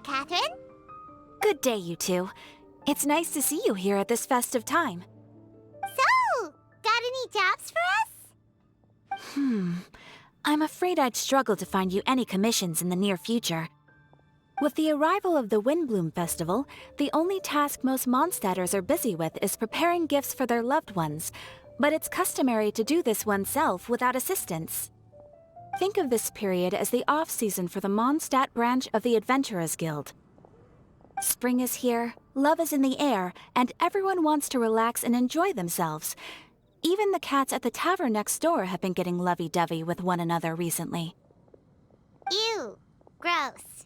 Catherine. Good day, you two. It's nice to see you here at this festive time. So, got any jobs for us? I'm afraid I'd struggle to find you any commissions in the near future. With the arrival of the Windblume Festival, the only task most Mondstadters are busy with is preparing gifts for their loved ones, but it's customary to do this oneself without assistance. Think of this period as the off-season for the Mondstadt branch of the Adventurers Guild. Spring is here, love is in the air, and everyone wants to relax and enjoy themselves. Even the cats at the tavern next door have been getting lovey-dovey with one another recently. Ew. Gross.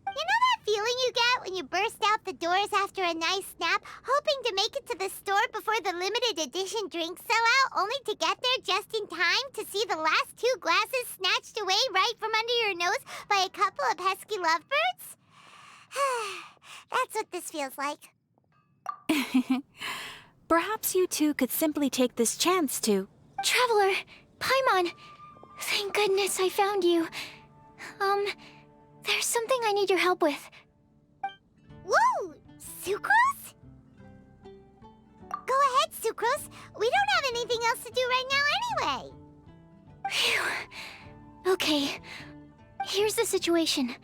You know that feeling you get when you burst out the doors after a nice nap, hoping to make it to the store before the limited edition drinks sell out, only to get there just in time to see the last 2 glasses snatched away right from under your nose by a couple of pesky lovebirds? That's what this feels like. Perhaps you two could simply take this chance to... Traveler! Paimon! Thank goodness I found you. There's something I need your help with. Whoa! Sucrose? Go ahead, Sucrose. We don't have anything else to do right now anyway. Phew. Okay. Here's the situation.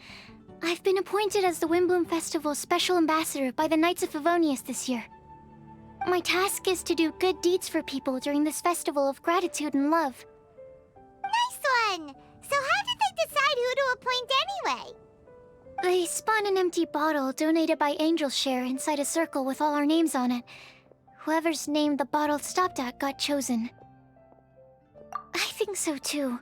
I've been appointed as the Windblume Festival's special ambassador by the Knights of Favonius this year. My task is to do good deeds for people during this festival of gratitude and love. Nice one! So how did they decide who to appoint anyway? They spun an empty bottle donated by Angel's Share inside a circle with all our names on it. Whoever's name the bottle stopped at got chosen. I think so too.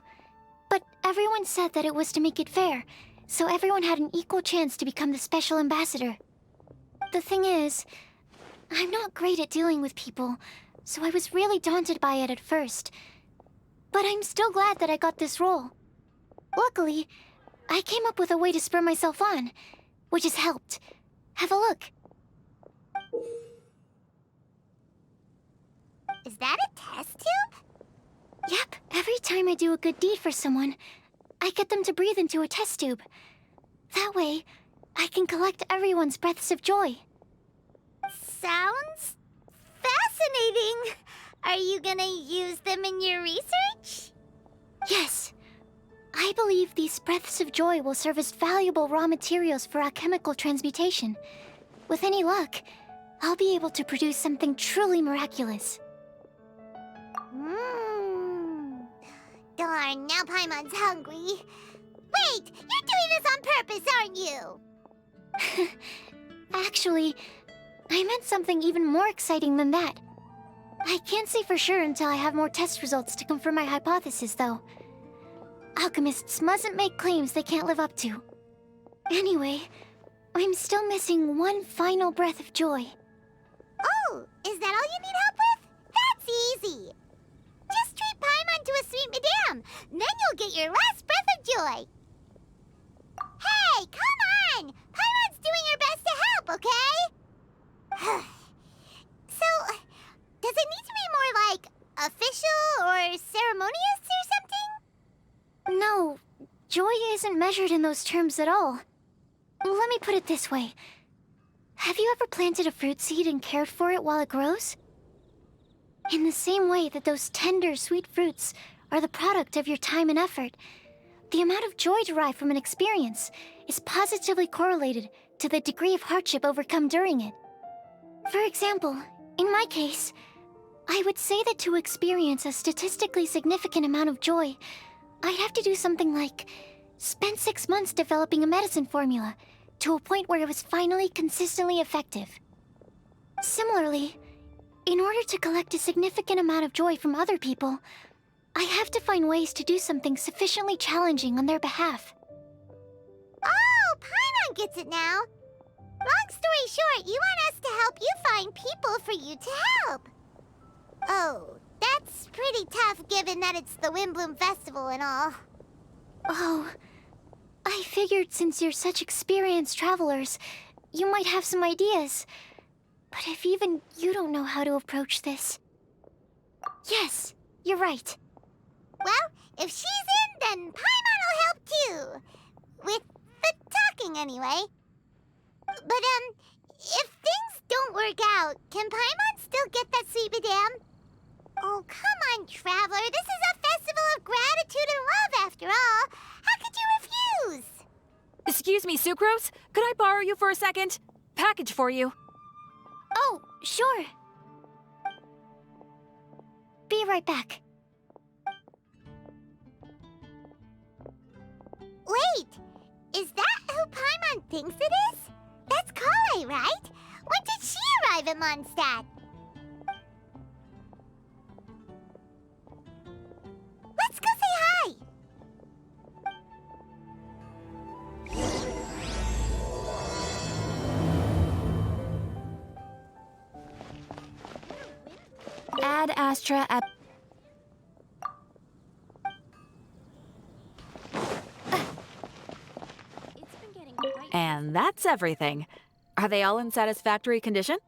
But everyone said that it was to make it fair, so everyone had an equal chance to become the special ambassador. The thing is, I'm not great at dealing with people, so I was really daunted by it at first. But I'm still glad that I got this role. Luckily, I came up with a way to spur myself on, which has helped. Have a look. Is that a test tube? Yep, every time I do a good deed for someone, I get them to breathe into a test tube. That way, I can collect everyone's breaths of joy. Sounds fascinating. Are you gonna use them in your research? Yes. I believe these breaths of joy will serve as valuable raw materials for alchemical transmutation. With any luck, I'll be able to produce something truly miraculous. Darn, now Paimon's hungry. Wait, you're doing this on purpose, aren't you? Actually, I meant something even more exciting than that. I can't say for sure until I have more test results to confirm my hypothesis, though. Alchemists mustn't make claims they can't live up to. Anyway, I'm still missing one final breath of joy. Oh, is that all you need help with? That's easy. Just treat Paimon to a sweet madame, then you'll get your last breath of joy. Hey, come on! Paimon's doing her best to help, okay? So, does it need to be more like official or ceremonious or something? No, joy isn't measured in those terms at all. Let me put it this way. Have you ever planted a fruit seed and cared for it while it grows? In the same way that those tender, sweet fruits are the product of your time and effort, the amount of joy derived from an experience is positively correlated to the degree of hardship overcome during it. For example, in my case, I would say that to experience a statistically significant amount of joy, I'd have to do something like spend 6 months developing a medicine formula to a point where it was finally consistently effective. Similarly, in order to collect a significant amount of joy from other people, I have to find ways to do something sufficiently challenging on their behalf. Oh, Paimon gets it now. Long story short, you want us to help you find people for you to help. Oh, that's pretty tough given that it's the Windblume Festival and all. Oh, I figured since you're such experienced travelers, you might have some ideas. But if even you don't know how to approach this... Yes, you're right. Well, if she's in, then Paimon will help too. With the asking anyway. But, if things don't work out, can Paimon still get that sweet madame? Oh, come on, Traveler. This is a festival of gratitude and love, after all. How could you refuse? Excuse me, Sucrose? Could I borrow you for a second? Package for you. Oh, sure. Be right back. Wait, is that who Paimon thinks it is? That's Kale, right? When did she arrive at Mondstadt? Let's go say hi! Ad Astra ep... And that's everything. Are they all in satisfactory condition?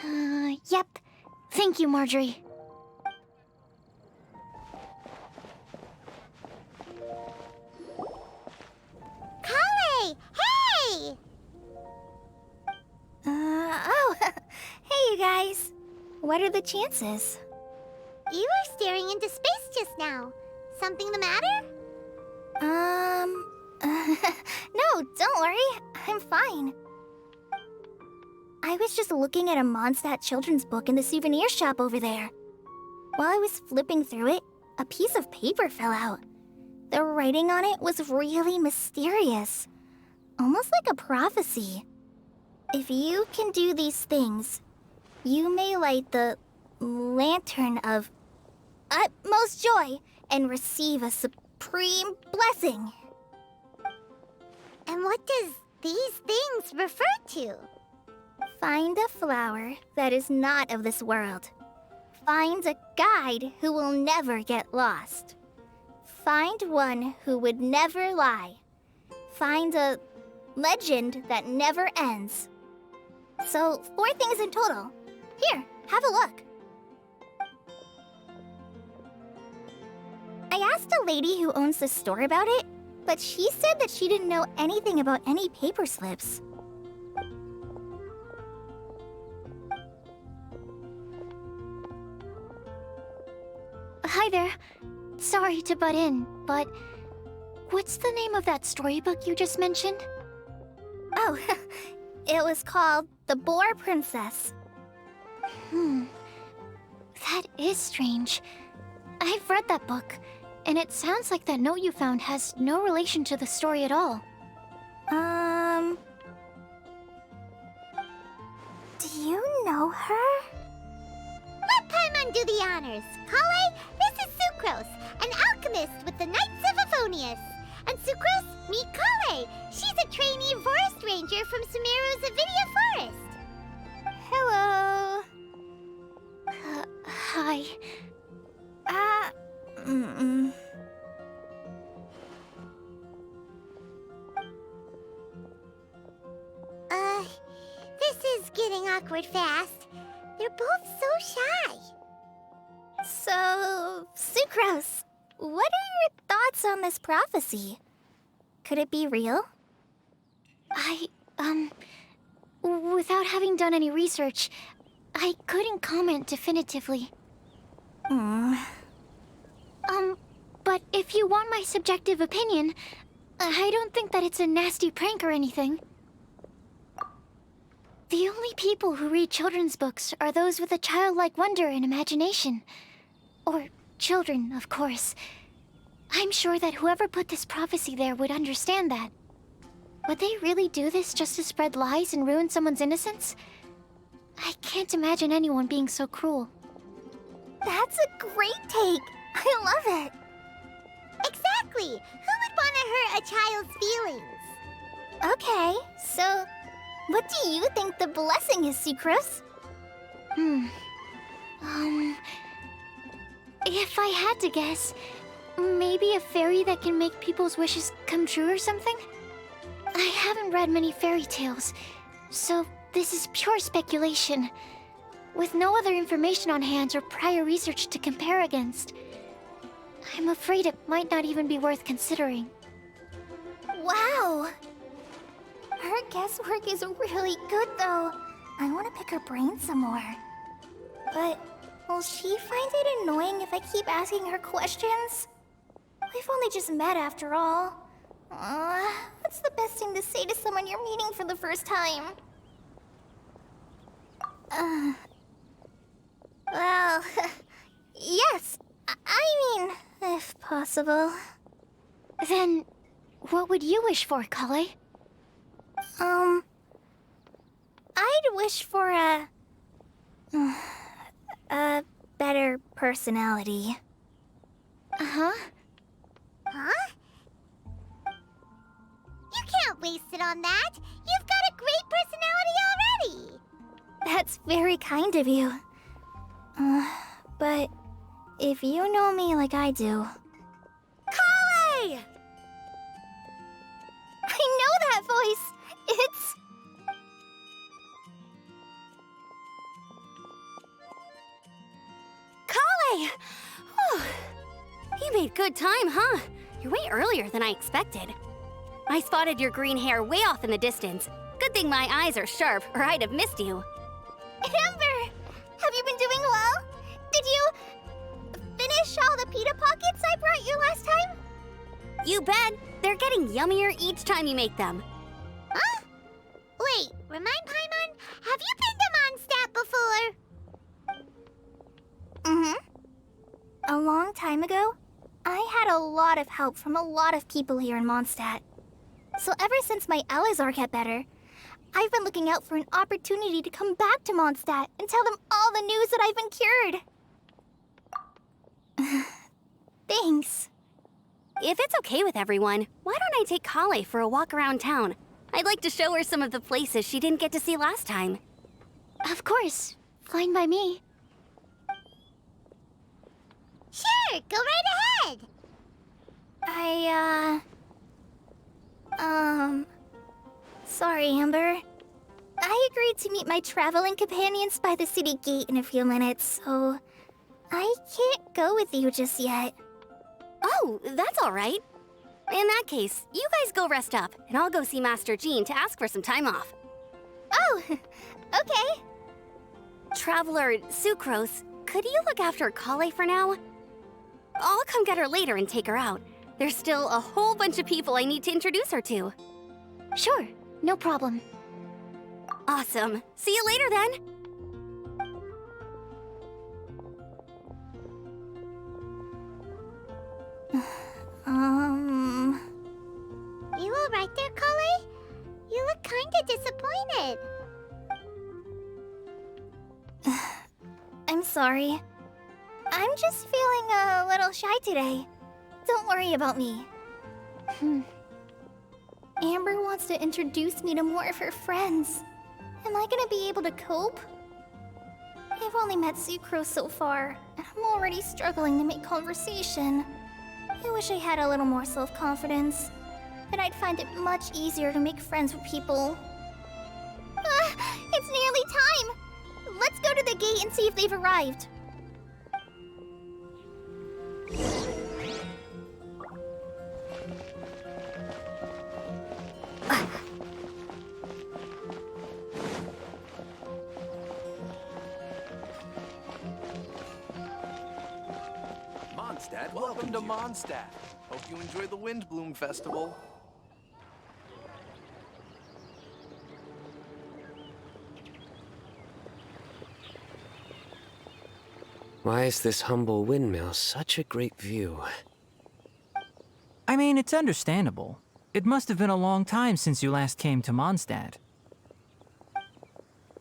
Yep. Thank you, Marjorie. Kale! Hey! Oh. Hey, you guys. What are the chances? You were staring into space just now. Something the matter? No, don't worry. I'm fine. I was just looking at a Mondstadt children's book in the souvenir shop over there. While I was flipping through it, a piece of paper fell out. The writing on it was really mysterious, almost like a prophecy. If you can do these things, you may light the lantern of utmost joy and receive a supreme blessing. And what does these things refer to? Find a flower that is not of this world. Find a guide who will never get lost. Find one who would never lie. Find a legend that never ends. So, 4 things in total. Here, have a look. I asked a lady who owns the store about it, but she said that she didn't know anything about any paper slips. Hi there. Sorry to butt in, but what's the name of that storybook you just mentioned? Oh, it was called The Boar Princess. That is strange. I've read that book, and it sounds like that note you found has no relation to the story at all. Do you know her? Let Paimon do the honors. Kale, this is Sucrose, an alchemist with the Knights of Aphonius. And Sucrose, meet Kale. She's a trainee forest ranger from Sumeru's Avidia Forest. Hello. Hi. This is getting awkward fast. They're both so shy. So, Sucrose, what are your thoughts on this prophecy? Could it be real? Without having done any research, I couldn't comment definitively. But if you want my subjective opinion, I don't think that it's a nasty prank or anything. The only people who read children's books are those with a childlike wonder and imagination. Or children, of course. I'm sure that whoever put this prophecy there would understand that. Would they really do this just to spread lies and ruin someone's innocence? I can't imagine anyone being so cruel. That's a great take! I love it! Exactly! Who would want to hurt a child's feelings? Okay, so what do you think the blessing is, Sucrose? If I had to guess, maybe a fairy that can make people's wishes come true or something? I haven't read many fairy tales, so this is pure speculation, with no other information on hand or prior research to compare against. I'm afraid it might not even be worth considering. Wow! Her guesswork is really good, though. I want to pick her brain some more. But will she find it annoying if I keep asking her questions? We've only just met after all. What's the best thing to say to someone you're meeting for the first time? Well, yes. I mean, if possible. Then, what would you wish for, Kale? I'd wish for a better personality. Huh? You can't waste it on that. You've got a great personality already. That's very kind of you. But if you know me like I do... Kale! I know that voice! It's... Kale! Whew. You made good time, huh? You're way earlier than I expected. I spotted your green hair way off in the distance. Good thing my eyes are sharp, or I'd have missed you. Amber! Have you been doing well? Did you... finish all the pita pockets I brought you last time? You bet! They're getting yummier each time you make them. Huh? Wait, remind Paimon, have you been to Mondstadt before? Mm-hmm. A long time ago, I had a lot of help from a lot of people here in Mondstadt. So ever since my Alizar got better, I've been looking out for an opportunity to come back to Mondstadt and tell them all the news that I've been cured. Thanks. If it's okay with everyone, why don't I take Kale for a walk around town? I'd like to show her some of the places she didn't get to see last time. Of course. Fine by me. Sure, go right ahead. Sorry, Amber. I agreed to meet my traveling companions by the city gate in a few minutes, so I can't go with you just yet. Oh, that's all right. In that case, you guys go rest up, and I'll go see Master Jean to ask for some time off. Oh, okay. Traveler Sucrose, could you look after Kale for now? I'll come get her later and take her out. There's still a whole bunch of people I need to introduce her to. Sure, no problem. Awesome. See you later then. You all right there, Kale? You look kinda disappointed. I'm sorry. I'm just feeling a little shy today. Don't worry about me. Amber wants to introduce me to more of her friends. Am I gonna be able to cope? I've only met Sucrose so far, and I'm already struggling to make conversation. I wish I had a little more self-confidence. Then I'd find it much easier to make friends with people. It's nearly time! Let's go to the gate and see if they've arrived. Mondstadt, welcome to Mondstadt. Hope you enjoy the Windblume Festival. Why is this humble windmill such a great view? I mean, it's understandable. It must have been a long time since you last came to Mondstadt.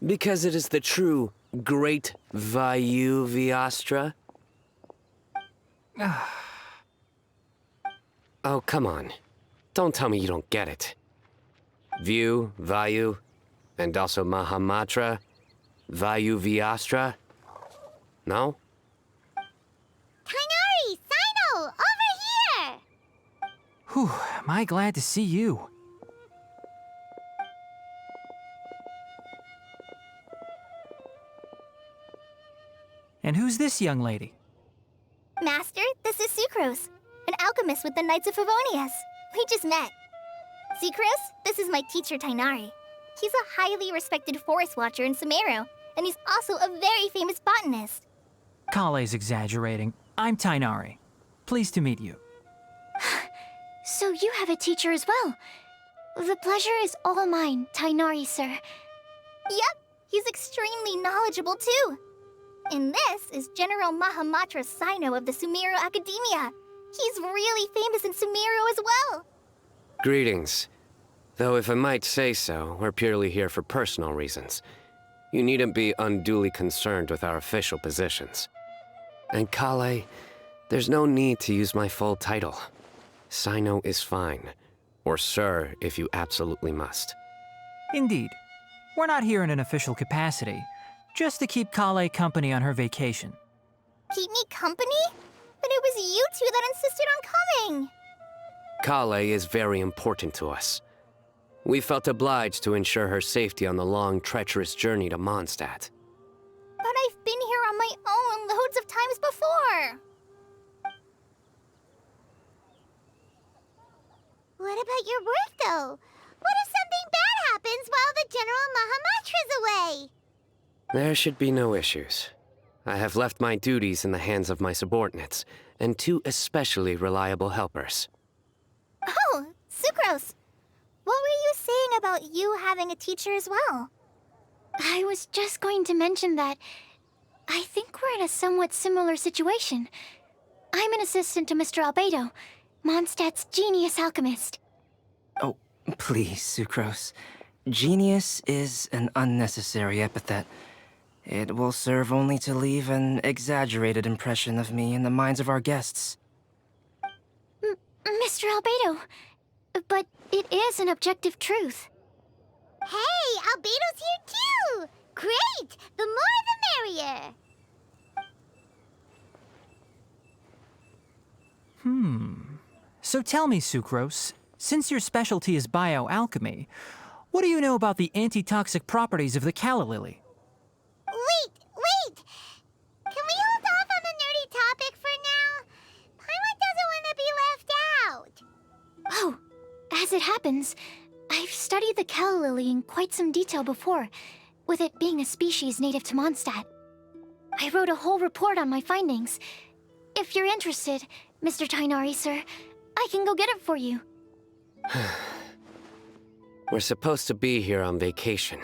Because it is the true Great Vayu Viastra? Oh, come on. Don't tell me you don't get it. View, Vayu, and also Mahamatra, Vayu Viastra? No? Kainari, Sino, over here! Whew, am I glad to see you. And who's this young lady? Master, this is Sucrose, an alchemist with the Knights of Favonius. We just met. See, Chris? This is my teacher, Tainari. He's a highly respected forest watcher in Sumeru, and he's also a very famous botanist. Kale's exaggerating. I'm Tainari. Pleased to meet you. So you have a teacher as well. The pleasure is all mine, Tainari, sir. Yep, he's extremely knowledgeable too. And this is General Mahamatra Sino of the Sumeru Academia. He's really famous in Sumeru as well. Greetings. Though if I might say so, we're purely here for personal reasons. You needn't be unduly concerned with our official positions. And Kale, there's no need to use my full title. Sino is fine. Or sir, if you absolutely must. Indeed. We're not here in an official capacity, just to keep Kale company on her vacation. Keep me company? But it was you two that insisted on coming. Kale is very important to us. We felt obliged to ensure her safety on the long, treacherous journey to Mondstadt. But I've been here on my own loads of times before. What about your work, though? What if something bad happens while the General Mahamatra's away? There should be no issues. I have left my duties in the hands of my subordinates, and 2 especially reliable helpers. Oh, Sucrose. What were you saying about you having a teacher as well? I was just going to mention that I think we're in a somewhat similar situation. I'm an assistant to Mr. Albedo, Mondstadt's genius alchemist. Oh, please, Sucrose. Genius is an unnecessary epithet. It will serve only to leave an exaggerated impression of me in the minds of our guests. Mr. Albedo, but it is an objective truth. Hey, Albedo's here too! Great! The more the merrier! So tell me, Sucrose, since your specialty is bioalchemy, what do you know about the antitoxic properties of the calla lily? Wait! Can we hold off on the nerdy topic for now? Paimon doesn't want to be left out. Oh, as it happens, I've studied the calla lily in quite some detail before, with it being a species native to Mondstadt. I wrote a whole report on my findings. If you're interested, Mr. Tainari, sir, I can go get it for you. We're supposed to be here on vacation,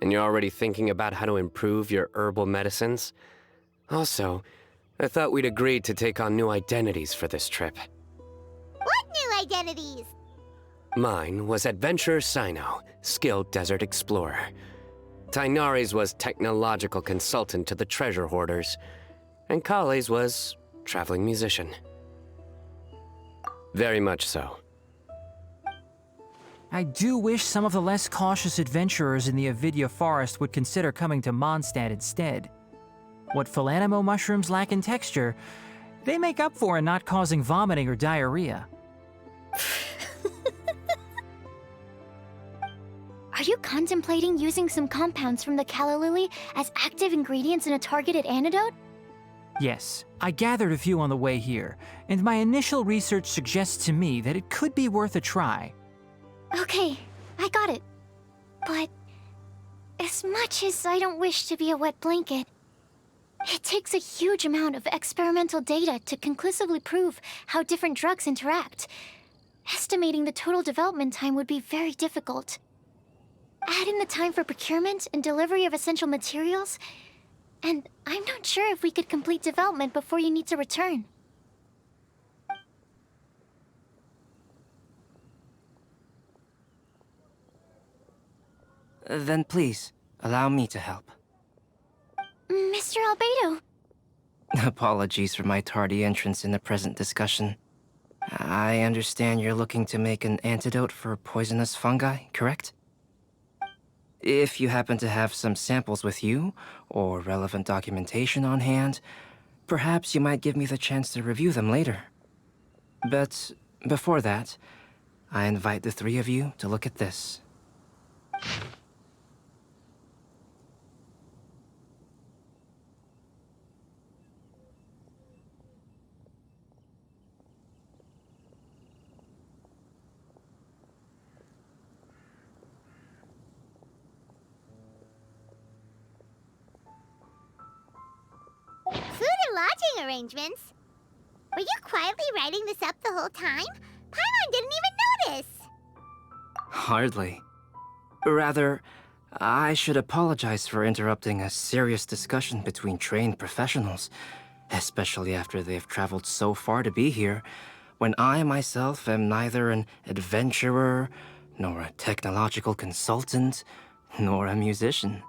and you're already thinking about how to improve your herbal medicines? Also, I thought we'd agreed to take on new identities for this trip. What new identities? Mine was Adventurer Sino, skilled desert explorer. Tainari's was technological consultant to the treasure hoarders, and Kale's was traveling musician. Very much so. I do wish some of the less cautious adventurers in the Avidya forest would consider coming to Mondstadt instead. What Philanimo mushrooms lack in texture, they make up for in not causing vomiting or diarrhea. Are you contemplating using some compounds from the calla lily as active ingredients in a targeted antidote? Yes, I gathered a few on the way here, and my initial research suggests to me that it could be worth a try. Okay, I got it. But as much as I don't wish to be a wet blanket, it takes a huge amount of experimental data to conclusively prove how different drugs interact. Estimating the total development time would be very difficult. Add in the time for procurement and delivery of essential materials, and I'm not sure if we could complete development before you need to return. Then please, allow me to help. Mr. Albedo. Apologies for my tardy entrance in the present discussion. I understand you're looking to make an antidote for poisonous fungi, correct? If you happen to have some samples with you, or relevant documentation on hand, perhaps you might give me the chance to review them later. But before that, I invite the 3 of you to look at this. lodging arrangements. Were you quietly writing this up the whole time? Paimon didn't even notice. Hardly. Rather, I should apologize for interrupting a serious discussion between trained professionals, especially after they've traveled so far to be here, when I myself am neither an adventurer, nor a technological consultant, nor a musician.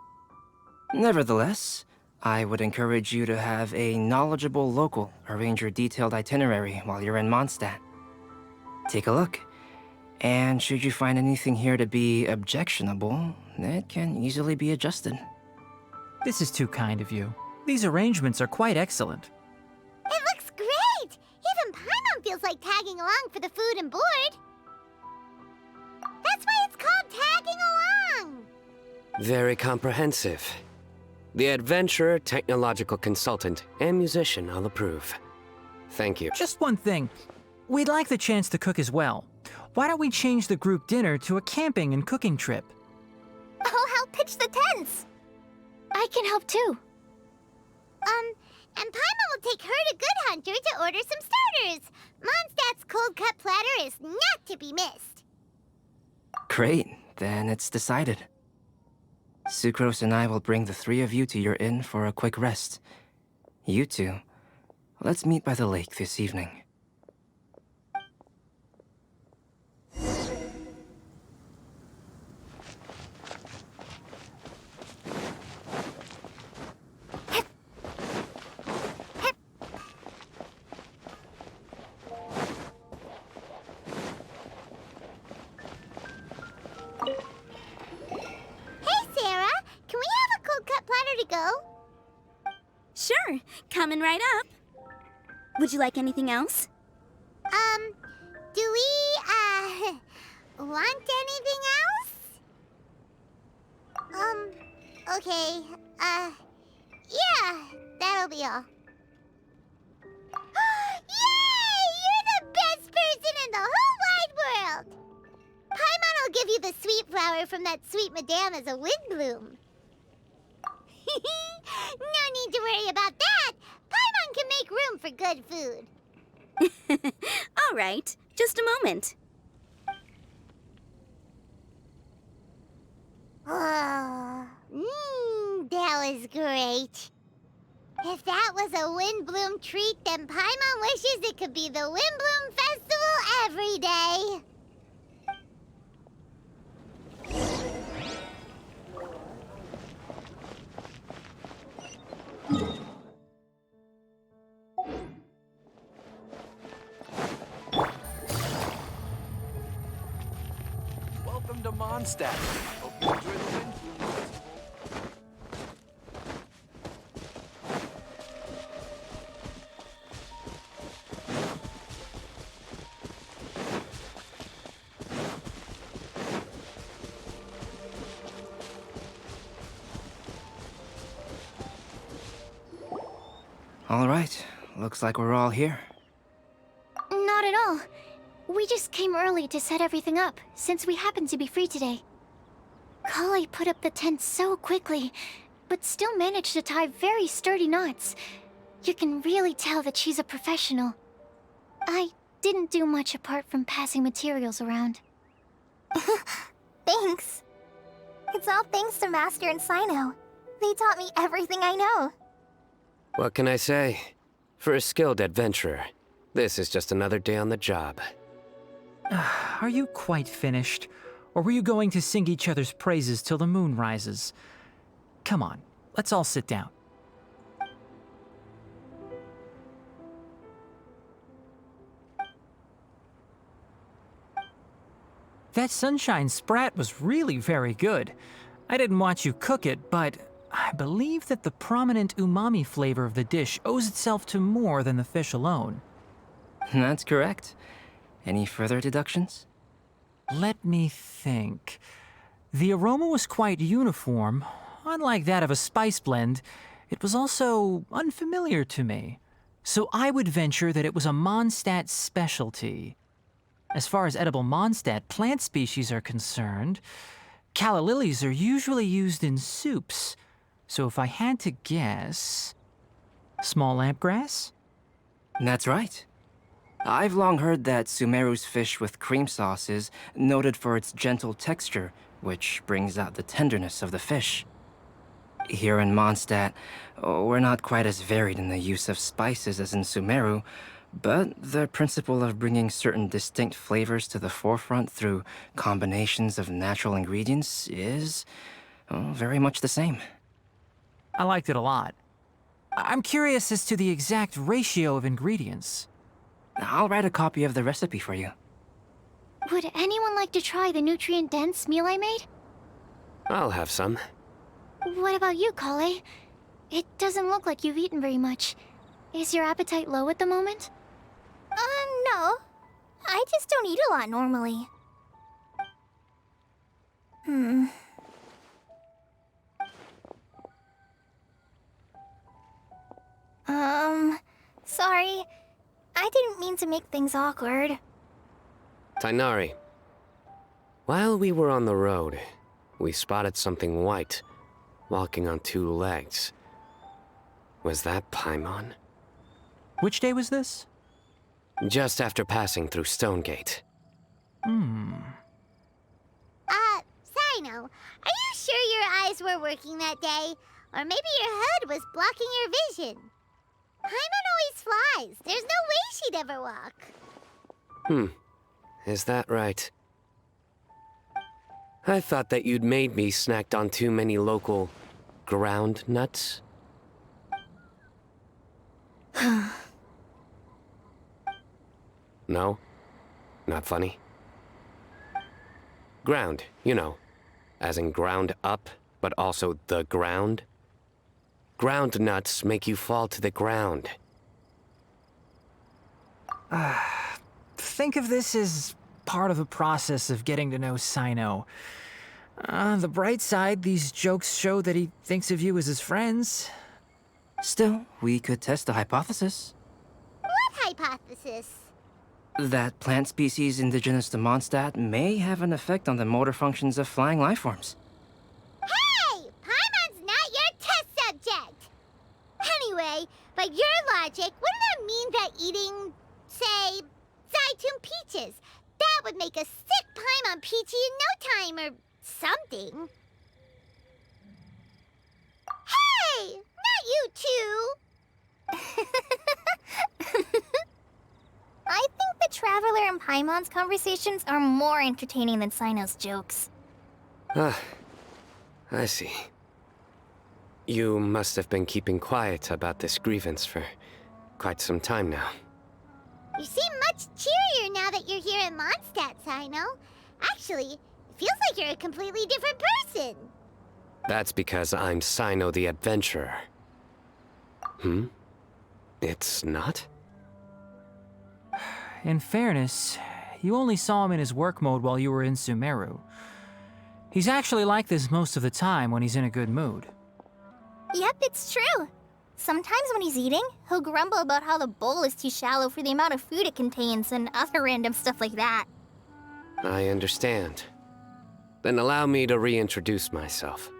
Nevertheless, I would encourage you to have a knowledgeable local arrange your detailed itinerary while you're in Mondstadt. Take a look, and should you find anything here to be objectionable, it can easily be adjusted. This is too kind of you. These arrangements are quite excellent. It looks great! Even Paimon feels like tagging along for the food and board. That's why it's called tagging along! Very comprehensive. The adventurer, technological consultant, and musician all approve. Thank you. Just one thing. We'd like the chance to cook as well. Why don't we change the group dinner to a camping and cooking trip? I'll help pitch the tents! I can help too. And Paimon will take her to Good Hunter to order some starters. Mondstadt's cold-cut platter is not to be missed. Great, then it's decided. Sucrose and I will bring the three of you to your inn for a quick rest. You two, let's meet by the lake this evening. Sure, coming right up. Would you like anything else? Do we, want anything else? Okay, yeah, that'll be all. Yay! You're the best person in the whole wide world! Paimon will give you the sweet flower from that sweet madame as a Windblume. No need to worry about that. Paimon can make room for good food. All right, just a moment. Oh, that was great. If that was a Windblume treat, then Paimon wishes it could be the Windblume Festival every day. Welcome to Mondstadt. Hope you enjoy the Windblume Festival. All right, looks like we're all here. Not at all. We just came early to set everything up, since we happen to be free today. Kale put up the tent so quickly, but still managed to tie very sturdy knots. You can really tell that she's a professional. I didn't do much apart from passing materials around. Thanks. It's all thanks to Master and Sino. They taught me everything I know. What can I say? For a skilled adventurer, this is just another day on the job. Are you quite finished? Or were you going to sing each other's praises till the moon rises? Come on, let's all sit down. That sunshine sprat was really very good. I didn't watch you cook it, but I believe that the prominent umami flavor of the dish owes itself to more than the fish alone. That's correct. Any further deductions? Let me think. The aroma was quite uniform. Unlike that of a spice blend, it was also unfamiliar to me. So I would venture that it was a Mondstadt specialty. As far as edible Mondstadt plant species are concerned, calla lilies are usually used in soups. So if I had to guess... Small lampgrass? That's right. I've long heard that Sumeru's fish with cream sauce is noted for its gentle texture, which brings out the tenderness of the fish. Here in Mondstadt, we're not quite as varied in the use of spices as in Sumeru, but the principle of bringing certain distinct flavors to the forefront through combinations of natural ingredients is very much the same. I liked it a lot. I'm curious as to the exact ratio of ingredients. I'll write a copy of the recipe for you. Would anyone like to try the nutrient-dense meal I made? I'll have some. What about you, Kale? It doesn't look like you've eaten very much. Is your appetite low at the moment? No. I just don't eat a lot normally. Sorry. I didn't mean to make things awkward. Tainari, while we were on the road, we spotted something white, walking on two legs. Was that Paimon? Which day was this? Just after passing through Stonegate. Sino, are you sure your eyes were working that day? Or maybe your hood was blocking your vision? Paimon always flies. There's no way she'd ever walk. Is that right? I thought that you'd made me snacked on too many local ground nuts. No? Not funny? Ground, you know. As in ground up, but also the ground. Ground nuts make you fall to the ground. Think of this as part of the process of getting to know Sino. On the bright side, these jokes show that he thinks of you as his friends. Still, we could test the hypothesis. What hypothesis? That plant species indigenous to Mondstadt may have an effect on the motor functions of flying lifeforms. Hey! Paimon's not your test subject! Anyway, by your logic, wouldn't that mean that eating, say, Zaitun peaches, that would make a sick Paimon peachy in no time or something? Hey! Not you two! I think the Traveler and Paimon's conversations are more entertaining than Sino's jokes. I see. You must have been keeping quiet about this grievance for quite some time now. You seem much cheerier now that you're here in Mondstadt, Sino. Actually, it feels like you're a completely different person. That's because I'm Sino the Adventurer. It's not? In fairness, you only saw him in his work mode while you were in Sumeru. He's actually like this most of the time when he's in a good mood. Yep, it's true. Sometimes when he's eating, he'll grumble about how the bowl is too shallow for the amount of food it contains and other random stuff like that. I understand. Then allow me to reintroduce myself.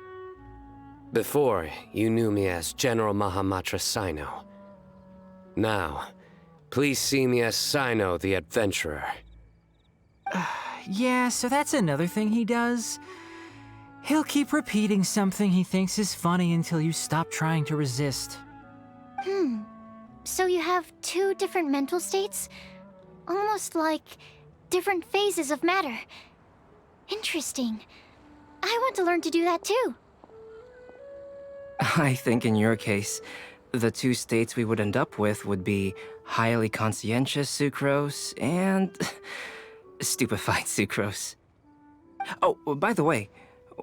Before, you knew me as General Mahamatra Sino. Now, please see me as Sino the Adventurer. Yeah, so that's another thing he does. He'll keep repeating something he thinks is funny until you stop trying to resist. So you have two different mental states? Almost like different phases of matter. Interesting. I want to learn to do that too. I think in your case, the two states we would end up with would be highly conscientious sucrose and stupefied sucrose. Oh, by the way,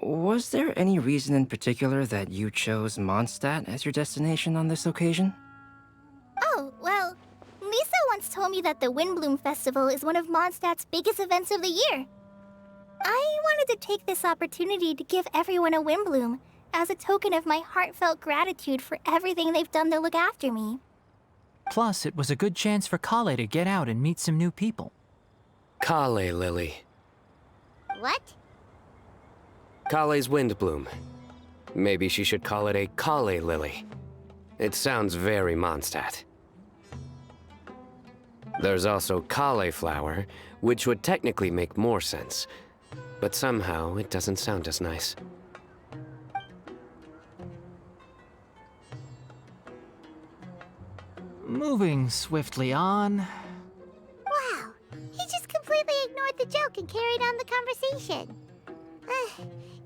was there any reason in particular that you chose Mondstadt as your destination on this occasion? Oh, well, Lisa once told me that the Windblume Festival is one of Mondstadt's biggest events of the year. I wanted to take this opportunity to give everyone a Windblume as a token of my heartfelt gratitude for everything they've done to look after me. Plus, it was a good chance for Kale to get out and meet some new people. Kale Lily. What? Kale's Windblume. Maybe she should call it a Kale Lily. It sounds very Mondstadt. There's also cauliflower, which would technically make more sense. But somehow, it doesn't sound as nice. Moving swiftly on. Wow, he just completely ignored the joke and carried on the conversation.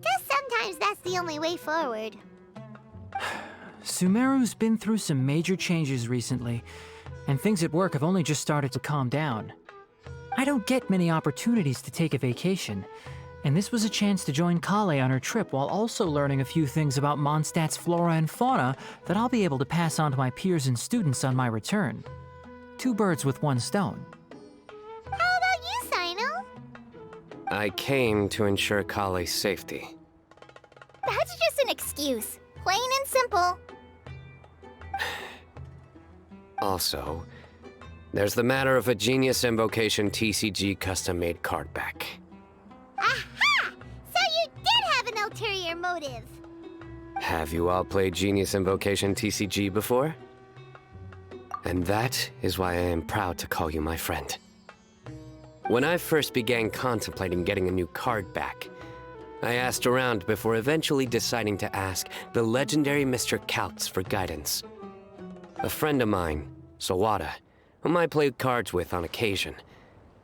Guess sometimes that's the only way forward. Sumeru's been through some major changes recently, and things at work have only just started to calm down. I don't get many opportunities to take a vacation, and this was a chance to join Kale on her trip while also learning a few things about Mondstadt's flora and fauna that I'll be able to pass on to my peers and students on my return. 2 birds with 1 stone. How about you, Sino? I came to ensure Kale's safety. That's just an excuse. Plain and simple. Also, there's the matter of a Genius Invocation TCG custom-made card back. Aha! So you did have an ulterior motive. Have you all played Genius Invocation TCG before? And that is why I am proud to call you my friend. When I first began contemplating getting a new card back, I asked around before eventually deciding to ask the legendary Mr. Kaltz for guidance. A friend of mine, Sawada, whom I played cards with on occasion,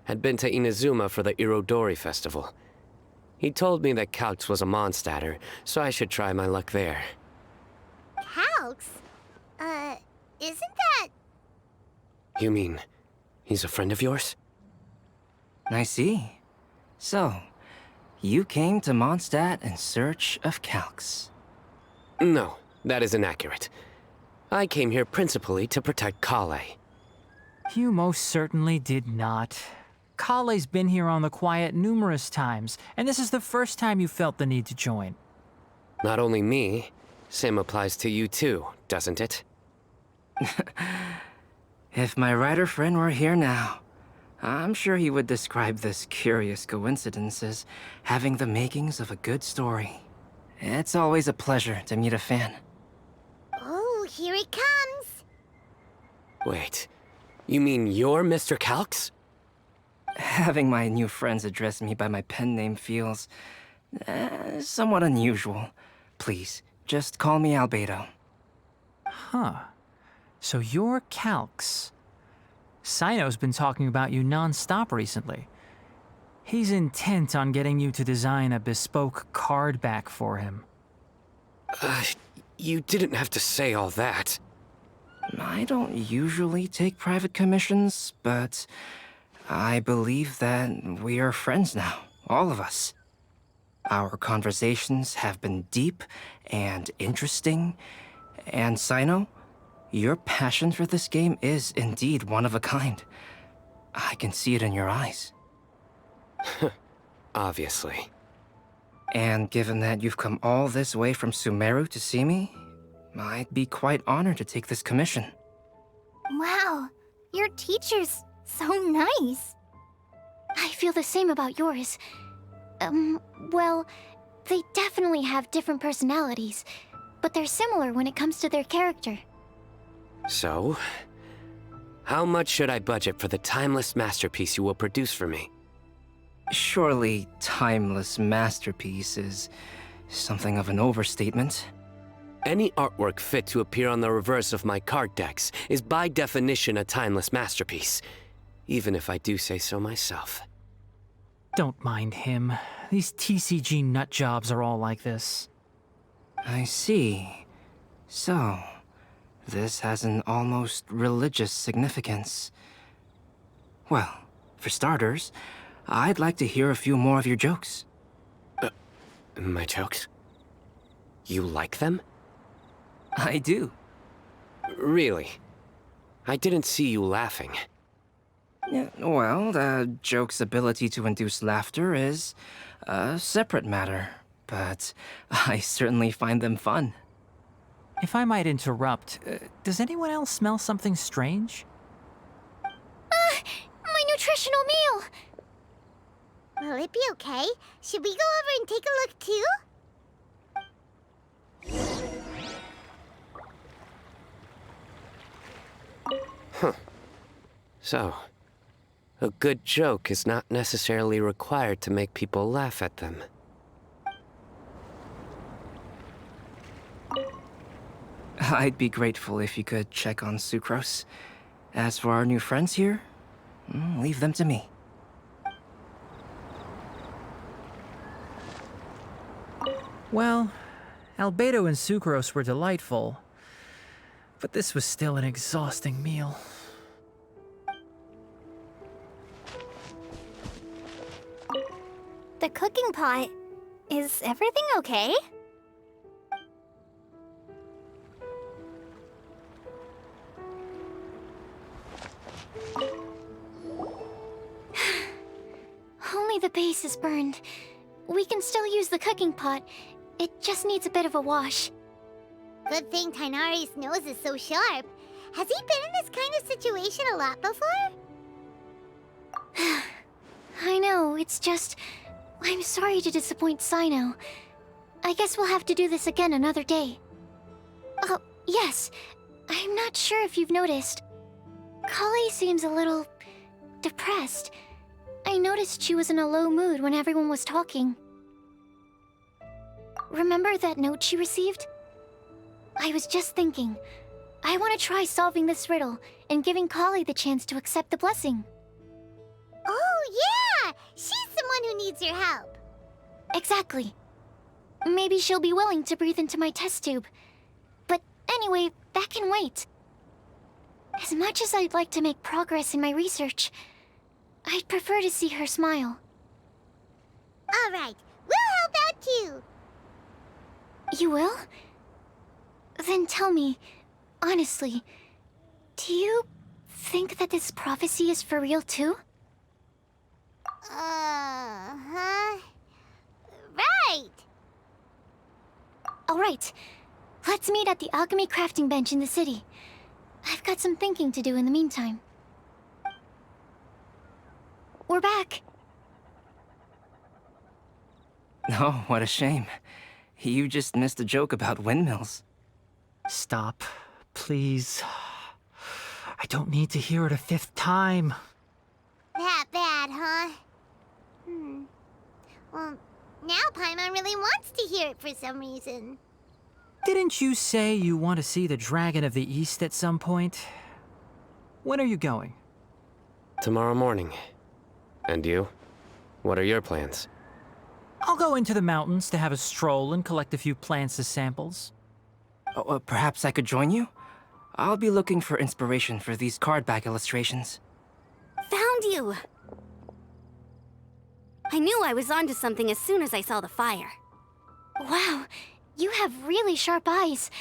had been to Inazuma for the Irodori festival. He told me that Kaltz was a Mondstadter, so I should try my luck there. Kaltz? Isn't that... You mean, he's a friend of yours? I see. So, you came to Mondstadt in search of Kaltz. No, that is inaccurate. I came here principally to protect Kale. You most certainly did not. Kale's been here on the quiet numerous times, and this is the first time you felt the need to join. Not only me, same applies to you too, doesn't it? If my writer friend were here now, I'm sure he would describe this curious coincidence as having the makings of a good story. It's always a pleasure to meet a fan. Oh, here it comes. Wait, you mean you're Mr. Kaltz? Having my new friends address me by my pen name feels somewhat unusual. Please, just call me Albedo. Huh. So you're Kaltz. Sino's been talking about you non-stop recently. He's intent on getting you to design a bespoke card back for him. You didn't have to say all that. I don't usually take private commissions, but I believe that we are friends now, all of us. Our conversations have been deep and interesting, and Sino, your passion for this game is indeed one of a kind. I can see it in your eyes. Obviously. And given that you've come all this way from Sumeru to see me, I'd be quite honored to take this commission. Wow, your teacher's so nice. I feel the same about yours. Well, they definitely have different personalities, but they're similar when it comes to their character. So, how much should I budget for the timeless masterpiece you will produce for me? Surely, timeless masterpiece is something of an overstatement. Any artwork fit to appear on the reverse of my card decks is by definition a timeless masterpiece, even if I do say so myself. Don't mind him. These TCG nut jobs are all like this. I see. So, this has an almost religious significance. Well, for starters, I'd like to hear a few more of your jokes. My jokes? You like them? I do. Really? I didn't see you laughing. Yeah, well, the joke's ability to induce laughter is a separate matter, but I certainly find them fun. If I might interrupt, does anyone else smell something strange? My nutritional meal! Will it be okay? Should we go over and take a look too? So, a good joke is not necessarily required to make people laugh at them. I'd be grateful if you could check on Sucrose. As for our new friends here, leave them to me. Well, Albedo and Sucrose were delightful, but this was still an exhausting meal. The cooking pot. Is everything okay? Only the base is burned. We can still use the cooking pot. It just needs a bit of a wash. Good thing Tainari's nose is so sharp. Has he been in this kind of situation a lot before? I know, it's just... I'm sorry to disappoint Sino. I guess we'll have to do this again another day. Oh, yes. I'm not sure if you've noticed. Kale seems a little... depressed. I noticed she was in a low mood when everyone was talking. Remember that note she received? I was just thinking, I want to try solving this riddle and giving Kale the chance to accept the blessing. Oh, yeah! She's someone who needs your help. Exactly. Maybe she'll be willing to breathe into my test tube. But anyway, that can wait. As much as I'd like to make progress in my research, I'd prefer to see her smile. All right, we'll help out too. You will? Then tell me, honestly, do you think that this prophecy is for real too? Right. All right, let's meet at the alchemy crafting bench in the city. I've got some thinking to do in the meantime. We're back. Oh, what a shame. You just missed a joke about windmills. Stop, please. I don't need to hear it a fifth time. That bad, huh? Well, now Paimon really wants to hear it for some reason. Didn't you say you want to see the Dragon of the East at some point? When are you going? Tomorrow morning. And you? What are your plans? I'll go into the mountains to have a stroll and collect a few plants as samples. Oh, perhaps I could join you? I'll be looking for inspiration for these card back illustrations. Found you! I knew I was onto something as soon as I saw the fire. Wow, you have really sharp eyes.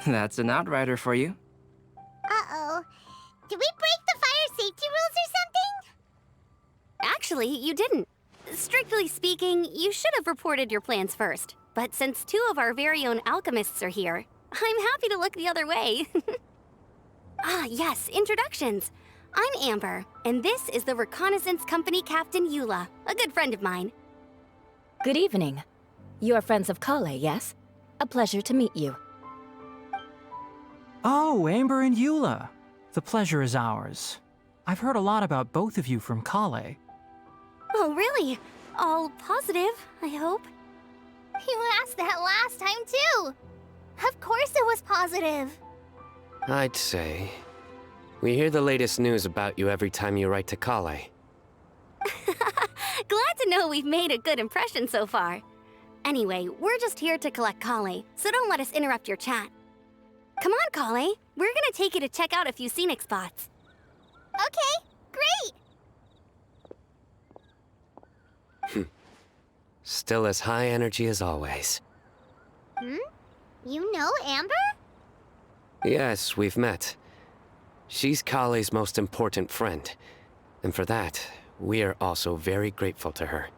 That's an outrider for you. Uh-oh. Did we break the fire safety rules or something? Actually, you didn't. Strictly speaking, you should have reported your plans first. But since two of our very own alchemists are here, I'm happy to look the other way. Ah, yes, introductions. I'm Amber, and this is the Reconnaissance Company Captain Eula, a good friend of mine. Good evening. You are friends of Kale, yes? A pleasure to meet you. Oh, Amber and Eula. The pleasure is ours. I've heard a lot about both of you from Kale. Oh, really? All positive, I hope. You asked that last time, too. Of course it was positive. I'd say... we hear the latest news about you every time you write to Kale. Glad to know we've made a good impression so far. Anyway, we're just here to collect Kale, so don't let us interrupt your chat. Come on, Kale. We're gonna take you to check out a few scenic spots. Okay, great. Still as high energy as always. You know Amber? Yes, we've met. She's Kale's most important friend. And for that, we are also very grateful to her.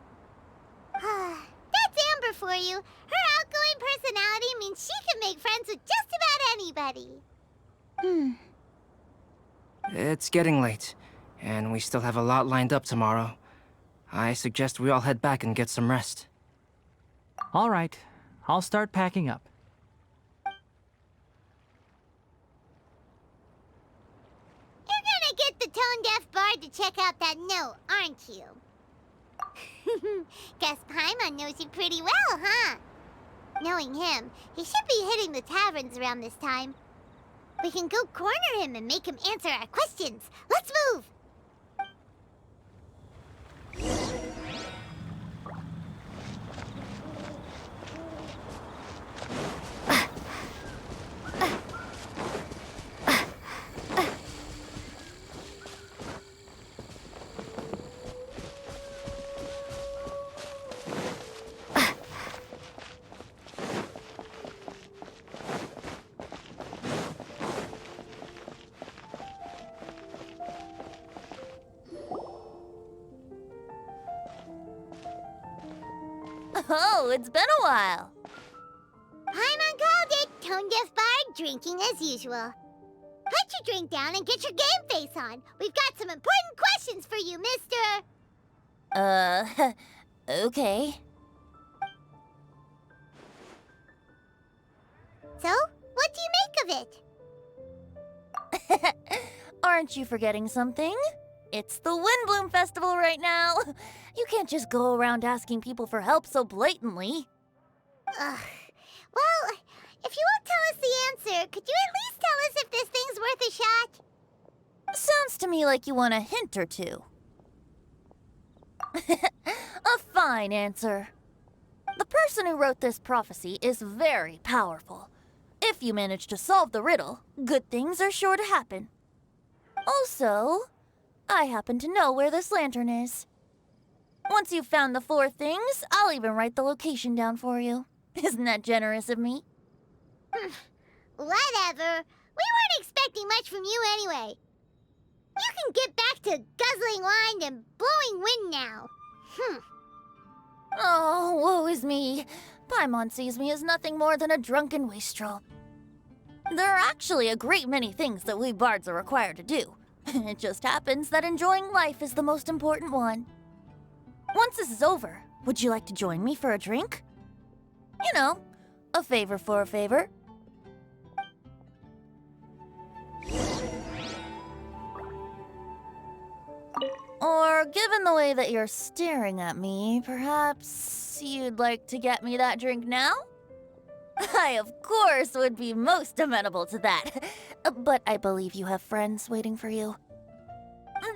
That's Amber for you. Her outgoing personality means she can make friends with just about anybody. It's getting late, and we still have a lot lined up tomorrow. I suggest we all head back and get some rest. All right, I'll start packing up. You're gonna get the excited to check out that note, aren't you? Guess Paimon knows you pretty well, huh? Knowing him, he should be hitting the taverns around this time. We can go corner him and make him answer our questions. Let's move! Oh, it's been a while. Paimon called it. Tone deaf bard, drinking as usual. Put your drink down and get your game face on. We've got some important questions for you, mister. Okay. So, what do you make of it? Aren't you forgetting something? It's the Windblume Festival right now. You can't just go around asking people for help so blatantly. Ugh. Well, if you won't tell us the answer, could you at least tell us if this thing's worth a shot? Sounds to me like you want a hint or two. A fine answer. The person who wrote this prophecy is very powerful. If you manage to solve the riddle, good things are sure to happen. Also, I happen to know where this lantern is. Once you've found the 4 things, I'll even write the location down for you. Isn't that generous of me? Whatever. We weren't expecting much from you anyway. You can get back to guzzling wine and blowing wind now. Oh, woe is me. Paimon sees me as nothing more than a drunken wastrel. There are actually a great many things that we bards are required to do. It just happens that enjoying life is the most important one. Once this is over, would you like to join me for a drink? You know, a favor for a favor. Or, given the way that you're staring at me, perhaps you'd like to get me that drink now? I, of course, would be most amenable to that. But I believe you have friends waiting for you.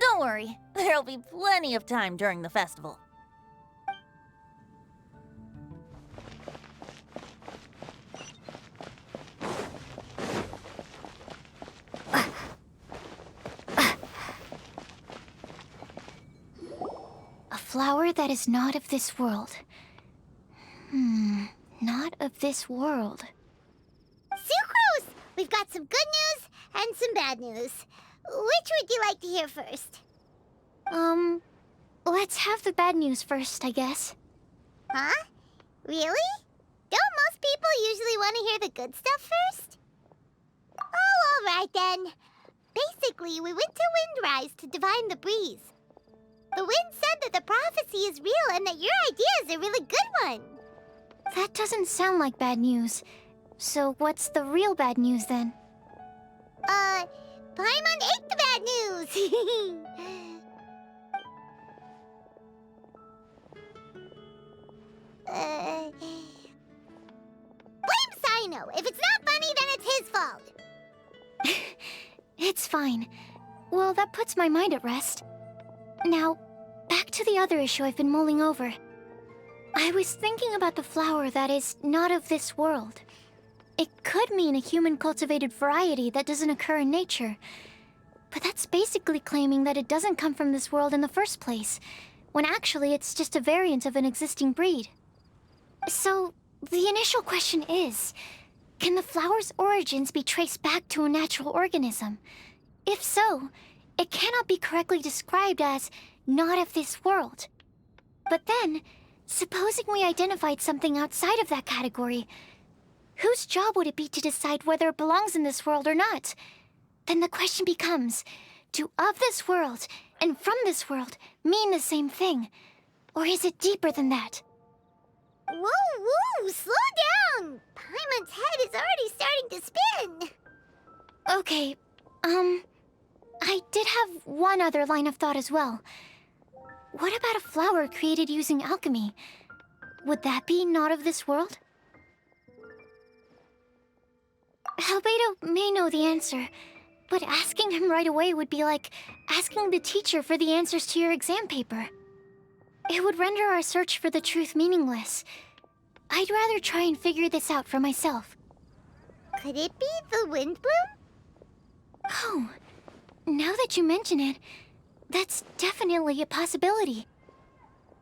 Don't worry, there'll be plenty of time during the festival. A flower that is not of this world. Not of this world. Sucrose! We've got some good news and some bad news. Which would you like to hear first? Let's have the bad news first, I guess. Huh? Really? Don't most people usually want to hear the good stuff first? Oh, all right then. Basically, we went to Windrise to divine the breeze. The wind said that the prophecy is real and that your idea is a really good one. That doesn't sound like bad news. So what's the real bad news then? Paimon ate the bad news! Blame Sino! If it's not funny, then it's his fault! It's fine. Well, that puts my mind at rest. Now, back to the other issue I've been mulling over. I was thinking about the flower that is not of this world. It could mean a human-cultivated variety that doesn't occur in nature. But that's basically claiming that it doesn't come from this world in the first place, when actually it's just a variant of an existing breed. So, the initial question is, can the flower's origins be traced back to a natural organism? If so, it cannot be correctly described as not of this world. But then, supposing we identified something outside of that category, whose job would it be to decide whether it belongs in this world or not? Then the question becomes, do of this world and from this world mean the same thing? Or is it deeper than that? Whoa, slow down! Paimon's head is already starting to spin! Okay, I did have one other line of thought as well. What about a flower created using alchemy? Would that be not of this world? Albedo may know the answer, but asking him right away would be like asking the teacher for the answers to your exam paper. It would render our search for the truth meaningless. I'd rather try and figure this out for myself. Could it be the Windblume? Oh, now that you mention it, that's definitely a possibility.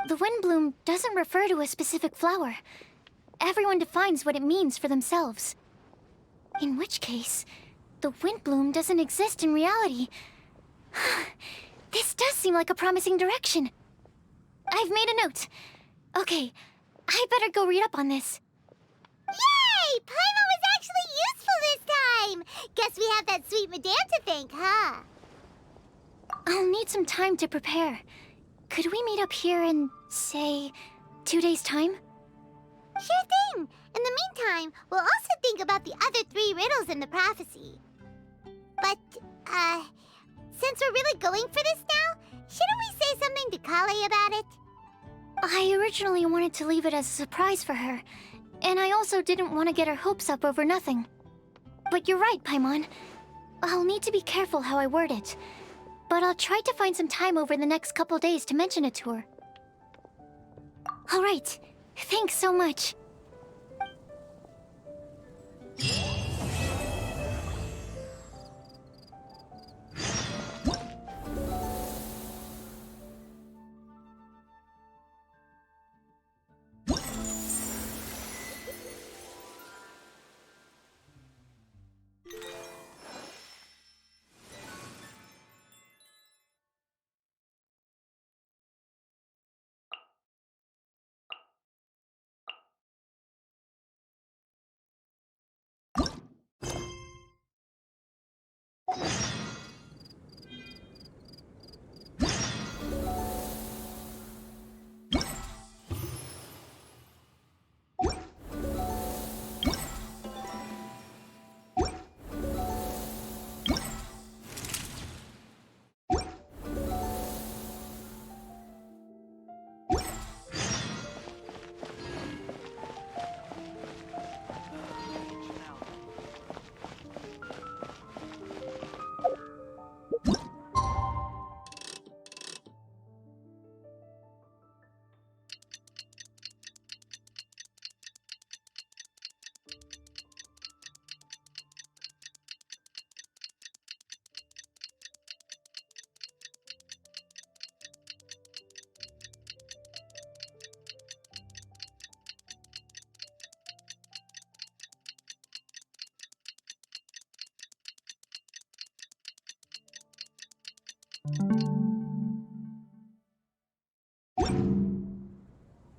The Windblume doesn't refer to a specific flower. Everyone defines what it means for themselves. In which case, the Windblume doesn't exist in reality. This does seem like a promising direction. I've made a note. Okay, I better go read up on this. Yay! Paimon was actually useful this time! Guess we have that sweet madame to thank, huh? I'll need some time to prepare. Could we meet up here in, say, 2 days' time? Sure thing! In the meantime, we'll also think about the other 3 riddles in the prophecy. But, since we're really going for this now, shouldn't we say something to Kale about it? I originally wanted to leave it as a surprise for her, and I also didn't want to get her hopes up over nothing. But you're right, Paimon. I'll need to be careful how I word it. But I'll try to find some time over the next couple days to mention it to her. All right. Thanks so much.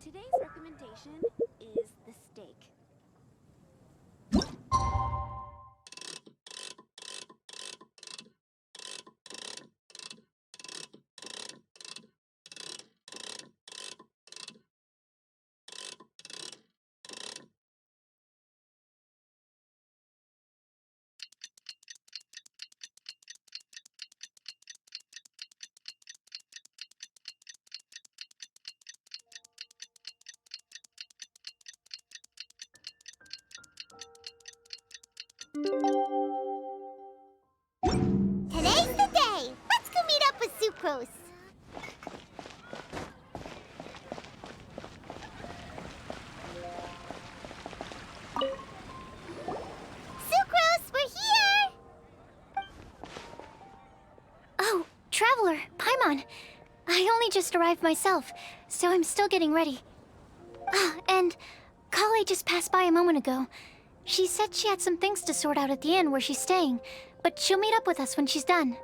Today's recommendation is the steak. Today's the day! Let's go meet up with Sucrose! Sucrose, we're here! Oh, Traveler, Paimon. I only just arrived myself, so I'm still getting ready. Ah, and Kale just passed by a moment ago. She said she had some things to sort out at the inn where she's staying, but she'll meet up with us when she's done.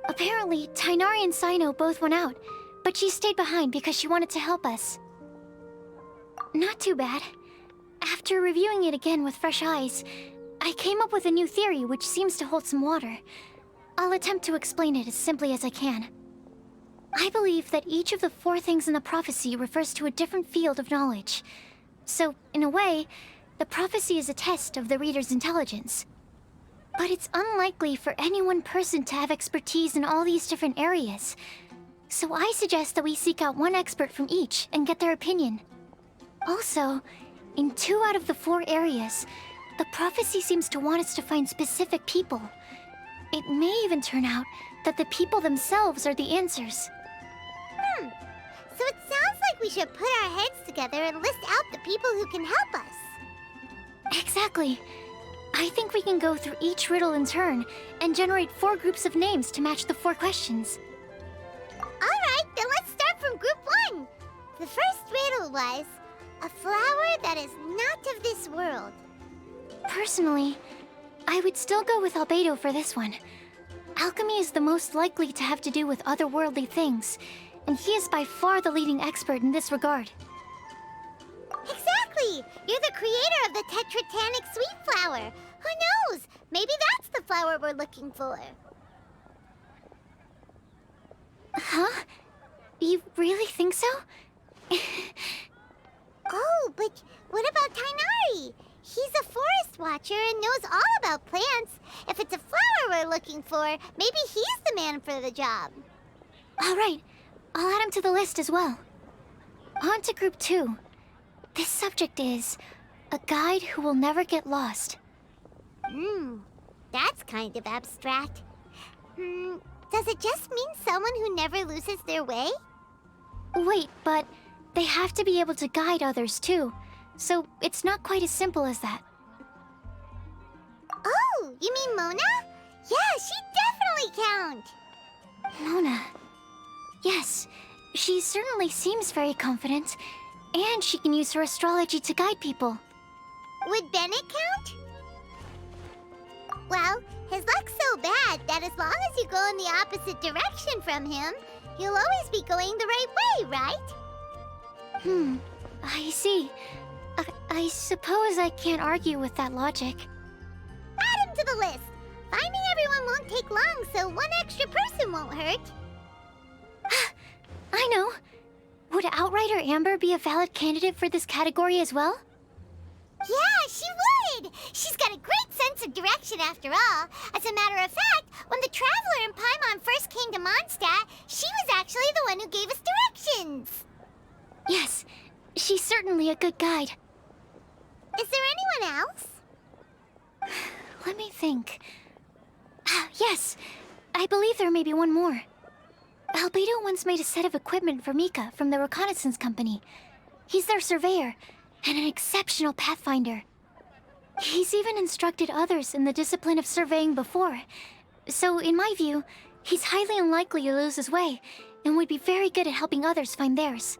Apparently, Tainari and Sino both went out, but she stayed behind because she wanted to help us. Not too bad. After reviewing it again with fresh eyes, I came up with a new theory which seems to hold some water. I'll attempt to explain it as simply as I can. I believe that each of the 4 things in the prophecy refers to a different field of knowledge. So, in a way, the prophecy is a test of the reader's intelligence. But it's unlikely for any one person to have expertise in all these different areas. So I suggest that we seek out one expert from each and get their opinion. Also, in 2 out of the 4 areas, the prophecy seems to want us to find specific people. It may even turn out that the people themselves are the answers. So it sounds like we should put our heads together and list out the people who can help us. Exactly. I think we can go through each riddle in turn and generate 4 groups of names to match the 4 questions. Alright, then let's start from group 1. The first riddle was, a flower that is not of this world. Personally, I would still go with Albedo for this one. Alchemy is the most likely to have to do with otherworldly things, and he is by far the leading expert in this regard. Exactly! You're the creator of the tetratanic sweet flower. Who knows? Maybe that's the flower we're looking for. Huh? You really think so? Oh, but what about Tainari? He's a forest watcher and knows all about plants. If it's a flower we're looking for, maybe he's the man for the job. All right, I'll add him to the list as well. On to group 2. This subject is a guide who will never get lost. That's kind of abstract. Does it just mean someone who never loses their way? Wait, but they have to be able to guide others too, so it's not quite as simple as that. Oh, you mean Mona? Yeah, she definitely count. Mona. Yes, she certainly seems very confident, and she can use her astrology to guide people. Would Bennett count? Well, his luck's so bad that as long as you go in the opposite direction from him, you'll always be going the right way, right? I see. I suppose I can't argue with that logic. Add him to the list. Finding everyone won't take long, so one extra person won't hurt. I know. Would Outrider Amber be a valid candidate for this category as well? Yeah, she would! She's got a great sense of direction after all. As a matter of fact, when the Traveler and Paimon first came to Mondstadt, she was actually the one who gave us directions. Yes, she's certainly a good guide. Is there anyone else? Let me think. Yes, I believe there may be one more. Albedo once made a set of equipment for Mika from the reconnaissance company. He's their surveyor, and an exceptional pathfinder. He's even instructed others in the discipline of surveying before. So, in my view, he's highly unlikely to lose his way, and would be very good at helping others find theirs.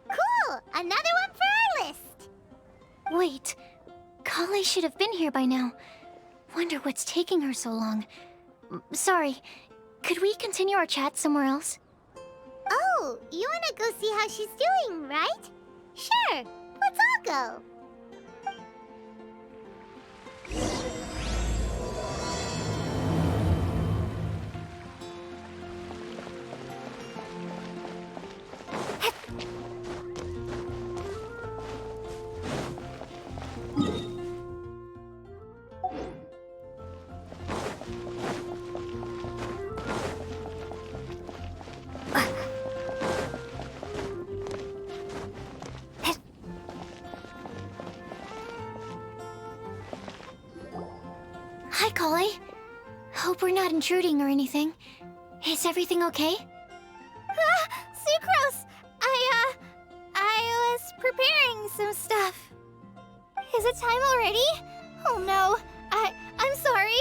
Cool! Another one for our list! Wait, Kale should have been here by now. Wonder what's taking her so long. Sorry, could we continue our chat somewhere else? Oh, you wanna go see how she's doing, right? Sure, let's all go. Hi, Kale. Hope we're not intruding or anything. Is everything okay? Sucrose! I was preparing some stuff. Is it time already? Oh no, I'm sorry.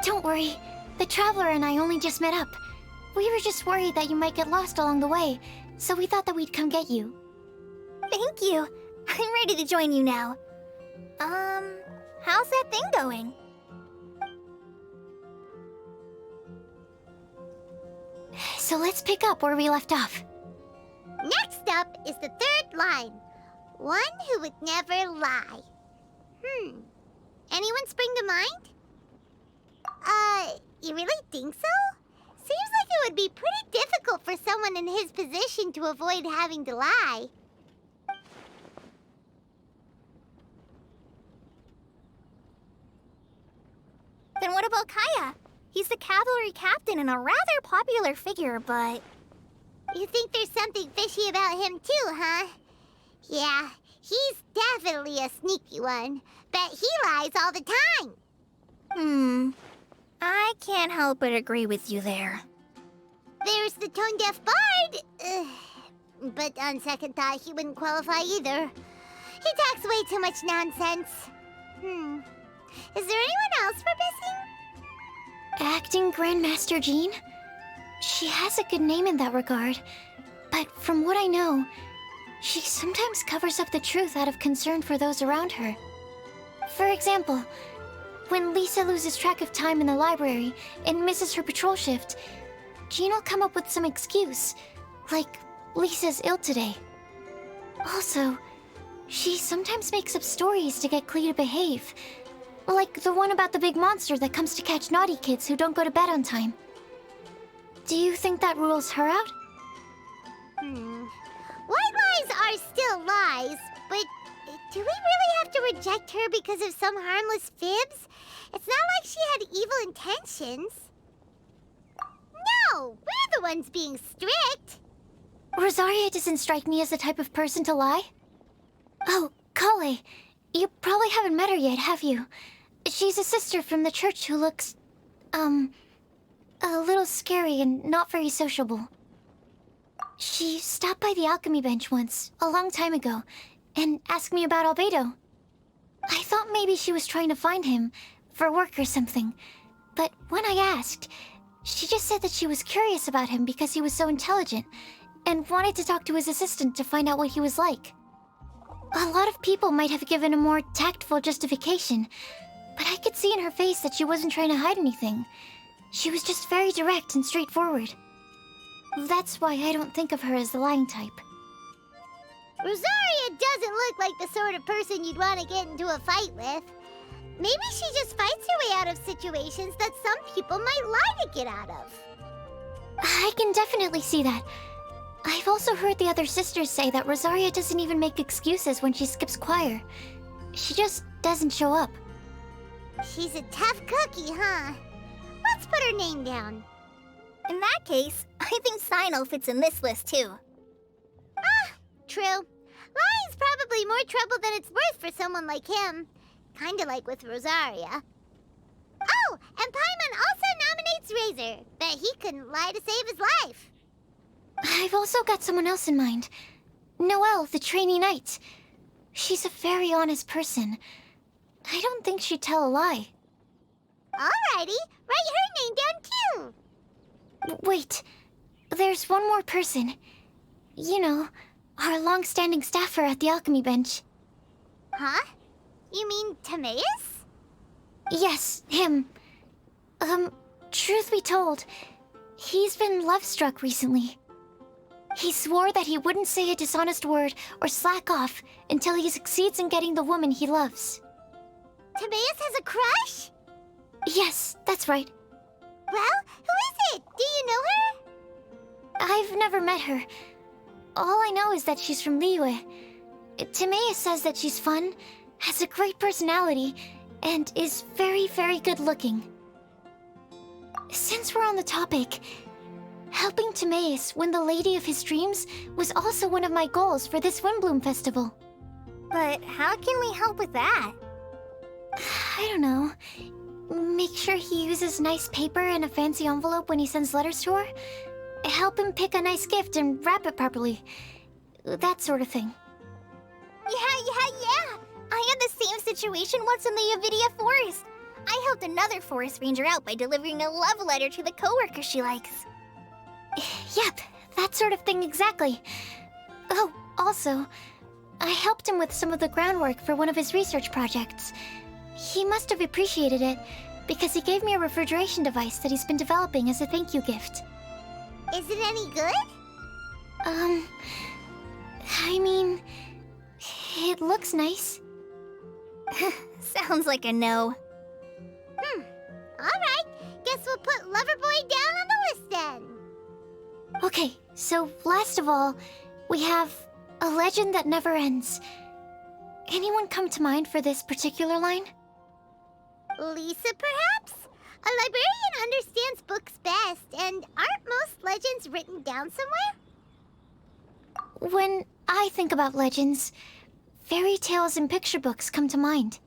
Don't worry. The Traveler and I only just met up. We were just worried that you might get lost along the way, so we thought that we'd come get you. Thank you. I'm ready to join you now. How's that thing going? So let's pick up where we left off. Next up is the third line. One who would never lie. Anyone spring to mind? You really think so? Seems like it would be pretty difficult for someone in his position to avoid having to lie. about Kaya? He's the cavalry captain and a rather popular figure, but... You think there's something fishy about him too, huh? Yeah, he's definitely a sneaky one. Bet he lies all the time. I can't help but agree with you there. There's the tone-deaf bard. But on second thought, he wouldn't qualify either. He talks way too much nonsense. Is there anyone else we're missing? Acting Grandmaster Jean? She has a good name in that regard. But from what I know, she sometimes covers up the truth out of concern for those around her. For example, when Lisa loses track of time in the library and misses her patrol shift, Jean will come up with some excuse, like Lisa's ill today. Also, she sometimes makes up stories to get Klee to behave, like the one about the big monster that comes to catch naughty kids who don't go to bed on time. Do you think that rules her out? White lies are still lies, but do we really have to reject her because of some harmless fibs? It's not like she had evil intentions. No, we're the ones being strict. Rosaria doesn't strike me as the type of person to lie. Oh, Kale, you probably haven't met her yet, have you? She's a sister from the church who looks, a little scary and not very sociable. She stopped by the alchemy bench once, a long time ago, and asked me about Albedo. I thought maybe she was trying to find him, for work or something. But when I asked, she just said that she was curious about him because he was so intelligent, and wanted to talk to his assistant to find out what he was like. A lot of people might have given a more tactful justification, but I could see in her face that she wasn't trying to hide anything. She was just very direct and straightforward. That's why I don't think of her as the lying type. Rosaria doesn't look like the sort of person you'd want to get into a fight with. Maybe she just fights her way out of situations that some people might lie to get out of. I can definitely see that. I've also heard the other sisters say that Rosaria doesn't even make excuses when she skips choir. She just doesn't show up. She's a tough cookie, huh? Let's put her name down. In that case, I think Sinal fits in this list too. True. Lying's probably more trouble than it's worth for someone like him. Kinda like with Rosaria. Oh, and Paimon also nominates Razor. Bet he couldn't lie to save his life. I've also got someone else in mind. Noelle, the trainee knight. She's a very honest person. I don't think she'd tell a lie. Alrighty, write her name down too. Wait, there's one more person. You know, our long-standing staffer at the alchemy bench. Huh? You mean Timaeus? Yes, him. Truth be told, he's been love-struck recently. He swore that he wouldn't say a dishonest word or slack off until he succeeds in getting the woman he loves. Timaeus has a crush? Yes, that's right. Well, who is it? Do you know her? I've never met her. All I know is that she's from Liyue. Timaeus says that she's fun, has a great personality, and is very, very good-looking. Since we're on the topic, helping Timaeus win the lady of his dreams was also one of my goals for this Windblume festival. But how can we help with that? I don't know. Make sure he uses nice paper and a fancy envelope when he sends letters to her. Help him pick a nice gift and wrap it properly. That sort of thing. Yeah. I had the same situation once in the Avidia Forest. I helped another forest ranger out by delivering a love letter to the coworker she likes. Yep, that sort of thing exactly. Oh, also, I helped him with some of the groundwork for one of his research projects. He must have appreciated it, because he gave me a refrigeration device that he's been developing as a thank you gift. Is it any good? I mean, it looks nice. Sounds like a no. Alright, guess we'll put Loverboy down on the list then. Okay, so last of all, we have a legend that never ends. Anyone come to mind for this particular line? Lisa, perhaps? A around somewhere? When I think about legends, fairy tales and picture books come to mind.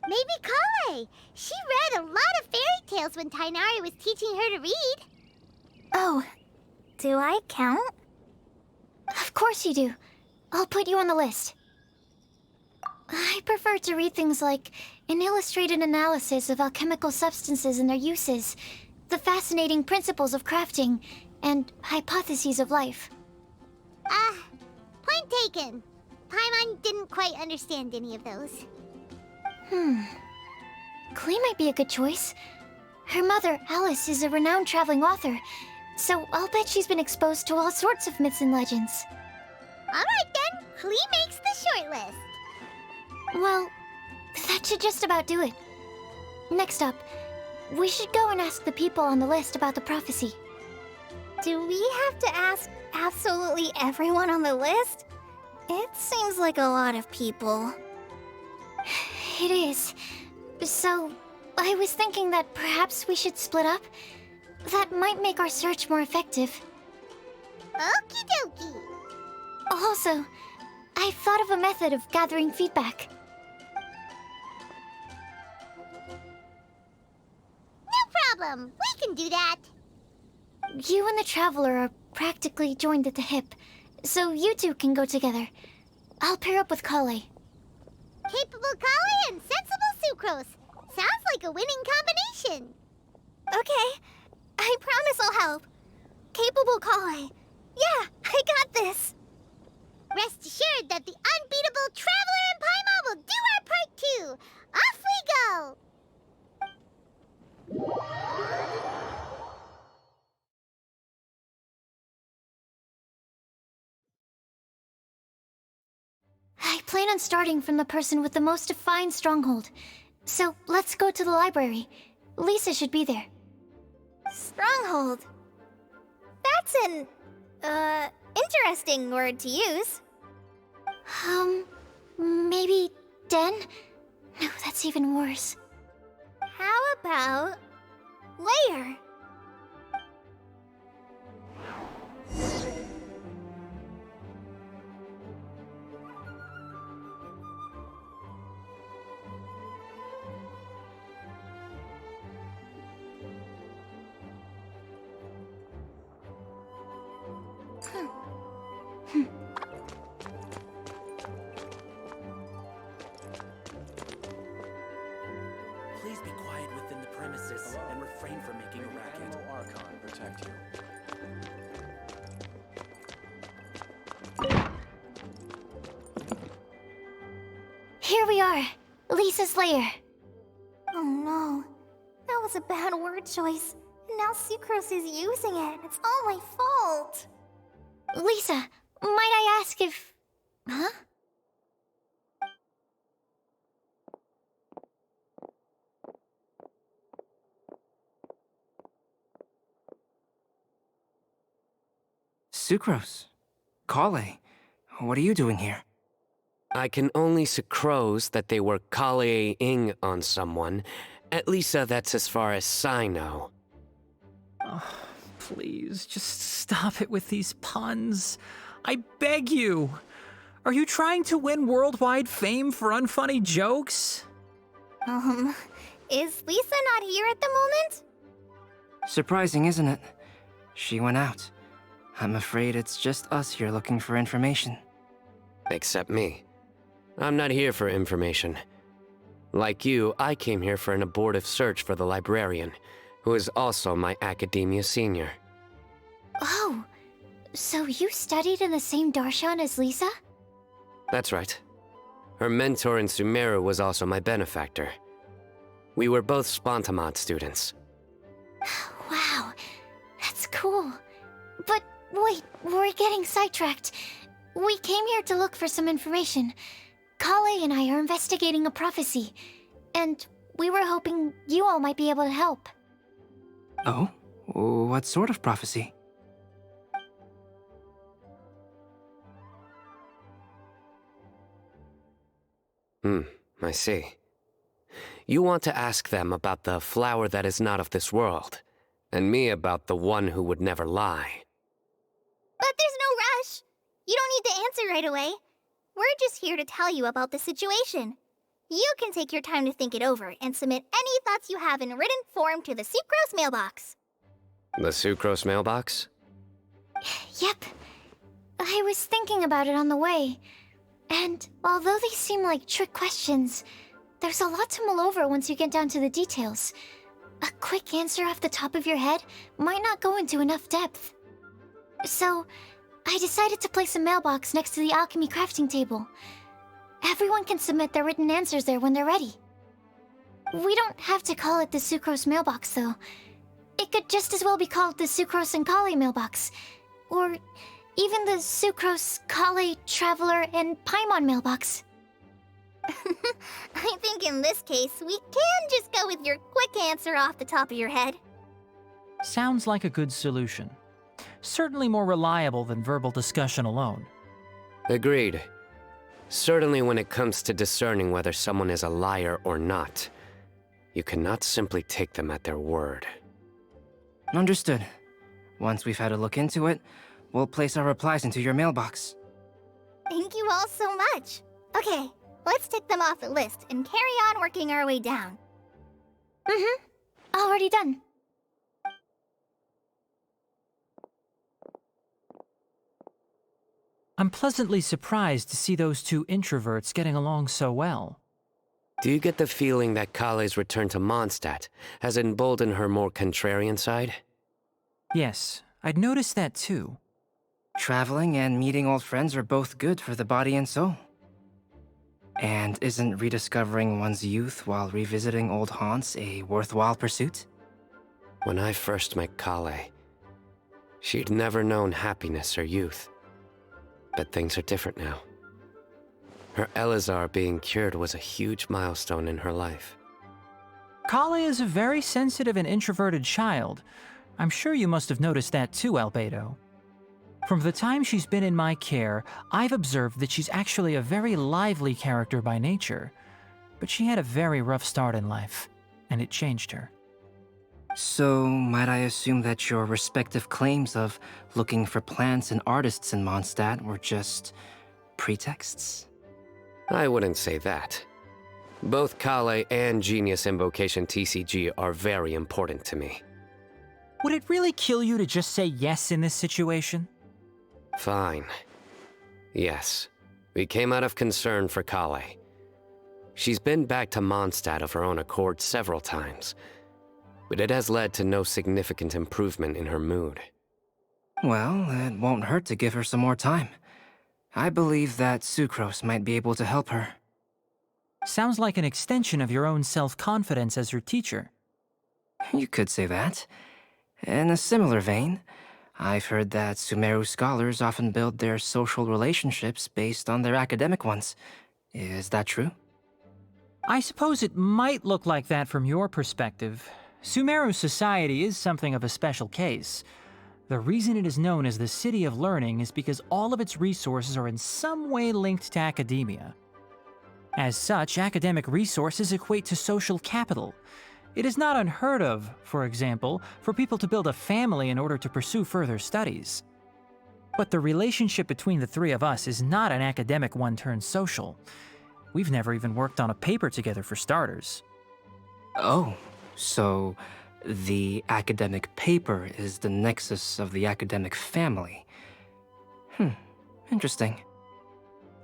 Maybe Kale. She read a lot of fairy tales when Tainari was teaching her to read. Oh, Do I count? of course you do. I'll put you on the list. I prefer to read things like an illustrated analysis of alchemical substances and their uses, the fascinating principles of crafting, and hypotheses of life. Point taken. Paimon didn't quite understand any of those. Klee might be a good choice. Her mother, Alice, is a renowned traveling author, so I'll bet she's been exposed to all sorts of myths and legends. Alright then, Klee makes the short list. Well, that should just about do it. Next up, we should go and ask the people on the list about the prophecy. Do we have to ask absolutely everyone on the list? It seems like a lot of people. It is. So, I was thinking that perhaps we should split up. That might make our search more effective. Okie dokie. Also, I've thought of a method of gathering feedback. No problem. We can do that. You and the Traveler are practically joined at the hip, so you two can go together. I'll pair up with Kale. Capable Kale and sensible Sucrose. Sounds like a winning combination. Okay. I promise I'll help. Capable Kale. Yeah, I got this. Rest assured that the unbeatable Traveler and Paimon will do our part too. Off we go. I plan on starting from the person with the most defined stronghold. So let's go to the library. Lisa should be there. Stronghold. That's an, interesting word to use. Maybe den? No, that's even worse. How about layer? Please be quiet within the premises and refrain from making a racket. Archon protect you. Here we are, Lisa's lair. Oh no. That was a bad word choice. And now Sucrose is using it. It's all my fault. Lisa, might I ask if... Huh? Sucrose. Kale. What are you doing here? I can only sucrose that they were Kale-ing on someone. At least that's as far as I know. Oh, please, just stop it with these puns. I beg you. Are you trying to win worldwide fame for unfunny jokes? Is Lisa not here at the moment? Surprising, isn't it? She went out. I'm afraid it's just us here looking for information. Except me. I'm not here for information. Like you, I came here for an abortive search for the librarian, who is also my academia senior. Oh, so you studied in the same darshan as Lisa? That's right. Her mentor in Sumeru was also my benefactor. We were both Spontamod students. Wow, that's cool. But wait, we're getting sidetracked. We came here to look for some information. Kale and I are investigating a prophecy, and we were hoping you all might be able to help. Oh? What sort of prophecy? I see. You want to ask them about the flower that is not of this world, and me about the one who would never lie. But there's no rush. You don't need to answer right away. We're just here to tell you about the situation. You can take your time to think it over and submit any thoughts you have in written form to the sucrose mailbox. The sucrose mailbox? Yep. I was thinking about it on the way. And although they seem like trick questions, there's a lot to mull over once you get down to the details. A quick answer off the top of your head might not go into enough depth. So, I decided to place a mailbox next to the alchemy crafting table. Everyone can submit their written answers there when they're ready. We don't have to call it the sucrose mailbox, though. It could just as well be called the sucrose and Kale mailbox. Or even the sucrose, Kale, traveler, and Paimon mailbox. I think in this case, we can just go with your quick answer off the top of your head. Sounds like a good solution. Certainly more reliable than verbal discussion alone. Agreed. Certainly when it comes to discerning whether someone is a liar or not, you cannot simply take them at their word. Understood. Once we've had a look into it, we'll place our replies into your mailbox. Thank you all so much. Okay, let's tick them off the list and carry on working our way down. Already done. I'm pleasantly surprised to see those two introverts getting along so well. Do you get the feeling that Kale's return to Mondstadt has emboldened her more contrarian side? Yes, I'd noticed that too. Traveling and meeting old friends are both good for the body and soul. And isn't rediscovering one's youth while revisiting old haunts a worthwhile pursuit? When I first met Kale, she'd never known happiness or youth. But things are different now. Her Elazar being cured was a huge milestone in her life. Kale is a very sensitive and introverted child. I'm sure you must have noticed that too, Albedo. From the time she's been in my care, I've observed that she's actually a very lively character by nature. But she had a very rough start in life, and it changed her. So, might I assume that your respective claims of looking for plants and artists in Mondstadt were just pretexts? I wouldn't say that. Both Kale and Genius Invocation TCG are very important to me. Would it really kill you to just say yes in this situation? Fine. Yes, we came out of concern for Kale. She's been back to Mondstadt of her own accord several times, but it has led to no significant improvement in her mood. Well, it won't hurt to give her some more time. I believe that Sucrose might be able to help her. Sounds like an extension of your own self-confidence as her teacher. You could say that. In a similar vein, I've heard that Sumeru scholars often build their social relationships based on their academic ones. Is that true? I suppose it might look like that from your perspective. Sumeru society is something of a special case. The reason it is known as the City of Learning is because all of its resources are in some way linked to academia. As such, academic resources equate to social capital. It is not unheard of, for example, for people to build a family in order to pursue further studies. But the relationship between the three of us is not an academic one turned social. We've never even worked on a paper together for starters. Oh, so the academic paper is the nexus of the academic family. Interesting.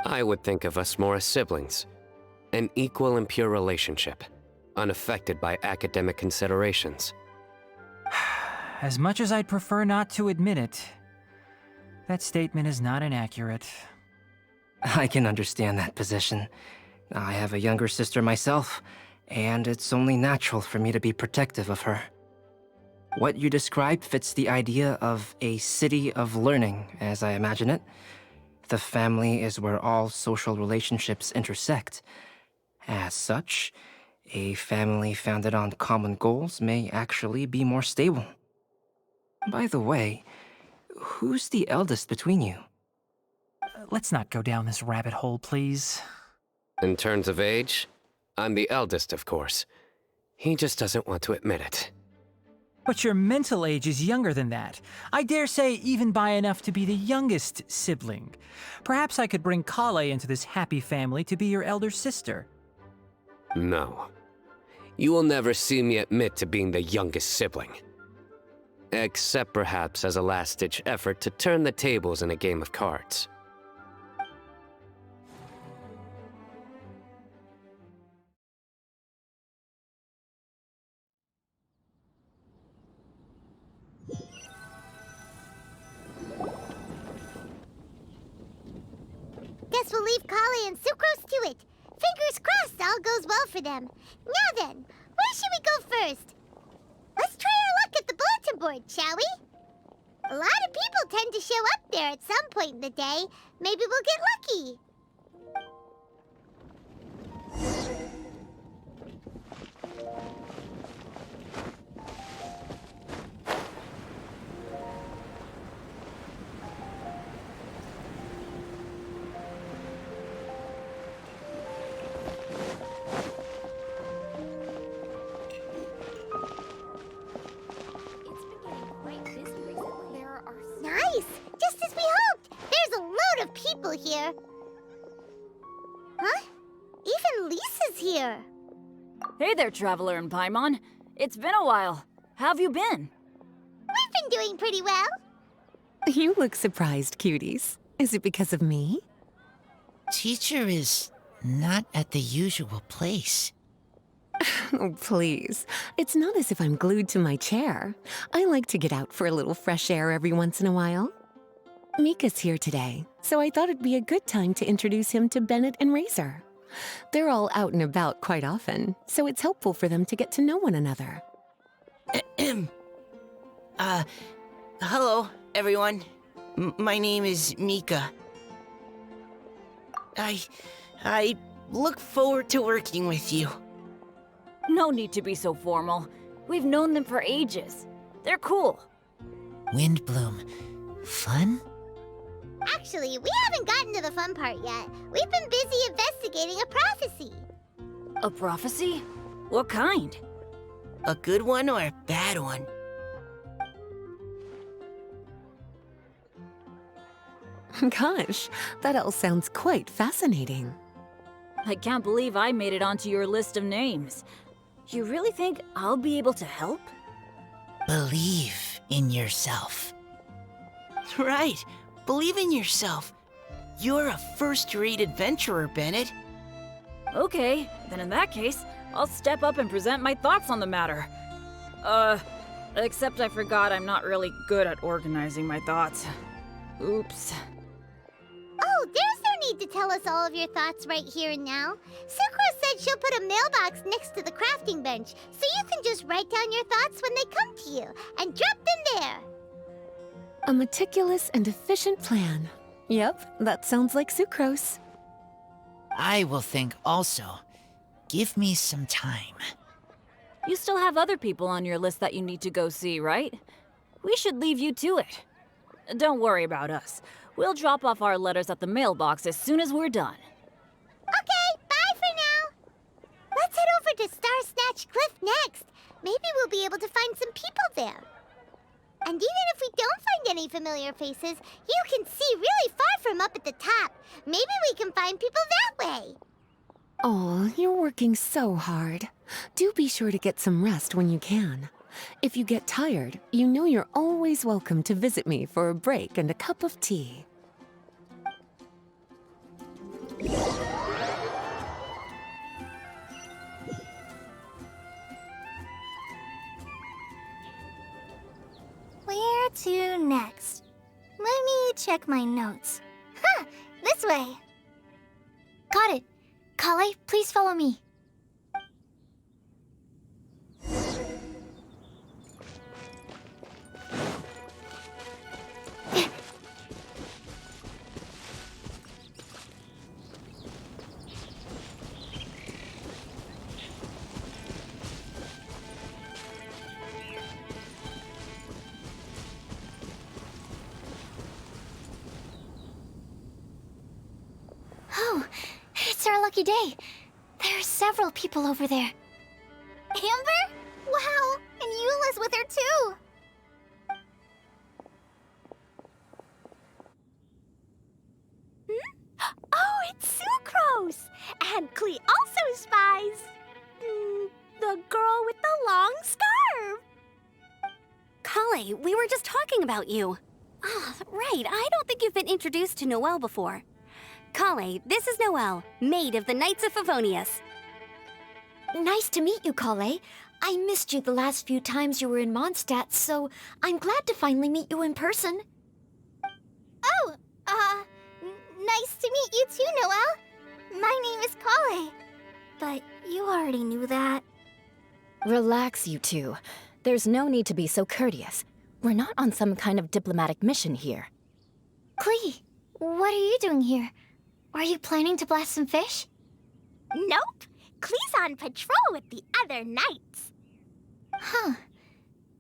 I would think of us more as siblings. An equal and pure relationship, unaffected by academic considerations. As much as I'd prefer not to admit it, that statement is not inaccurate. I can understand that position. I have a younger sister myself, and it's only natural for me to be protective of her. What you describe fits the idea of a city of learning, as I imagine it. The family is where all social relationships intersect. As such, a family founded on common goals may actually be more stable. By the way, who's the eldest between you? Let's not go down this rabbit hole, please. In terms of age, I'm the eldest, of course. He just doesn't want to admit it. But your mental age is younger than that. I dare say even by enough to be the youngest sibling. Perhaps I could bring Kale into this happy family to be your elder sister. No. You will never see me admit to being the youngest sibling. Except perhaps as a last-ditch effort to turn the tables in a game of cards. Guess we'll leave Kale and Sucrose to it. Fingers crossed all goes well for them. Now then, where should we go first? Let's try our luck at the bulletin board, shall we? A lot of people tend to show up there at some point in the day. Maybe we'll get lucky. Nice! Just as we hoped! There's a load of people here. Huh? Even Lisa's here. Hey there, Traveler and Paimon. It's been a while. How have you been? We've been doing pretty well. You look surprised, cuties. Is it because of me? Teacher is not at the usual place. Oh, please. It's not as if I'm glued to my chair. I like to get out for a little fresh air every once in a while. Mika's here today, so I thought it'd be a good time to introduce him to Bennett and Razor. They're all out and about quite often, so it's helpful for them to get to know one another. Hello, everyone. My name is Mika. I look forward to working with you. No need to be so formal. We've known them for ages. They're cool. Windblume. Fun? Actually, we haven't gotten to the fun part yet. We've been busy investigating a prophecy. A prophecy? What kind? A good one or a bad one? Gosh, that all sounds quite fascinating. I can't believe I made it onto your list of names. You really think I'll be able to help? Believe in yourself. Right. Believe in yourself. You're a first-rate adventurer, Bennett. Okay, then in that case, I'll step up and present my thoughts on the matter. Except I forgot I'm not really good at organizing my thoughts. Oops. Oh, there's no need to tell us all of your thoughts right here and now. Sucrose said she'll put a mailbox next to the crafting bench, so you can just write down your thoughts when they come to you, and drop them there. A meticulous and efficient plan. Yep, that sounds like Sucrose. I will think also. Give me some time. You still have other people on your list that you need to go see, right? We should leave you to it. Don't worry about us. We'll drop off our letters at the mailbox as soon as we're done. Okay, bye for now. Let's head over to Star Snatch Cliff next. Maybe we'll be able to find some people there. And even if we don't find any familiar faces, you can see really far from up at the top. Maybe we can find people that way. Oh, you're working so hard. Do be sure to get some rest when you can. If you get tired, you know you're always welcome to visit me for a break and a cup of tea. Where to next? Let me check my notes. Huh, this way. Got it. Kale, please follow me. Oh, it's our lucky day. There are several people over there. Amber? Wow, and Eula's with her too. Kale, we were just talking about you. Ah, right, I don't think you've been introduced to Noelle before. Kale, this is Noelle, maid of the Knights of Favonius. Nice to meet you, Kale. I missed you the last few times you were in Mondstadt, so I'm glad to finally meet you in person. Oh, nice to meet you too, Noelle. My name is Kale. But you already knew that. Relax, you two. There's no need to be so courteous. We're not on some kind of diplomatic mission here. Klee, what are you doing here? Are you planning to blast some fish? Nope. Klee's on patrol with the other knights. Huh.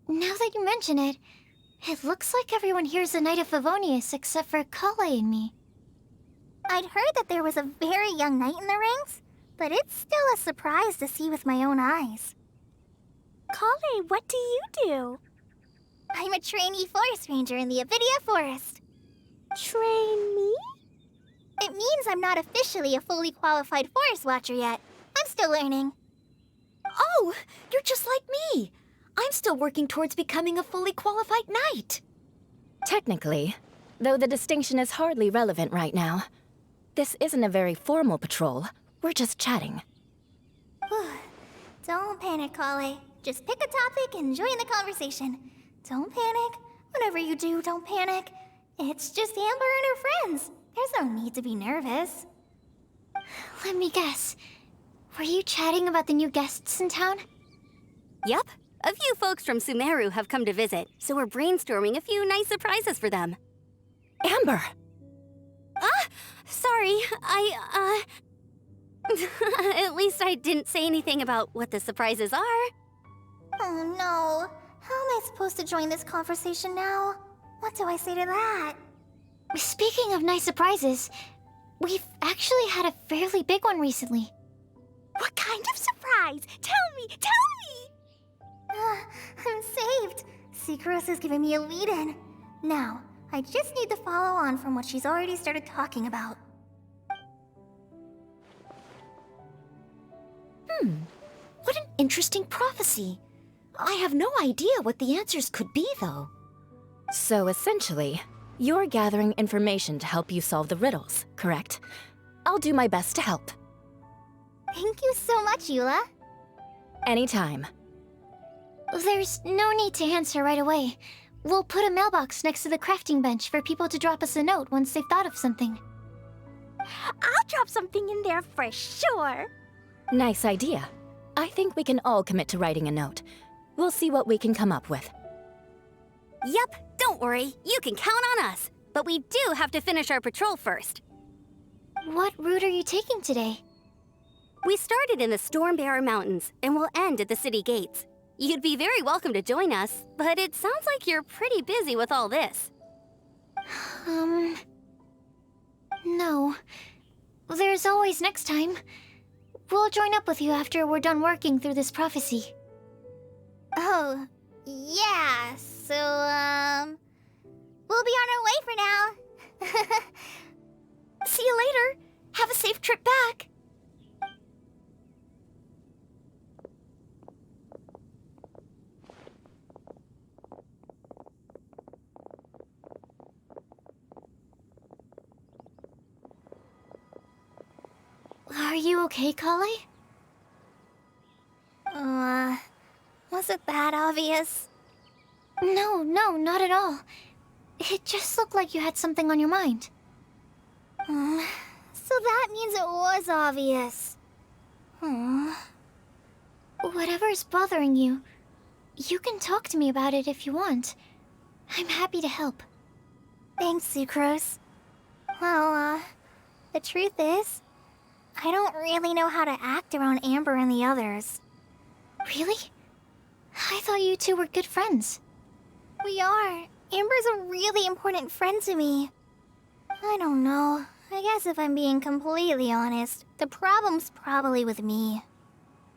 Now that you mention it, it looks like everyone here's a Knight of Favonius except for Kale and me. I'd heard that there was a very young knight in the ranks, but it's still a surprise to see with my own eyes. Kale, what do you do? I'm a trainee forest ranger in the Avidia Forest. Trainee? It means I'm not officially a fully qualified forest watcher yet. I'm still learning. Oh, you're just like me. I'm still working towards becoming a fully qualified knight. Technically, though the distinction is hardly relevant right now. This isn't a very formal patrol. We're just chatting. Don't panic, Kale. Just pick a topic and join the conversation. Don't panic. Whatever you do, don't panic. It's just Amber and her friends. There's no need to be nervous. Let me guess. Were you chatting about the new guests in town? Yup. A few folks from Sumeru have come to visit, so we're brainstorming a few nice surprises for them. Amber! Sorry, At least I didn't say anything about what the surprises are. Oh no. How am I supposed to join this conversation now? What do I say to that? Speaking of nice surprises, we've actually had a fairly big one recently. What kind of surprise? Tell me! I'm saved. Secros has given me a lead-in. Now, I just need to follow on from what she's already started talking about. What an interesting prophecy. I have no idea what the answers could be, though. So essentially, you're gathering information to help you solve the riddles, correct? I'll do my best to help. Thank you so much, Eula. Anytime. There's no need to answer right away. We'll put a mailbox next to the crafting bench for people to drop us a note once they've thought of something. I'll drop something in there for sure. Nice idea. I think we can all commit to writing a note. We'll see what we can come up with. Yup, don't worry. You can count on us. But we do have to finish our patrol first. What route are you taking today? We started in the Stormbearer Mountains, and we'll end at the city gates. You'd be very welcome to join us, but it sounds like you're pretty busy with all this. No. There's always next time. We'll join up with you after we're done working through this prophecy. Oh, yeah, so, we'll be on our way for now. See you later. Have a safe trip back. Are you okay, Kale? Was it that obvious? No, not at all. It just looked like you had something on your mind. So that means it was obvious. Whatever's bothering you, you can talk to me about it if you want. I'm happy to help. Thanks, Sucrose. Well, the truth is, I don't really know how to act around Amber and the others. Really? I thought you two were good friends. We are. Amber's a really important friend to me. I don't know. I guess if I'm being completely honest, the problem's probably with me.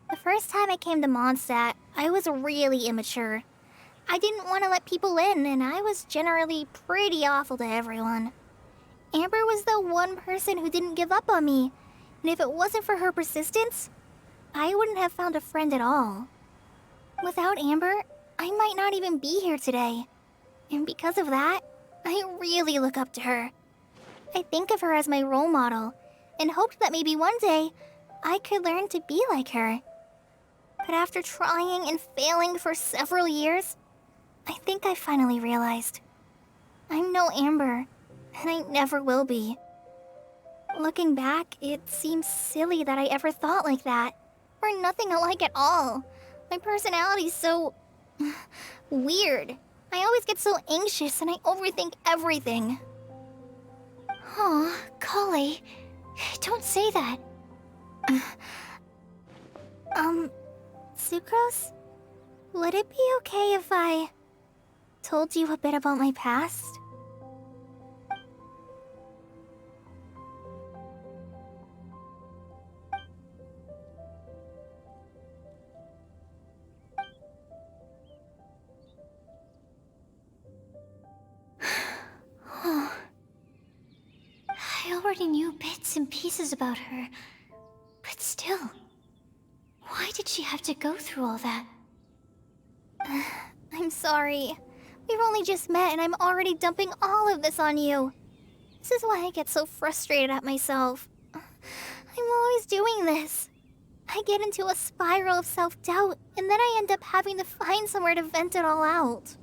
The first time I came to Mondstadt, I was really immature. I didn't want to let people in, and I was generally pretty awful to everyone. Amber was the one person who didn't give up on me, and if it wasn't for her persistence, I wouldn't have found a friend at all. Without Amber, I might not even be here today. And because of that, I really look up to her. I think of her as my role model, and hoped that maybe one day I could learn to be like her. But after trying and failing for several years, I think I finally realized I'm no Amber, and I never will be. Looking back, it seems silly that I ever thought like that. We're nothing alike at all. My personality's so weird. I always get so anxious and I overthink everything. Aw, Kale, don't say that. Sucrose? Would it be okay if I told you a bit about my past? I already knew bits and pieces about her, but still, why did she have to go through all that? I'm sorry. We've only just met and I'm already dumping all of this on you. This is why I get so frustrated at myself. I'm always doing this. I get into a spiral of self-doubt, and then I end up having to find somewhere to vent it all out.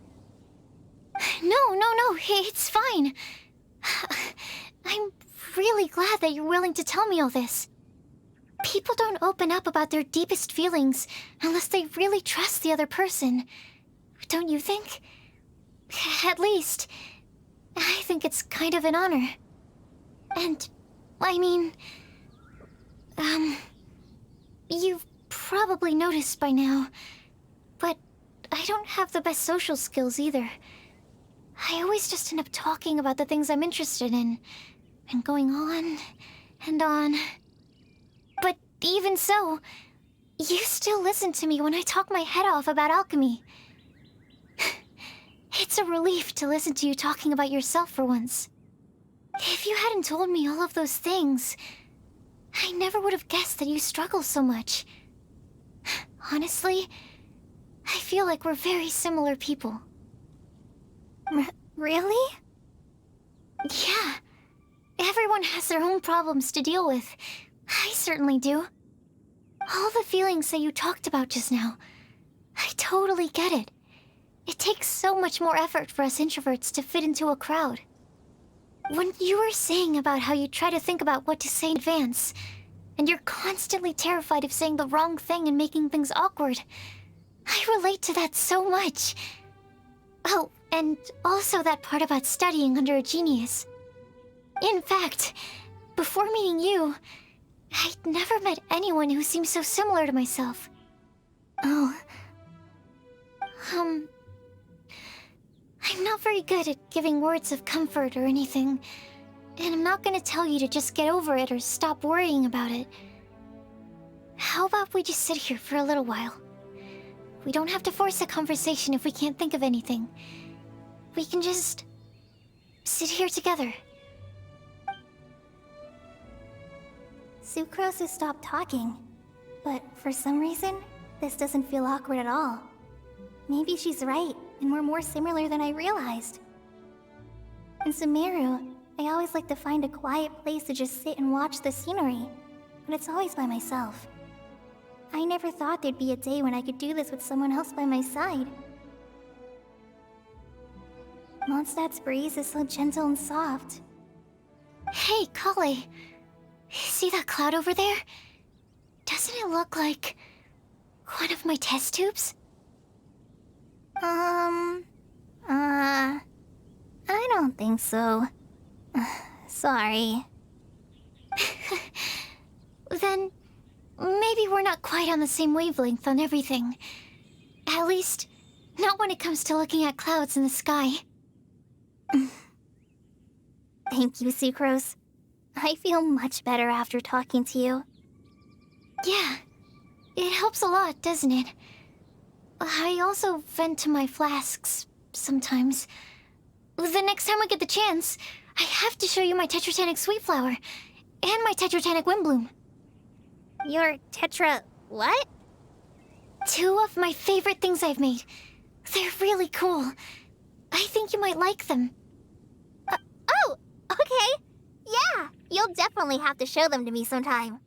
No, it's fine. I'm really glad that you're willing to tell me all this. People don't open up about their deepest feelings unless they really trust the other person. Don't you think? At least, I think it's kind of an honor. And, I mean, you've probably noticed by now, but I don't have the best social skills either. I always just end up talking about the things I'm interested in, and going on and on. But even so, you still listen to me when I talk my head off about alchemy. It's a relief to listen to you talking about yourself for once. If you hadn't told me all of those things, I never would have guessed that you struggle so much. Honestly, I feel like we're very similar people. Really? Yeah. Everyone has their own problems to deal with. I certainly do. All the feelings that you talked about just now, I totally get it. It takes so much more effort for us introverts to fit into a crowd. When you were saying about how you try to think about what to say in advance, and you're constantly terrified of saying the wrong thing and making things awkward, I relate to that so much. Oh, and also that part about studying under a genius. In fact, before meeting you, I'd never met anyone who seemed so similar to myself. Oh. I'm not very good at giving words of comfort or anything, and I'm not gonna tell you to just get over it or stop worrying about it. How about we just sit here for a little while? We don't have to force a conversation if we can't think of anything. We can just sit here together. Sucrose has stopped talking, but for some reason, this doesn't feel awkward at all. Maybe she's right, and we're more similar than I realized. In Sumeru, I always like to find a quiet place to just sit and watch the scenery, but it's always by myself. I never thought there'd be a day when I could do this with someone else by my side. Mondstadt's breeze is so gentle and soft. Hey, Kale. See that cloud over there? Doesn't it look like one of my test tubes? I don't think so. Sorry. Then, maybe we're not quite on the same wavelength on everything. At least, not when it comes to looking at clouds in the sky. Thank you, Sucrose. I feel much better after talking to you. Yeah, it helps a lot, doesn't it? I also vent to my flasks sometimes. The next time I get the chance, I have to show you my Tetratanic Sweetflower and my Tetratanic Windblume. Your Tetra... what? Two of my favorite things I've made. They're really cool. I think you might like them. Oh, okay. Yeah, you'll definitely have to show them to me sometime.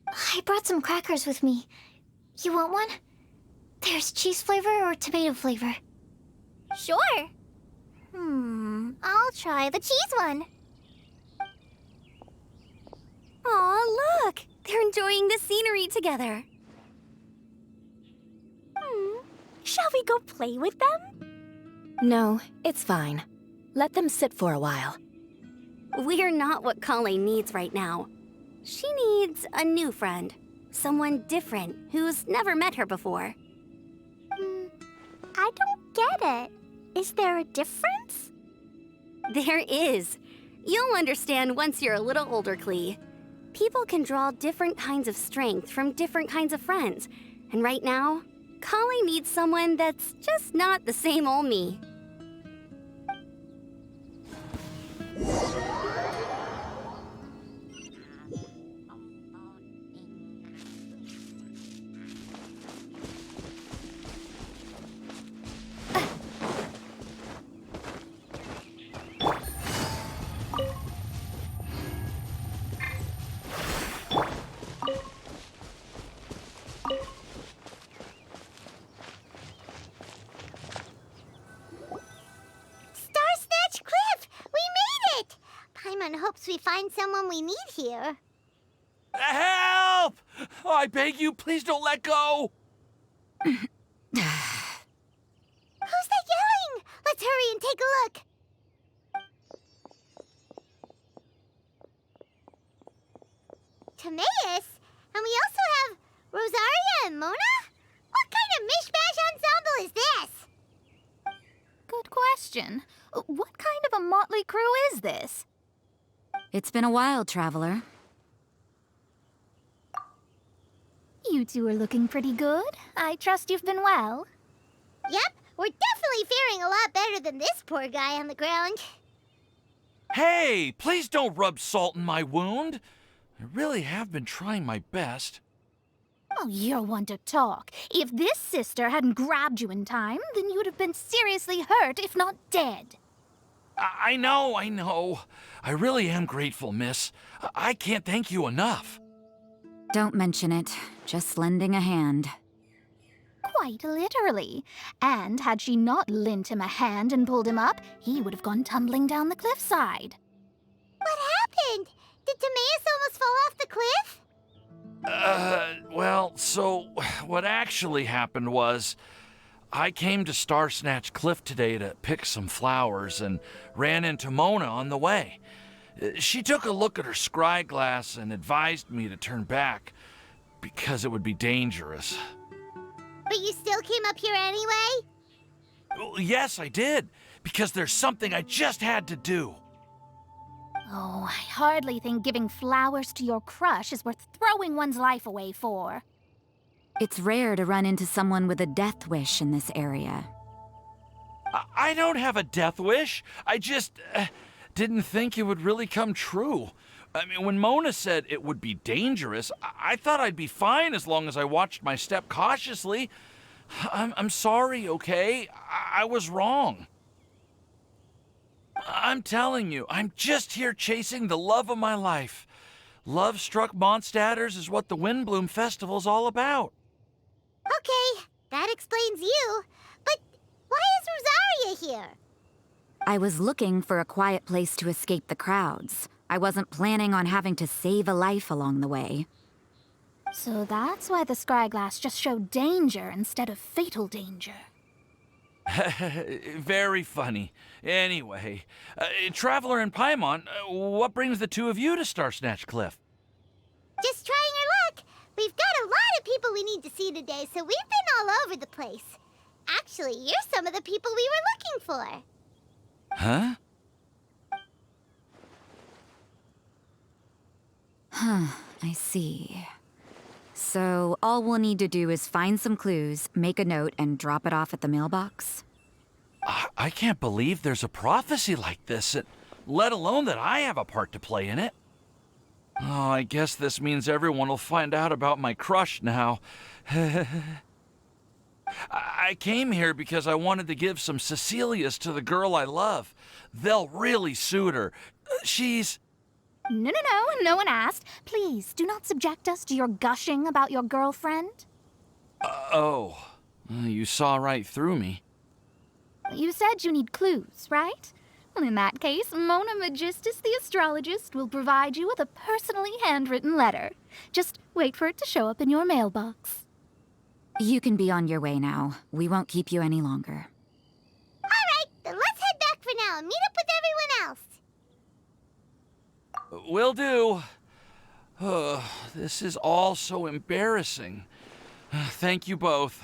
I brought some crackers with me. You want one? There's cheese flavor or tomato flavor. Sure. I'll try the cheese one. Aw, look! They're enjoying the scenery together. Shall we go play with them? No, it's fine. Let them sit for a while. We're not what Colleen needs right now. She needs a new friend. Someone different who's never met her before. I don't get it. Is there a difference? There is. You'll understand once you're a little older, Klee. People can draw different kinds of strength from different kinds of friends. And right now, Colleen needs someone that's just not the same old me. Hopes we find someone we need here. Help! Oh, I beg you, please don't let go! Who's that yelling? Let's hurry and take a look. Timaeus? And we also have Rosaria and Mona? What kind of mishmash ensemble is this? Good question. What kind of a motley crew is this? It's been a while, Traveler. You two are looking pretty good. I trust you've been well. Yep, we're definitely faring a lot better than this poor guy on the ground. Hey, please don't rub salt in my wound. I really have been trying my best. Oh, you're one to talk. If this sister hadn't grabbed you in time, then you'd have been seriously hurt, if not dead. I know. I really am grateful, miss. I can't thank you enough. Don't mention it. Just lending a hand. Quite literally. And had she not lent him a hand and pulled him up, he would have gone tumbling down the cliffside. What happened? Did Timaeus almost fall off the cliff? Well, so what actually happened was I came to Star Snatch Cliff today to pick some flowers and ran into Mona on the way. She took a look at her scry glass and advised me to turn back because it would be dangerous. But you still came up here anyway? Well, yes, I did, because there's something I just had to do. Oh, I hardly think giving flowers to your crush is worth throwing one's life away for. It's rare to run into someone with a death wish in this area. I don't have a death wish. I just didn't think it would really come true. I mean, when Mona said it would be dangerous, I thought I'd be fine as long as I watched my step cautiously. I'm sorry, okay? I was wrong. I'm telling you, I'm just here chasing the love of my life. Love-struck Mondstadters is what the Windblume Festival's all about. Okay, that explains you. But why is Rosaria here? I was looking for a quiet place to escape the crowds. I wasn't planning on having to save a life along the way. So that's why the scryglass just showed danger instead of fatal danger. Very funny. Anyway, Traveler and Paimon, what brings the two of you to Star Snatch Cliff? Just trying our luck. We've got a lot of people we need to see today, so we've been all over the place. Actually, you're some of the people we were looking for. Huh? I see. So all we'll need to do is find some clues, make a note, and drop it off at the mailbox? I can't believe there's a prophecy like this, let alone that I have a part to play in it. Oh, I guess this means everyone will find out about my crush now. I came here because I wanted to give some Cecilias to the girl I love. They'll really suit her. She's... No, no one asked. Please, do not subject us to your gushing about your girlfriend. Oh, you saw right through me. You said you need clues, right? Well, in that case, Mona Magistus the astrologist will provide you with a personally handwritten letter. Just wait for it to show up in your mailbox. You can be on your way now. We won't keep you any longer. All right, then let's head back for now and meet up with everyone else. Will do. This is all so embarrassing. Thank you both.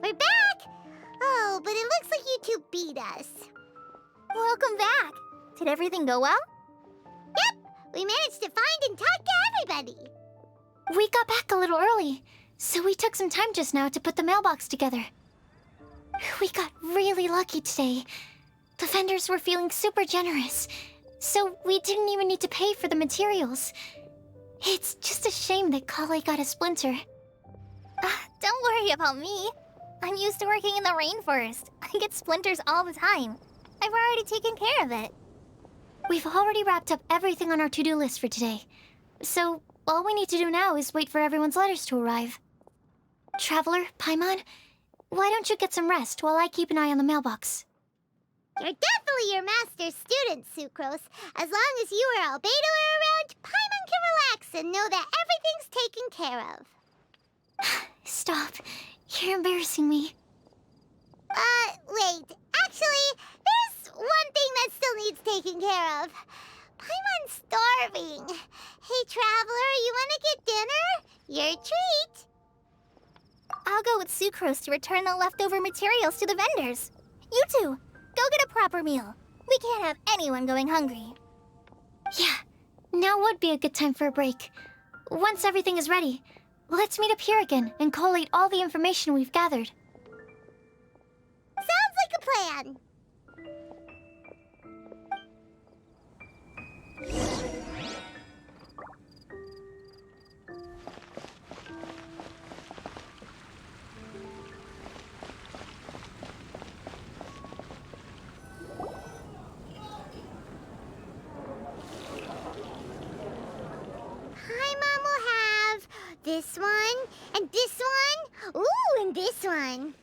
We're back! Oh, but it looks like you two beat us. Welcome back. Did everything go well? Yep, we managed to find and talk to everybody. We got back a little early, so we took some time just now to put the mailbox together. We got really lucky today. The vendors were feeling super generous, so we didn't even need to pay for the materials. It's just a shame that Kale got a splinter. Don't worry about me. I'm used to working in the rainforest. I get splinters all the time. I've already taken care of it. We've already wrapped up everything on our to-do list for today. So, all we need to do now is wait for everyone's letters to arrive. Traveler, Paimon, why don't you get some rest while I keep an eye on the mailbox? You're definitely your master's student, Sucrose. As long as you or Albedo are around, Paimon can relax and know that everything's taken care of. Stop. You're embarrassing me. Wait. Actually, there's one thing that still needs taking care of. Paimon's starving. Hey, Traveler, you want to get dinner? Your treat. I'll go with Sucrose to return the leftover materials to the vendors. You two, go get a proper meal. We can't have anyone going hungry. Yeah, now would be a good time for a break. Once everything is ready, let's meet up here again and collate all the information we've gathered. Sounds like a plan. Paimon will have this one, and this one, ooh, and this one.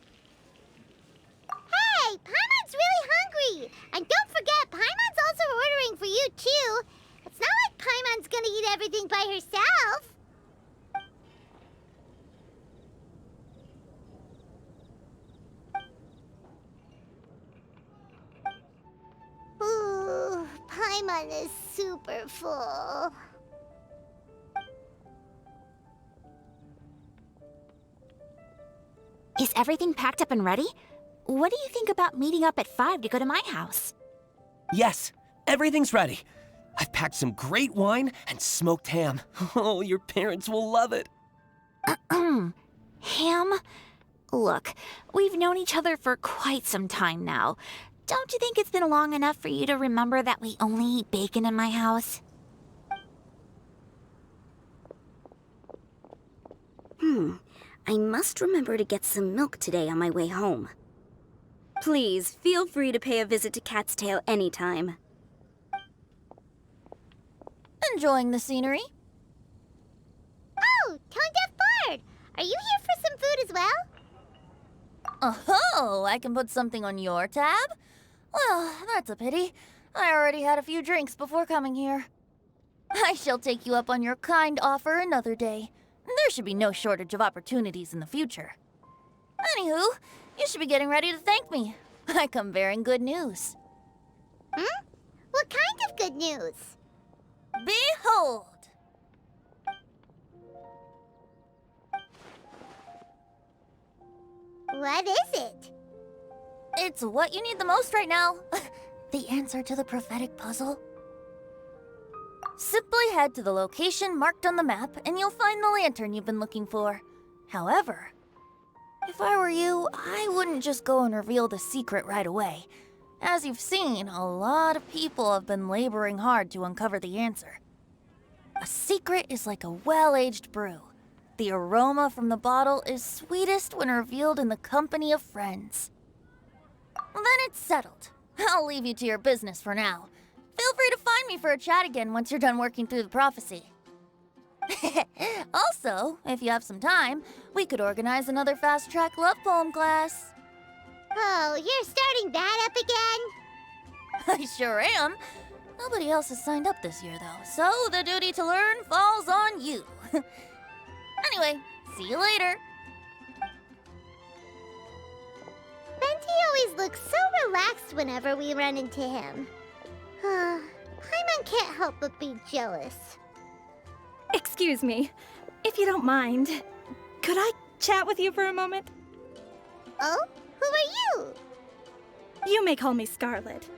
Hey, Paimon's really hungry! And don't forget, Paimon's also ordering for you, too. It's not like Paimon's gonna eat everything by herself. Ooh, Paimon is super full. Is everything packed up and ready? What do you think about meeting up at 5 to go to my house? Yes, everything's ready. I've packed some great wine and smoked ham. Oh, your parents will love it. Ham? Look, we've known each other for quite some time now. Don't you think it's been long enough for you to remember that we only eat bacon in my house? I must remember to get some milk today on my way home. Please, feel free to pay a visit to Cat's Tail anytime. Enjoying the scenery? Oh, Tone Deaf Bard! Are you here for some food as well? Oh, I can put something on your tab? Well, that's a pity. I already had a few drinks before coming here. I shall take you up on your kind offer another day. There should be no shortage of opportunities in the future. Anywho, you should be getting ready to thank me. I come bearing good news. What kind of good news? Behold! What is it? It's what you need the most right now. The answer to the prophetic puzzle. Simply head to the location marked on the map and you'll find the lantern you've been looking for. However, if I were you, I wouldn't just go and reveal the secret right away. As you've seen, a lot of people have been laboring hard to uncover the answer. A secret is like a well-aged brew. The aroma from the bottle is sweetest when revealed in the company of friends. Then it's settled. I'll leave you to your business for now. Feel free to find me for a chat again once you're done working through the prophecy. Also, if you have some time, we could organize another fast-track love poem class. Oh, you're starting that up again? I sure am. Nobody else has signed up this year, though, so the duty to learn falls on you. Anyway, see you later. Venti always looks so relaxed whenever we run into him. Paimon can't help but be jealous. Excuse me, if you don't mind, could I chat with you for a moment? Oh? Who are you? You may call me Scarlet.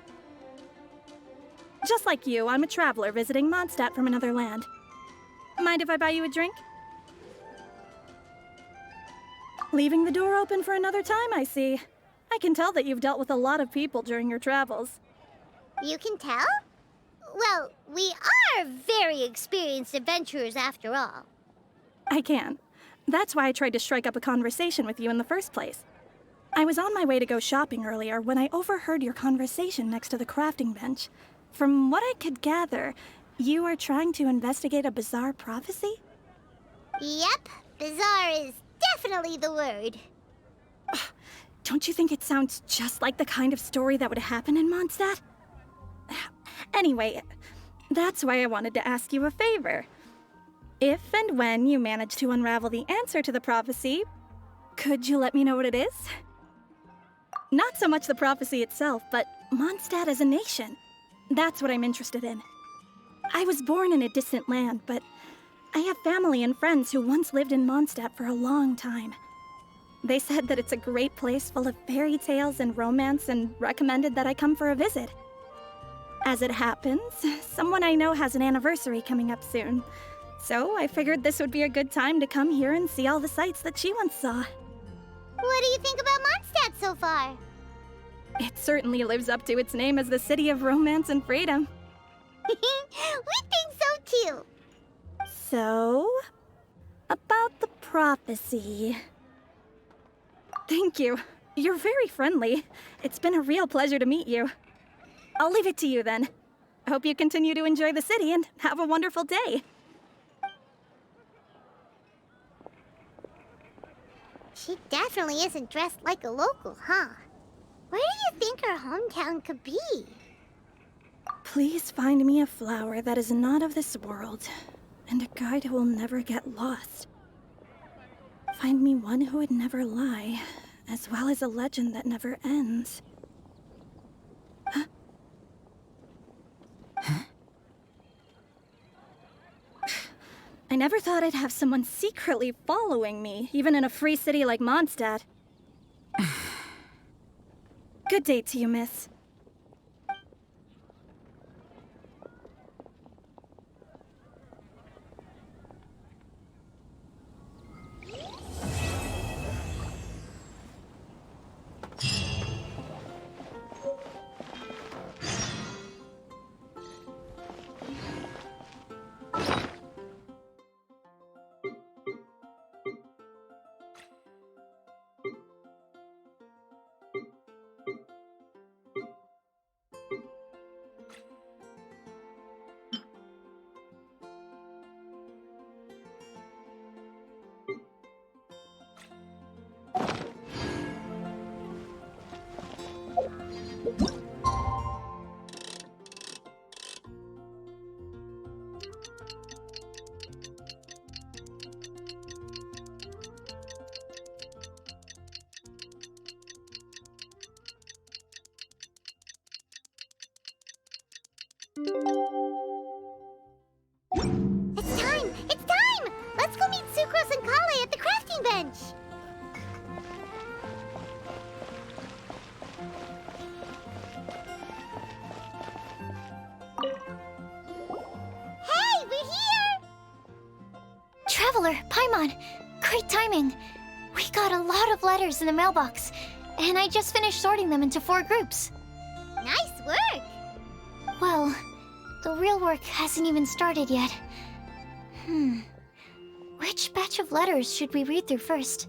Just like you, I'm a traveler visiting Mondstadt from another land. Mind if I buy you a drink? Leaving the door open for another time, I see. I can tell that you've dealt with a lot of people during your travels. You can tell? Well, we are very experienced adventurers after all. I can. That's why I tried to strike up a conversation with you in the first place. I was on my way to go shopping earlier when I overheard your conversation next to the crafting bench. From what I could gather, you are trying to investigate a bizarre prophecy? Yep, bizarre is definitely the word. Don't you think it sounds just like the kind of story that would happen in Mondstadt? Anyway, that's why I wanted to ask you a favor. If and when you manage to unravel the answer to the prophecy, could you let me know what it is? Not so much the prophecy itself, but Mondstadt as a nation. That's what I'm interested in. I was born in a distant land, but I have family and friends who once lived in Mondstadt for a long time. They said that it's a great place full of fairy tales and romance and recommended that I come for a visit. As it happens, someone I know has an anniversary coming up soon, so I figured this would be a good time to come here and see all the sights that she once saw. What do you think about Mondstadt so far? It certainly lives up to its name as the city of romance and freedom. We think so too. So, about the prophecy. Thank you. You're very friendly. It's been a real pleasure to meet you. I'll leave it to you then. I hope you continue to enjoy the city and have a wonderful day. She definitely isn't dressed like a local, huh? Where do you think her hometown could be? Please find me a flower that is not of this world, and a guide who will never get lost. Find me one who would never lie, as well as a legend that never ends. Huh? I never thought I'd have someone secretly following me, even in a free city like Mondstadt. Good day to you, miss. It's time! It's time! Let's go meet Sucrose and Kale at the crafting bench! Traveler, Paimon, great timing. We got a lot of letters in the mailbox, and I just finished sorting them into 4 groups. Nice work! Well, the real work hasn't even started yet. Which batch of letters should we read through first?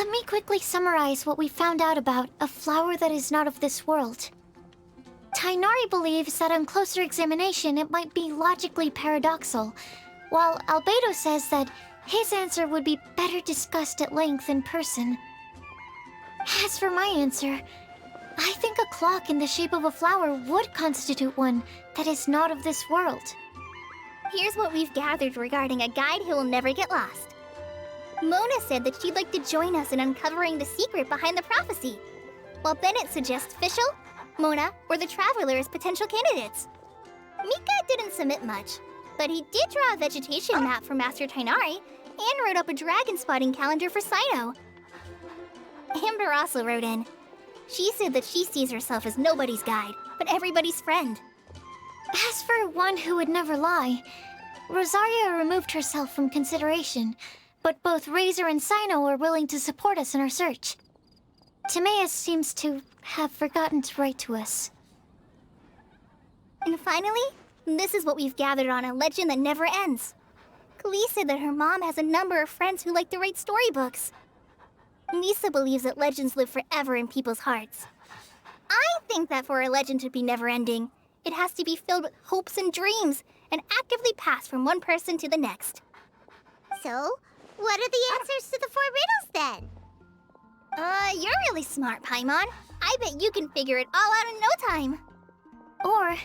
Let me quickly summarize what we found out about a flower that is not of this world. Tainari believes that on closer examination it might be logically paradoxal, while Albedo says that his answer would be better discussed at length in person. As for my answer, I think a clock in the shape of a flower would constitute one that is not of this world. Here's what we've gathered regarding a guide who will never get lost. Mona said that she'd like to join us in uncovering the secret behind the prophecy, while Bennett suggests Fischl, Mona, or the Traveler as potential candidates. Mika didn't submit much, but he did draw a vegetation map for Master Tainari and wrote up a dragon spotting calendar for Sino. Amber also wrote in. She said that she sees herself as nobody's guide, but everybody's friend. As for one who would never lie, Rosaria removed herself from consideration, but both Razor and Sino are willing to support us in our search. Timaeus seems to have forgotten to write to us. And finally, this is what we've gathered on a legend that never ends. Kali said that her mom has a number of friends who like to write storybooks. Misa believes that legends live forever in people's hearts. I think that for a legend to be never-ending, it has to be filled with hopes and dreams, and actively passed from one person to the next. So, what are the answers to the 4 riddles then? You're really smart, Paimon. I bet you can figure it all out in no time. Or,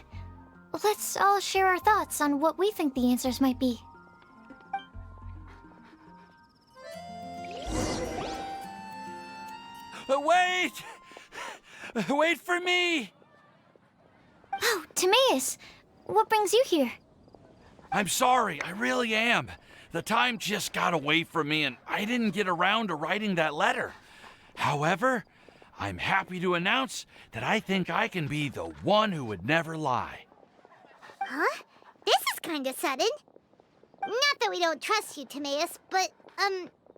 let's all share our thoughts on what we think the answers might be. Wait! Wait for me! Oh, Timaeus! What brings you here? I'm sorry, I really am. The time just got away from me and I didn't get around to writing that letter. However, I'm happy to announce that I think I can be the one who would never lie. Huh? This is kinda sudden. Not that we don't trust you, Timaeus, but,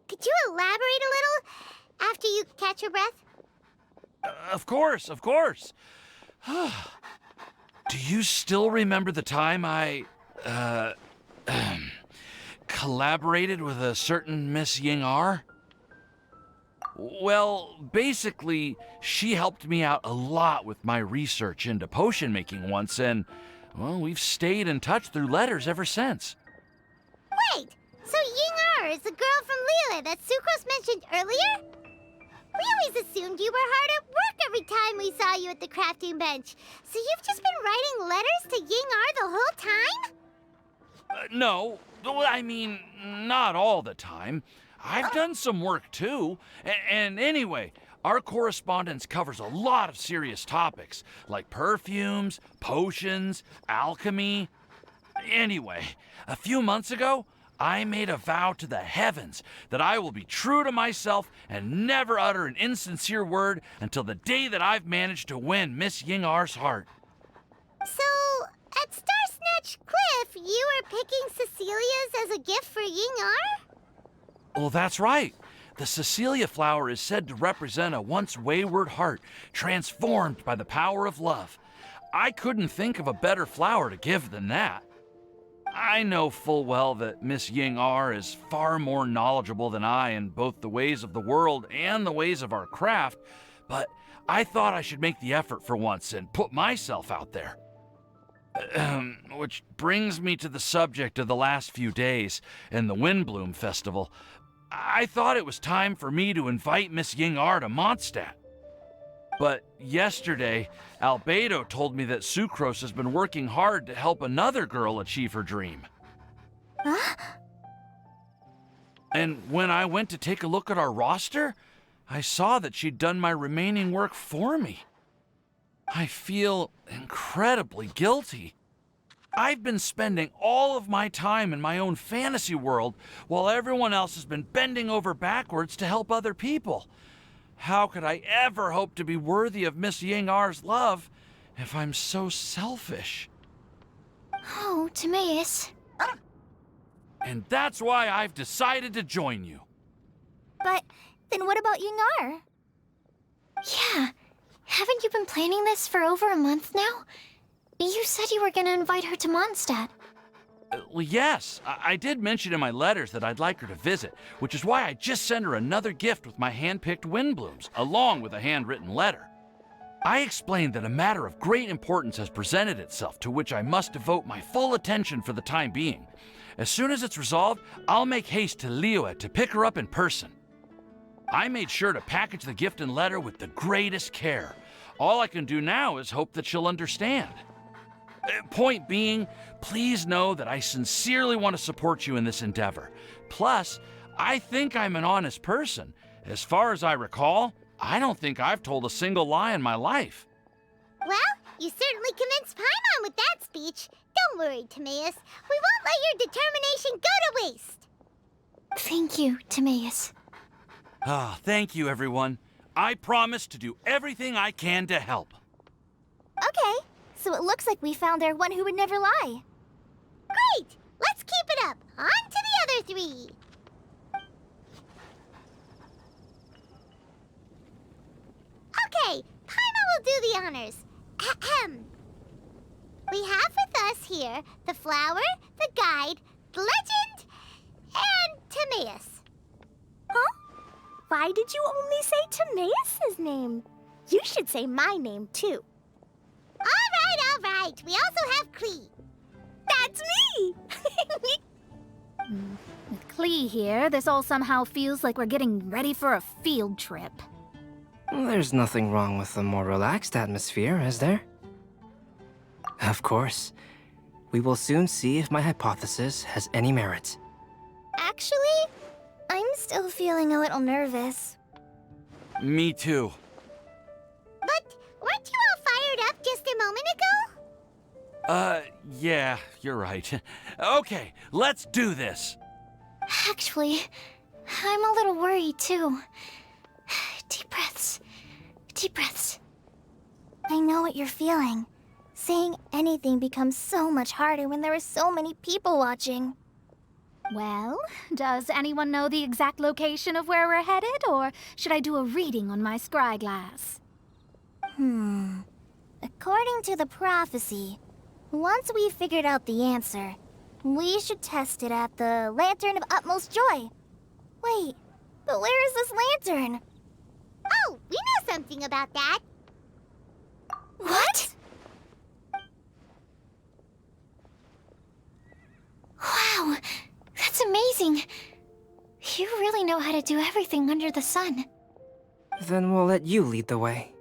could you elaborate a little after you catch your breath? Of course, of course. Do you still remember the time I, collaborated with a certain Miss Ying-R? Well, basically, she helped me out a lot with my research into potion making once, and, well, we've stayed in touch through letters ever since. Wait, so Ying-R is the girl from Liyue that Sucrose mentioned earlier? We always assumed you were hard at work every time we saw you at the crafting bench. So you've just been writing letters to Ying-R the whole time? No, I mean, not all the time. I've done some work too. And anyway, our correspondence covers a lot of serious topics, like perfumes, potions, alchemy. Anyway, a few months ago, I made a vow to the heavens that I will be true to myself and never utter an insincere word until the day that I've managed to win Miss Ying-R's heart. So, at Star Snatch Cliff, you were picking Cecilia's as a gift for Ying-R? Well, that's right. The Cecilia flower is said to represent a once wayward heart transformed by the power of love. I couldn't think of a better flower to give than that. I know full well that Miss Ying-R is far more knowledgeable than I in both the ways of the world and the ways of our craft, but I thought I should make the effort for once and put myself out there. Which brings me to the subject of the last few days and the Windblume Festival. I thought it was time for me to invite Miss Ying-R to Mondstadt. But yesterday, Albedo told me that Sucrose has been working hard to help another girl achieve her dream. Huh? And when I went to take a look at our roster, I saw that she'd done my remaining work for me. I feel incredibly guilty. I've been spending all of my time in my own fantasy world while everyone else has been bending over backwards to help other people. How could I ever hope to be worthy of Miss Ying-R's love if I'm so selfish? Oh, Timaeus. And that's why I've decided to join you. But then what about Ying-R? Yeah. Haven't you been planning this for over a month now? You said you were gonna invite her to Mondstadt. Well, yes, I did mention in my letters that I'd like her to visit, which is why I just sent her another gift with my hand-picked Windblooms, along with a handwritten letter. I explained that a matter of great importance has presented itself to which I must devote my full attention for the time being. As soon as it's resolved, I'll make haste to Liyue to pick her up in person. I made sure to package the gift and letter with the greatest care. All I can do now is hope that she'll understand. Point being, please know that I sincerely want to support you in this endeavor. Plus, I think I'm an honest person. As far as I recall, I don't think I've told a single lie in my life. Well, you certainly convinced Paimon with that speech. Don't worry, Timaeus. We won't let your determination go to waste. Thank you, Timaeus. Ah, thank you, everyone. I promise to do everything I can to help. Okay, so it looks like we found our one who would never lie. Great! Let's keep it up. On to the other three. Okay, Paimon will do the honors. Ahem. We have with us here the flower, the guide, the legend, and Timaeus. Huh? Why did you only say Timaeus' name? You should say my name, too. All right. We also have Klee. That's me! With Klee here, this all somehow feels like we're getting ready for a field trip. There's nothing wrong with a more relaxed atmosphere, is there? Of course. We will soon see if my hypothesis has any merit. Actually, I'm still feeling a little nervous. Me too. But weren't you all fired up just a moment ago? Yeah, you're right. Okay, let's do this. Actually, I'm a little worried too. Deep breaths. Deep breaths. I know what you're feeling. Saying anything becomes so much harder when there are so many people watching. Well, does anyone know the exact location of where we're headed, or should I do a reading on my scry glass? According to the prophecy, once we've figured out the answer, we should test it at the Lantern of Utmost Joy. Wait, but where is this lantern? Oh, we know something about that. What? Wow, that's amazing. You really know how to do everything under the sun. Then we'll let you lead the way.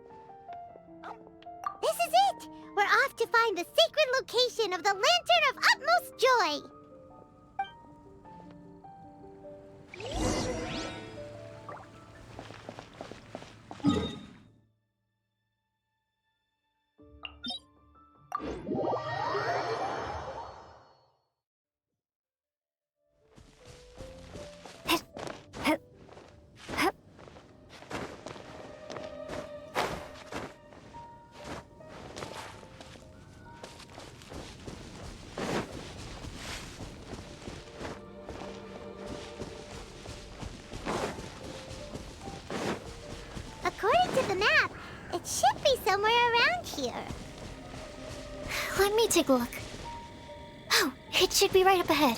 This is it! We're off to find the sacred location of the Lantern of Utmost Joy. According to the map, it should be somewhere around here. Let me take a look. Oh, it should be right up ahead.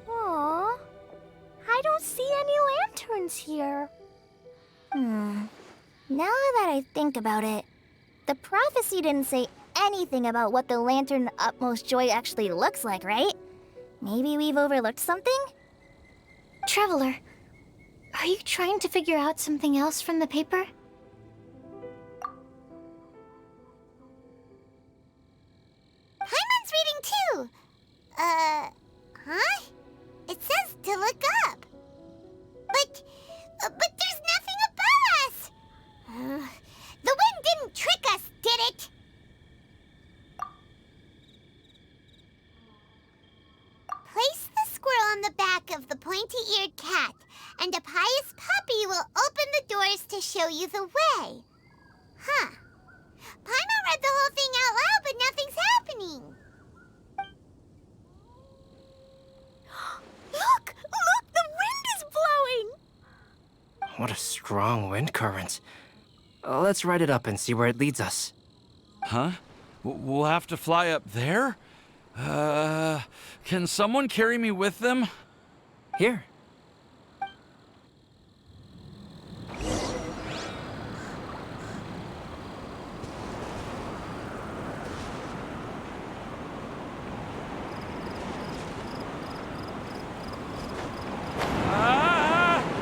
Aw, I don't see any lanterns here. Now that I think about it, the prophecy didn't say anything about what the Lantern of Utmost Joy actually looks like, right? Maybe we've overlooked something? Traveler, are you trying to figure out something else from the paper? Paimon's reading too. Huh? It says to look up. But there's nothing above us. The wind didn't trick us, did it? Place the squirrel on the back of the pointy-eared cat, and a pious puppy will open the doors to show you the way. Huh. Paimon read the whole thing out loud, but nothing's happening. What a strong wind current. Let's ride it up and see where it leads us. Huh? We'll have to fly up there? Can someone carry me with them? Here.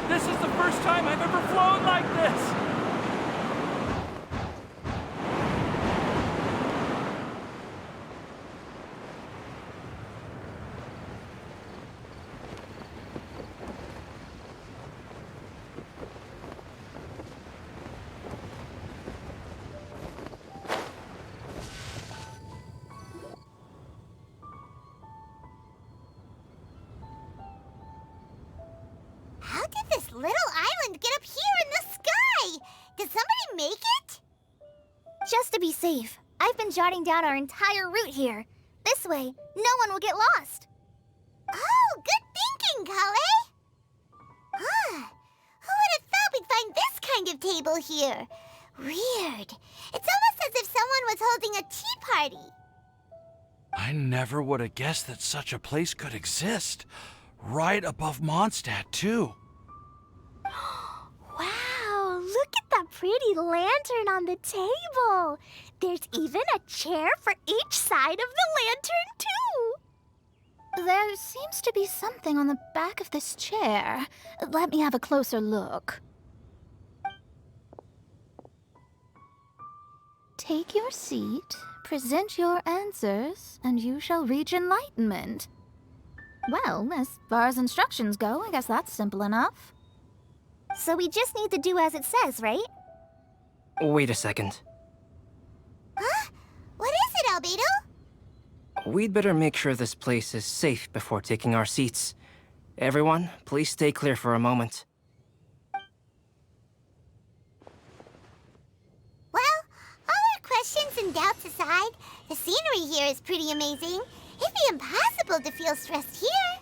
This is the first time I've ever flown like this! How did this little island get up here in the sky? Did somebody make it? Just to be safe, I've been jotting down our entire route here. This way, no one will get lost. Oh, good thinking, Kale. Who would have thought we'd find this kind of table here? Weird. It's almost as if someone was holding a tea party. I never would have guessed that such a place could exist. Right above Mondstadt, too. Wow, look at that pretty lantern on the table. There's even a chair for each side of the lantern, too. There seems to be something on the back of this chair. Let me have a closer look. Take your seat, present your answers, and you shall reach enlightenment. Well, as far as instructions go, I guess that's simple enough. So we just need to do as it says, right? Wait a second. Huh? What is it, Albedo? We'd better make sure this place is safe before taking our seats. Everyone, please stay clear for a moment. Well, all our questions and doubts aside, the scenery here is pretty amazing. It'd be impossible to feel stressed here.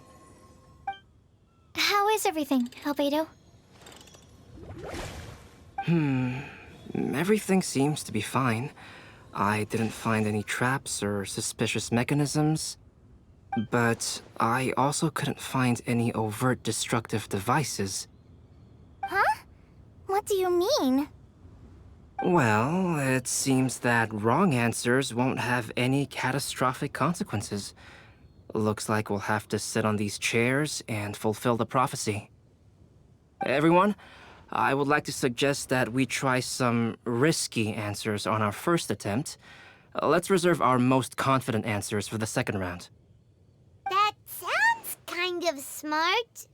How is everything, Albedo? Everything seems to be fine. I didn't find any traps or suspicious mechanisms. But I also couldn't find any overt destructive devices. Huh? What do you mean? Well, it seems that wrong answers won't have any catastrophic consequences. Looks like we'll have to sit on these chairs and fulfill the prophecy. Everyone, I would like to suggest that we try some risky answers on our first attempt. Let's reserve our most confident answers for the second round. That sounds kind of smart,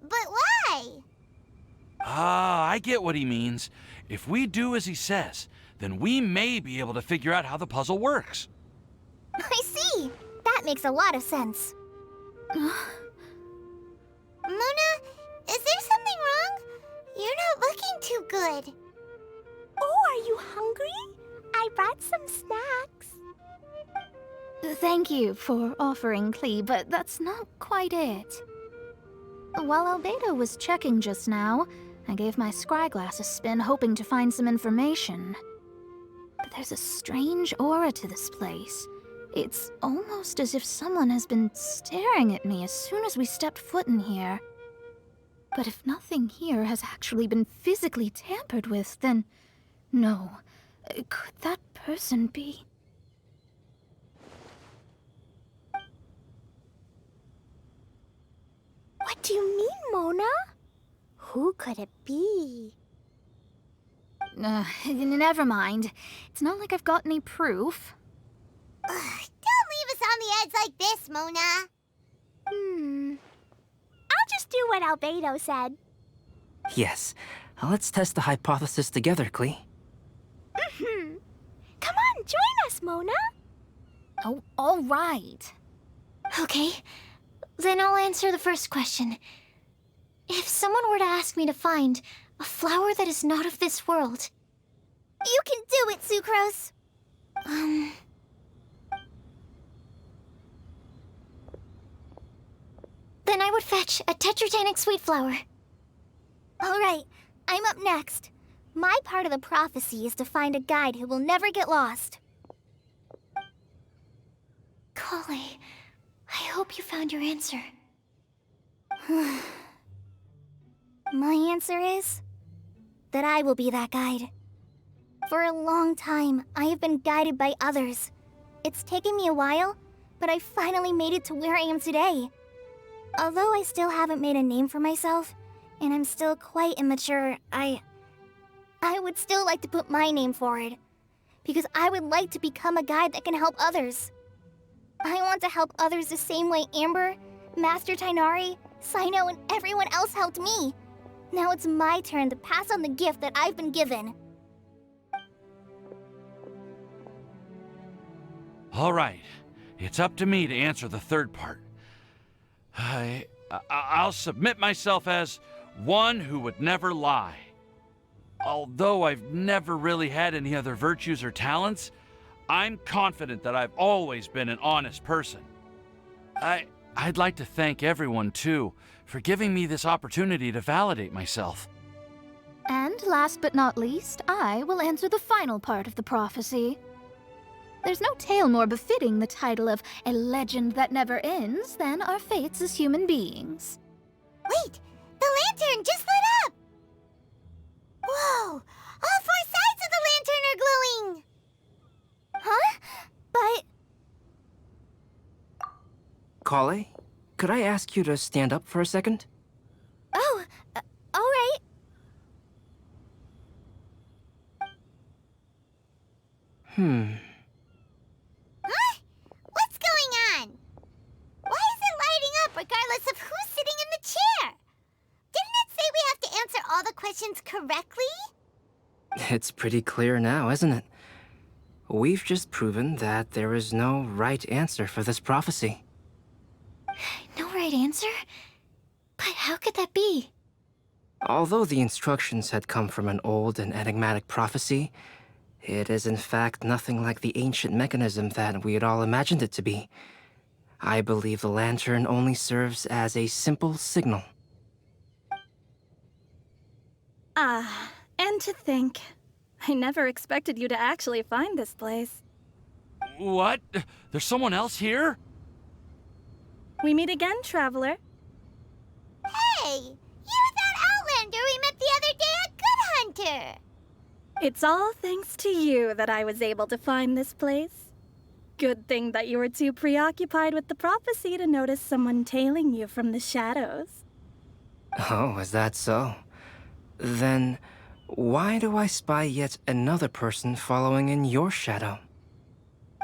but why? I get what he means. If we do as he says, then we may be able to figure out how the puzzle works. I see. That makes a lot of sense. Mona, is there something wrong? You're not looking too good. Oh, are you hungry? I brought some snacks. Thank you for offering, Klee, but that's not quite it. While Albedo was checking just now, I gave my scryglass a spin hoping to find some information. But there's a strange aura to this place. It's almost as if someone has been staring at me as soon as we stepped foot in here. But if nothing here has actually been physically tampered with, then no. Could that person be? What do you mean, Mona? Who could it be? Never mind. It's not like I've got any proof. Don't leave us on the edge like this, Mona. I'll just do what Albedo said. Yes, let's test the hypothesis together, Klee. Come on, join us, Mona. Oh, all right. Okay, then I'll answer the first question. If someone were to ask me to find a flower that is not of this world... You can do it, Sucrose. Then I would fetch a tetragenic sweet flower. All right, I'm up next. My part of the prophecy is to find a guide who will never get lost. Kale, I hope you found your answer. My answer is that I will be that guide. For a long time, I have been guided by others. It's taken me a while, but I finally made it to where I am today. Although I still haven't made a name for myself, and I'm still quite immature, I would still like to put my name forward. Because I would like to become a guide that can help others. I want to help others the same way Amber, Master Tainari, Sino, and everyone else helped me. Now it's my turn to pass on the gift that I've been given. All right. It's up to me to answer the third part. I'll submit myself as one who would never lie. Although I've never really had any other virtues or talents, I'm confident that I've always been an honest person. I'd like to thank everyone, too, for giving me this opportunity to validate myself. And last but not least, I will answer the final part of the prophecy. There's no tale more befitting the title of a legend that never ends than our fates as human beings. Wait! The lantern just lit up! Whoa! All 4 sides of the lantern are glowing! Huh? But... Kale, could I ask you to stand up for a second? Oh, alright. Huh? What's going on? Why is it lighting up regardless of who's sitting in the chair? Didn't it say we have to answer all the questions correctly? It's pretty clear now, isn't it? We've just proven that there is no right answer for this prophecy. No right answer? But how could that be? Although the instructions had come from an old and enigmatic prophecy, it is in fact nothing like the ancient mechanism that we had all imagined it to be. I believe the lantern only serves as a simple signal. And to think, I never expected you to actually find this place. What? There's someone else here? We meet again, traveler. Hey! You're that Outlander we met the other day at Good Hunter! It's all thanks to you that I was able to find this place. Good thing that you were too preoccupied with the prophecy to notice someone tailing you from the shadows. Oh, is that so? Then, why do I spy yet another person following in your shadow?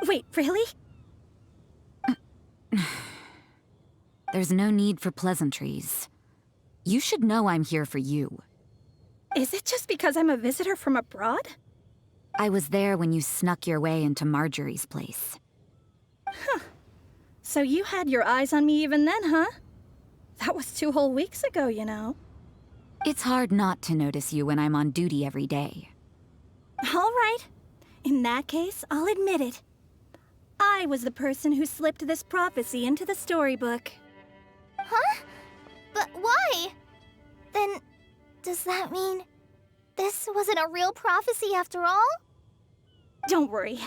Wait, really? There's no need for pleasantries. You should know I'm here for you. Is it just because I'm a visitor from abroad? I was there when you snuck your way into Marjorie's place. Huh. So you had your eyes on me even then, huh? That was 2 whole weeks ago, you know. It's hard not to notice you when I'm on duty every day. All right. In that case, I'll admit it. I was the person who slipped this prophecy into the storybook. Huh? But why? Then, does that mean this wasn't a real prophecy after all? Don't worry.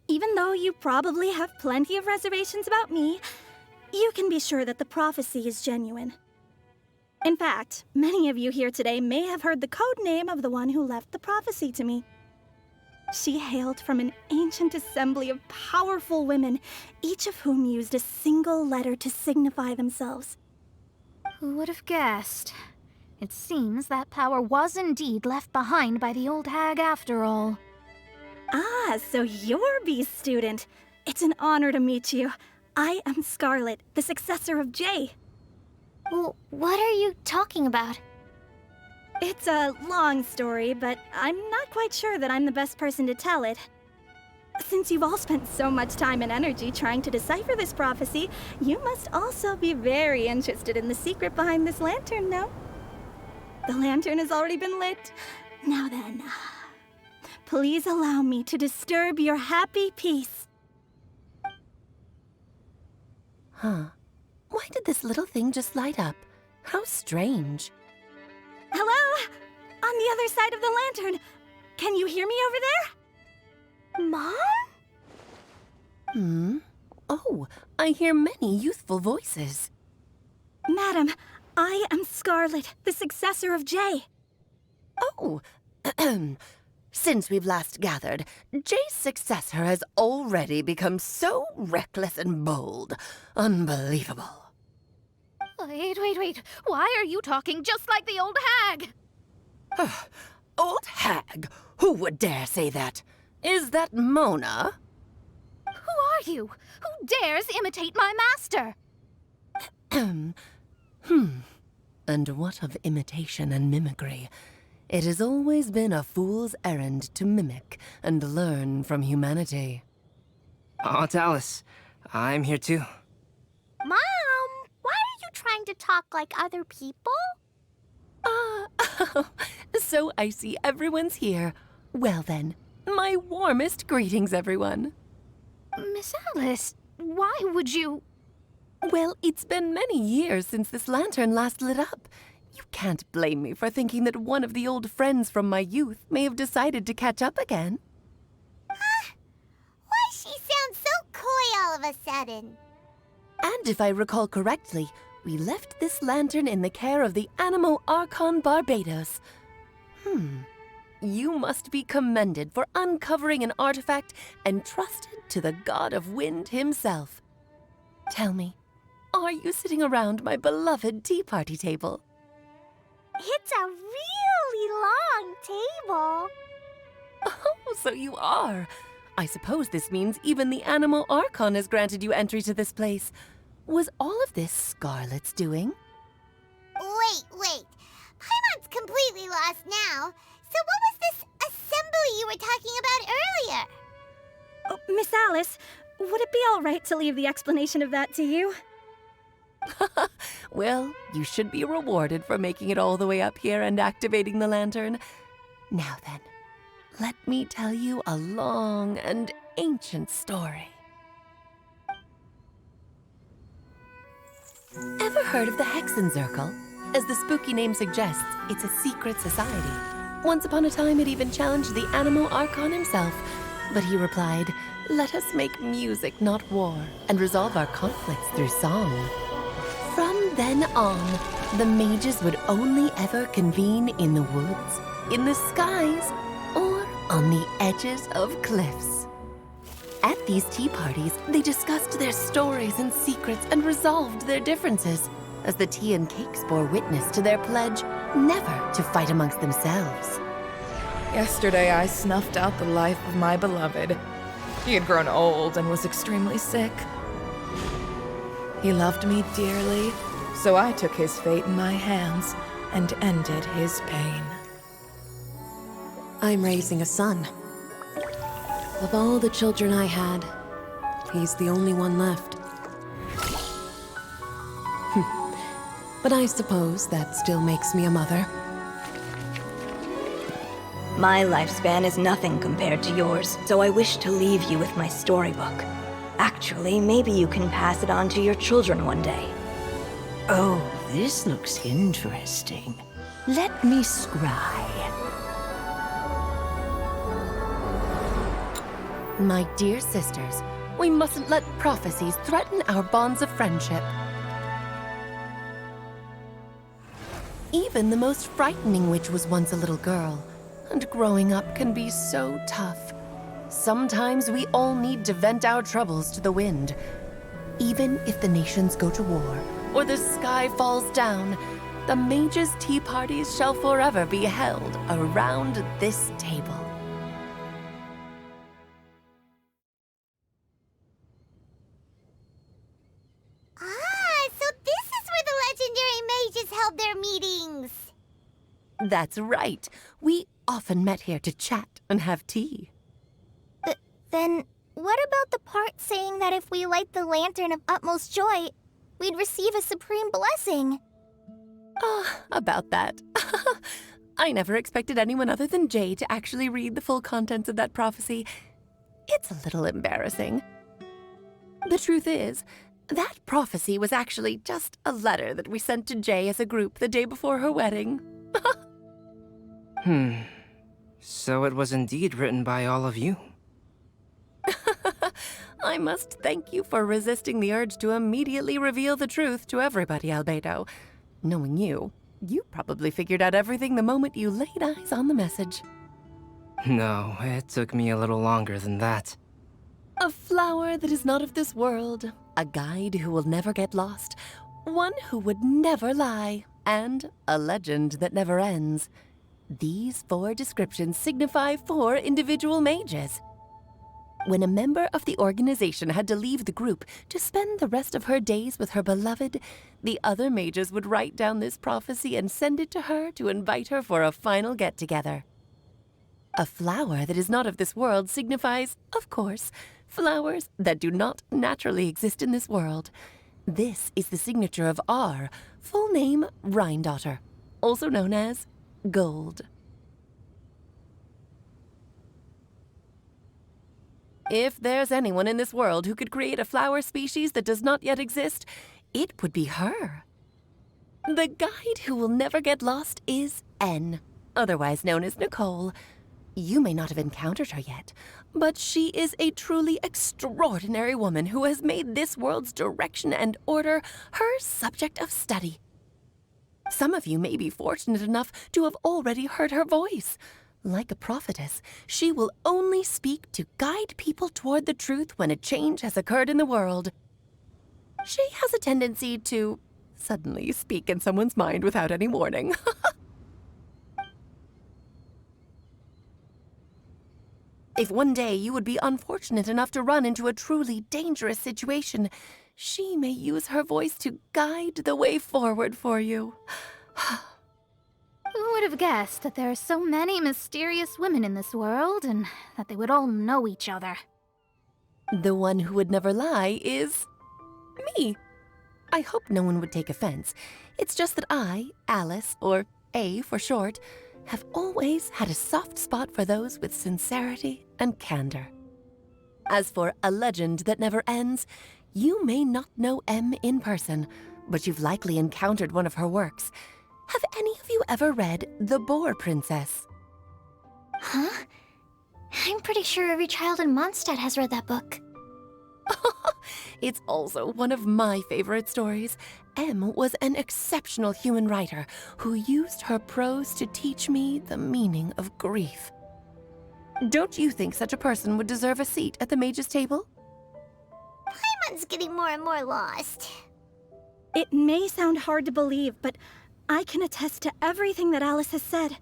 Even though you probably have plenty of reservations about me, you can be sure that the prophecy is genuine. In fact, many of you here today may have heard the code name of the one who left the prophecy to me. She hailed from an ancient assembly of powerful women, each of whom used a single letter to signify themselves. Who would have guessed? It seems that power was indeed left behind by the old hag after all. Ah, so you're B's student. It's an honor to meet you. I am Scarlet, the successor of Jay. Well, what are you talking about? It's a long story, but I'm not quite sure that I'm the best person to tell it. Since you've all spent so much time and energy trying to decipher this prophecy, you must also be very interested in the secret behind this lantern, no? The lantern has already been lit. Now then, please allow me to disturb your happy peace. Huh. Why did this little thing just light up? How strange. Hello? On the other side of the lantern. Can you hear me over there? Mom? Oh, I hear many youthful voices. Madam, I am Scarlet, the successor of Jay. Oh, since we've last gathered, Jay's successor has already become so reckless and bold. Unbelievable. Wait. Why are you talking just like the old hag? Old hag? Who would dare say that? Is that Mona? Who are you? Who dares imitate my master? And what of imitation and mimicry? It has always been a fool's errand to mimic and learn from humanity. Aunt Alice, I'm here too. Mom, why are you trying to talk like other people? So I see everyone's here. Well then, my warmest greetings, everyone. Miss Alice, why would you... Well, it's been many years since this lantern last lit up. You can't blame me for thinking that one of the old friends from my youth may have decided to catch up again. Why she sounds so coy all of a sudden? And if I recall correctly, we left this lantern in the care of the Animo Archon Barbados. You must be commended for uncovering an artifact entrusted to the god of wind himself. Tell me, are you sitting around my beloved tea party table? It's a really long table. Oh, so you are. I suppose this means even the Animo Archon has granted you entry to this place. Was all of this Scarlet's doing? Wait. Paimon's completely lost now. So what was this assembly you were talking about earlier? Oh, Miss Alice, would it be all right to leave the explanation of that to you? Well, you should be rewarded for making it all the way up here and activating the lantern. Now then, let me tell you a long and ancient story. Ever heard of the Hexenzirkel? As the spooky name suggests, it's a secret society. Once upon a time, it even challenged the Animo Archon himself. But he replied, "Let us make music, not war, and resolve our conflicts through song." From then on, the mages would only ever convene in the woods, in the skies, or on the edges of cliffs. At these tea parties, they discussed their stories and secrets and resolved their differences, as the tea and cakes bore witness to their pledge never to fight amongst themselves. Yesterday, I snuffed out the life of my beloved. He had grown old and was extremely sick. He loved me dearly, so I took his fate in my hands and ended his pain. I'm raising a son. Of all the children I had, he's the only one left. But I suppose that still makes me a mother. My lifespan is nothing compared to yours, so I wish to leave you with my storybook. Actually, maybe you can pass it on to your children one day. Oh, this looks interesting. Let me scry. My dear sisters, we mustn't let prophecies threaten our bonds of friendship. Even the most frightening witch was once a little girl, and growing up can be so tough. Sometimes we all need to vent our troubles to the wind. Even if the nations go to war, or the sky falls down, the mages' tea parties shall forever be held around this table. So this is where the legendary mages held their meetings. That's right. We often met here to chat and have tea. Then what about the part saying that if we light the lantern of utmost joy, we'd receive a supreme blessing? About that. I never expected anyone other than Jay to actually read the full contents of that prophecy. It's a little embarrassing. The truth is, that prophecy was actually just a letter that we sent to Jay as a group the day before her wedding. So it was indeed written by all of you. I must thank you for resisting the urge to immediately reveal the truth to everybody, Albedo. Knowing you, you probably figured out everything the moment you laid eyes on the message. No, it took me a little longer than that. A flower that is not of this world, a guide who will never get lost, one who would never lie, and a legend that never ends. These 4 descriptions signify 4 individual mages. When a member of the organization had to leave the group to spend the rest of her days with her beloved, the other mages would write down this prophecy and send it to her to invite her for a final get-together. A flower that is not of this world signifies, of course, flowers that do not naturally exist in this world. This is the signature of our full name, Rhine-daughter, also known as Gold. If there's anyone in this world who could create a flower species that does not yet exist, it would be her. The guide who will never get lost is N, otherwise known as Nicole. You may not have encountered her yet, but she is a truly extraordinary woman who has made this world's direction and order her subject of study. Some of you may be fortunate enough to have already heard her voice. Like a prophetess, she will only speak to guide people toward the truth when a change has occurred in the world. She has a tendency to suddenly speak in someone's mind without any warning. If one day you would be unfortunate enough to run into a truly dangerous situation, she may use her voice to guide the way forward for you. Who would have guessed that there are so many mysterious women in this world and that they would all know each other? The one who would never lie is me. I hope no one would take offense. It's just that I, Alice, or A for short, have always had a soft spot for those with sincerity and candor. As for a legend that never ends, you may not know M in person, but you've likely encountered one of her works. Have any of you ever read The Boar Princess? Huh? I'm pretty sure every child in Mondstadt has read that book. It's also one of my favorite stories. M was an exceptional human writer who used her prose to teach me the meaning of grief. Don't you think such a person would deserve a seat at the mage's table? Paimon's getting more and more lost. It may sound hard to believe, but I can attest to everything that Alice has said.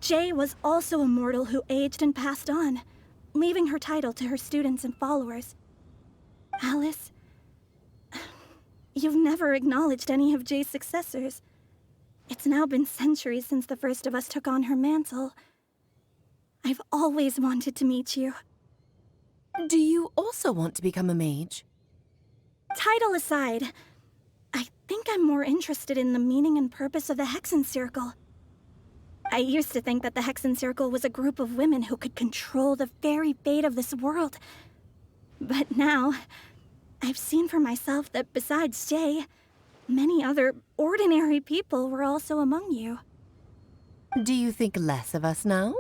Jay was also a mortal who aged and passed on, leaving her title to her students and followers. Alice, you've never acknowledged any of Jay's successors. It's now been centuries since the first of us took on her mantle. I've always wanted to meet you. Do you also want to become a mage? Title aside, I think I'm more interested in the meaning and purpose of the Hexen Circle. I used to think that the Hexen Circle was a group of women who could control the very fate of this world. But now, I've seen for myself that besides Jay, many other ordinary people were also among you. Do you think less of us now?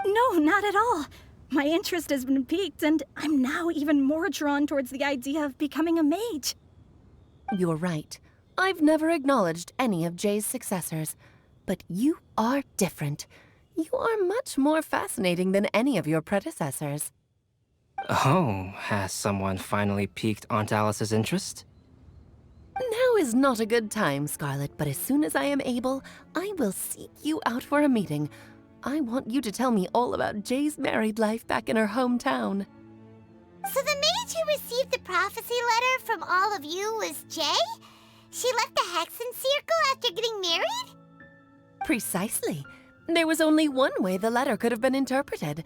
No, not at all. My interest has been piqued, and I'm now even more drawn towards the idea of becoming a mage. You're right. I've never acknowledged any of Jay's successors. But you are different. You are much more fascinating than any of your predecessors. Oh, has someone finally piqued Aunt Alice's interest? Now is not a good time, Scarlet, but as soon as I am able, I will seek you out for a meeting. I want you to tell me all about Jay's married life back in her hometown. So the mage who received the prophecy letter from all of you was Jay? She left the Hexen Circle after getting married? Precisely. There was only one way the letter could have been interpreted.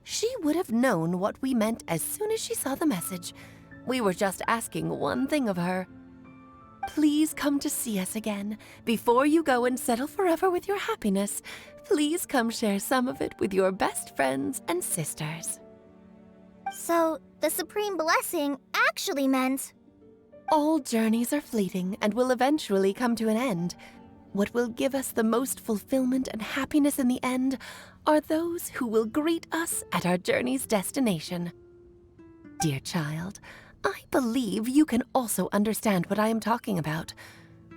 She would have known what we meant as soon as she saw the message. We were just asking one thing of her. Please come to see us again. Before you go and settle forever with your happiness, please come share some of it with your best friends and sisters. So, the Supreme Blessing actually meant... All journeys are fleeting and will eventually come to an end. what will give us the most fulfillment and happiness in the end are those who will greet us at our journey's destination. Dear child, I believe you can also understand what I am talking about.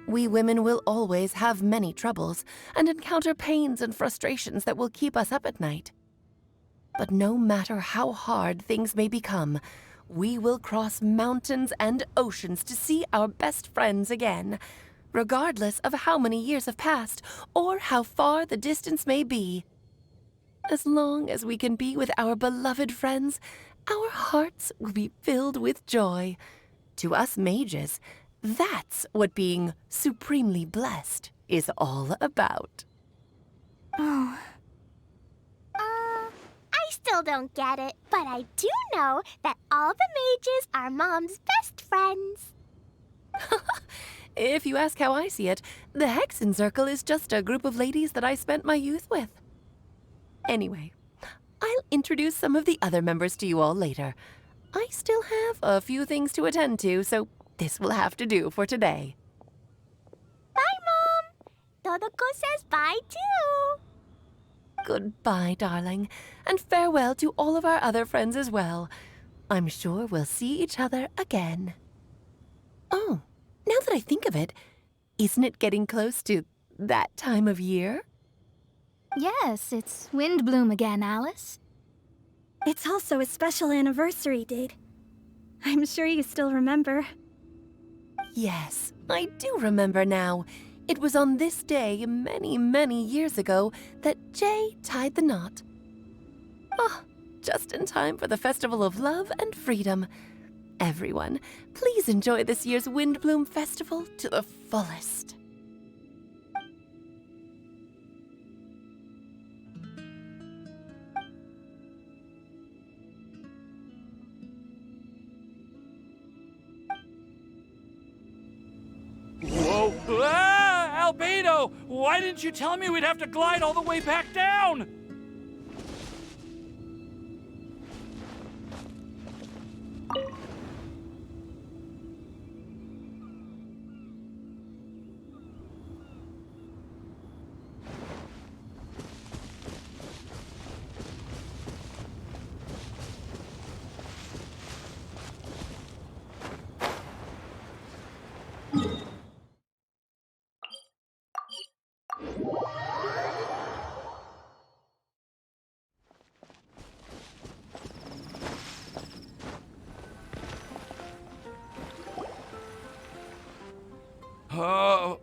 We women will always have many troubles and encounter pains and frustrations that will keep us up at night. But no matter how hard things may become, we will cross mountains and oceans to see our best friends again, regardless of how many years have passed or how far the distance may be. As long as we can be with our beloved friends, our hearts will be filled with joy. To us mages, that's what being supremely blessed is all about. Oh. I still don't get it, but I do know that all the mages are Mom's best friends. If you ask how I see it, the Hexen Circle is just a group of ladies that I spent my youth with. Anyway, I'll introduce some of the other members to you all later. I still have a few things to attend to, so this will have to do for today. Bye, Mom. Todoko says bye, too. Goodbye, darling, and farewell to all of our other friends as well. I'm sure we'll see each other again. Oh, now that I think of it, isn't it getting close to that time of year? Yes, it's Windblume again, Alice. It's also a special anniversary date. I'm sure you still remember. Yes, I do remember now. It was on this day many, many years ago that Jay tied the knot. Ah, just in time for the Festival of Love and Freedom. Everyone, please enjoy this year's Windblume Festival to the fullest. Whoa! Ah! Albedo! Why didn't you tell me we'd have to glide all the way back down? Oh.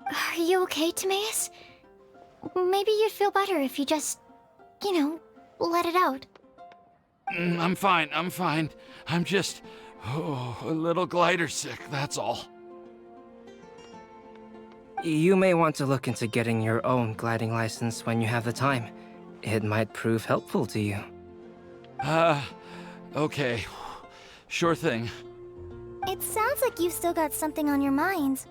Are you okay, Timaeus? Maybe you'd feel better if you just, let it out. I'm fine, I'm fine. I'm just, a little glider sick, that's all. You may want to look into getting your own gliding license when you have the time. It might prove helpful to you. Okay. Sure thing. It sounds like you've still got something on your mind.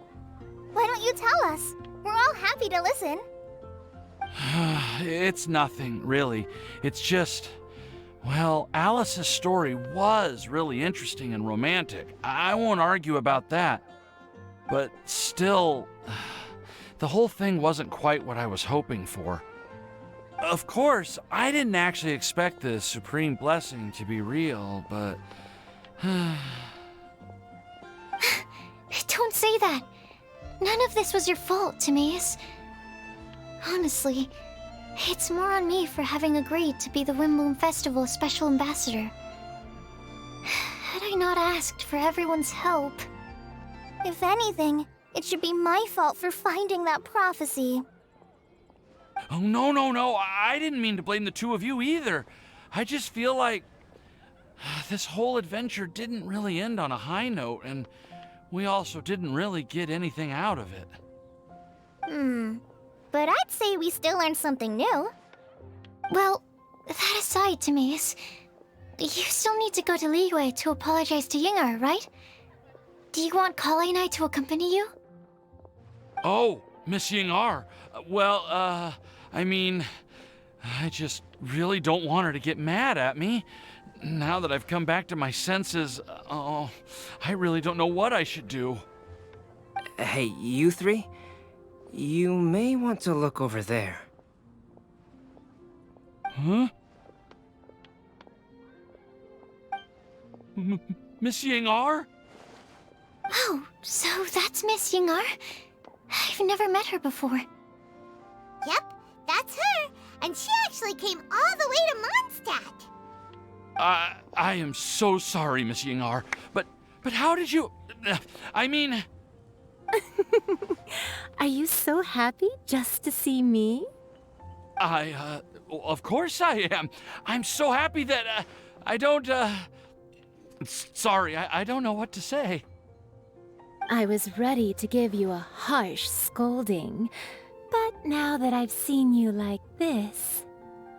Why don't you tell us? We're all happy to listen. It's nothing, really. It's just, well, Alice's story was really interesting and romantic. I won't argue about that. But still, the whole thing wasn't quite what I was hoping for. Of course, I didn't actually expect the supreme blessing to be real, but... Don't say that. None of this was your fault, Timaeus. Honestly, it's more on me for having agreed to be the Windblume Festival Special Ambassador. Had I not asked for everyone's help... If anything, it should be my fault for finding that prophecy. Oh, no. I didn't mean to blame the two of you either. I just feel like this whole adventure didn't really end on a high note, and we also didn't really get anything out of it. But I'd say we still learned something new. Well, that aside, Timaeus, you still need to go to Liyue to apologize to Yingar, right? Do you want Kale and I to accompany you? Oh, Miss Yingar. Well, I mean, I just really don't want her to get mad at me. Now that I've come back to my senses, I really don't know what I should do. Hey, you three? You may want to look over there. Huh? Miss Ying-ar? Oh, so that's Miss Ying-ar? I've never met her before. Yep, that's her. And she actually came all the way to Mondstadt. I am so sorry, Miss Ying-ar, but how did you... I mean... Are you so happy just to see me? Of course I am. I'm so happy that, I don't, Sorry, I don't know what to say. I was ready to give you a harsh scolding, but now that I've seen you like this,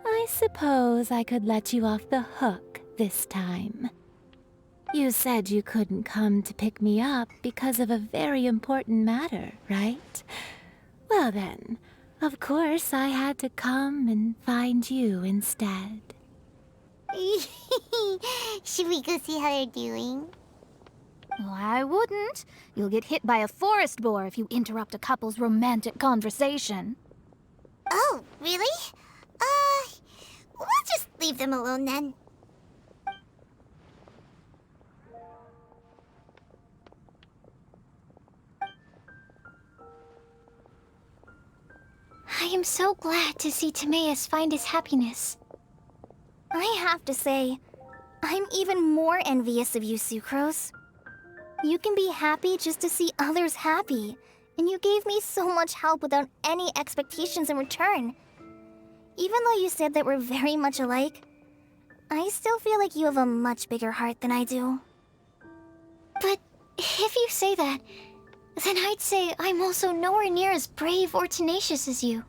I suppose I could let you off the hook this time. You said you couldn't come to pick me up because of a very important matter, right? Well then, of course I had to come and find you instead. Should we go see how they're doing? Oh, I wouldn't. You'll get hit by a forest boar if you interrupt a couple's romantic conversation. Oh, really? We'll just leave them alone then. I am so glad to see Timaeus find his happiness. I have to say, I'm even more envious of you, Sucrose. You can be happy just to see others happy, and you gave me so much help without any expectations in return. Even though you said that we're very much alike, I still feel like you have a much bigger heart than I do. But if you say that, then I'd say I'm also nowhere near as brave or tenacious as you.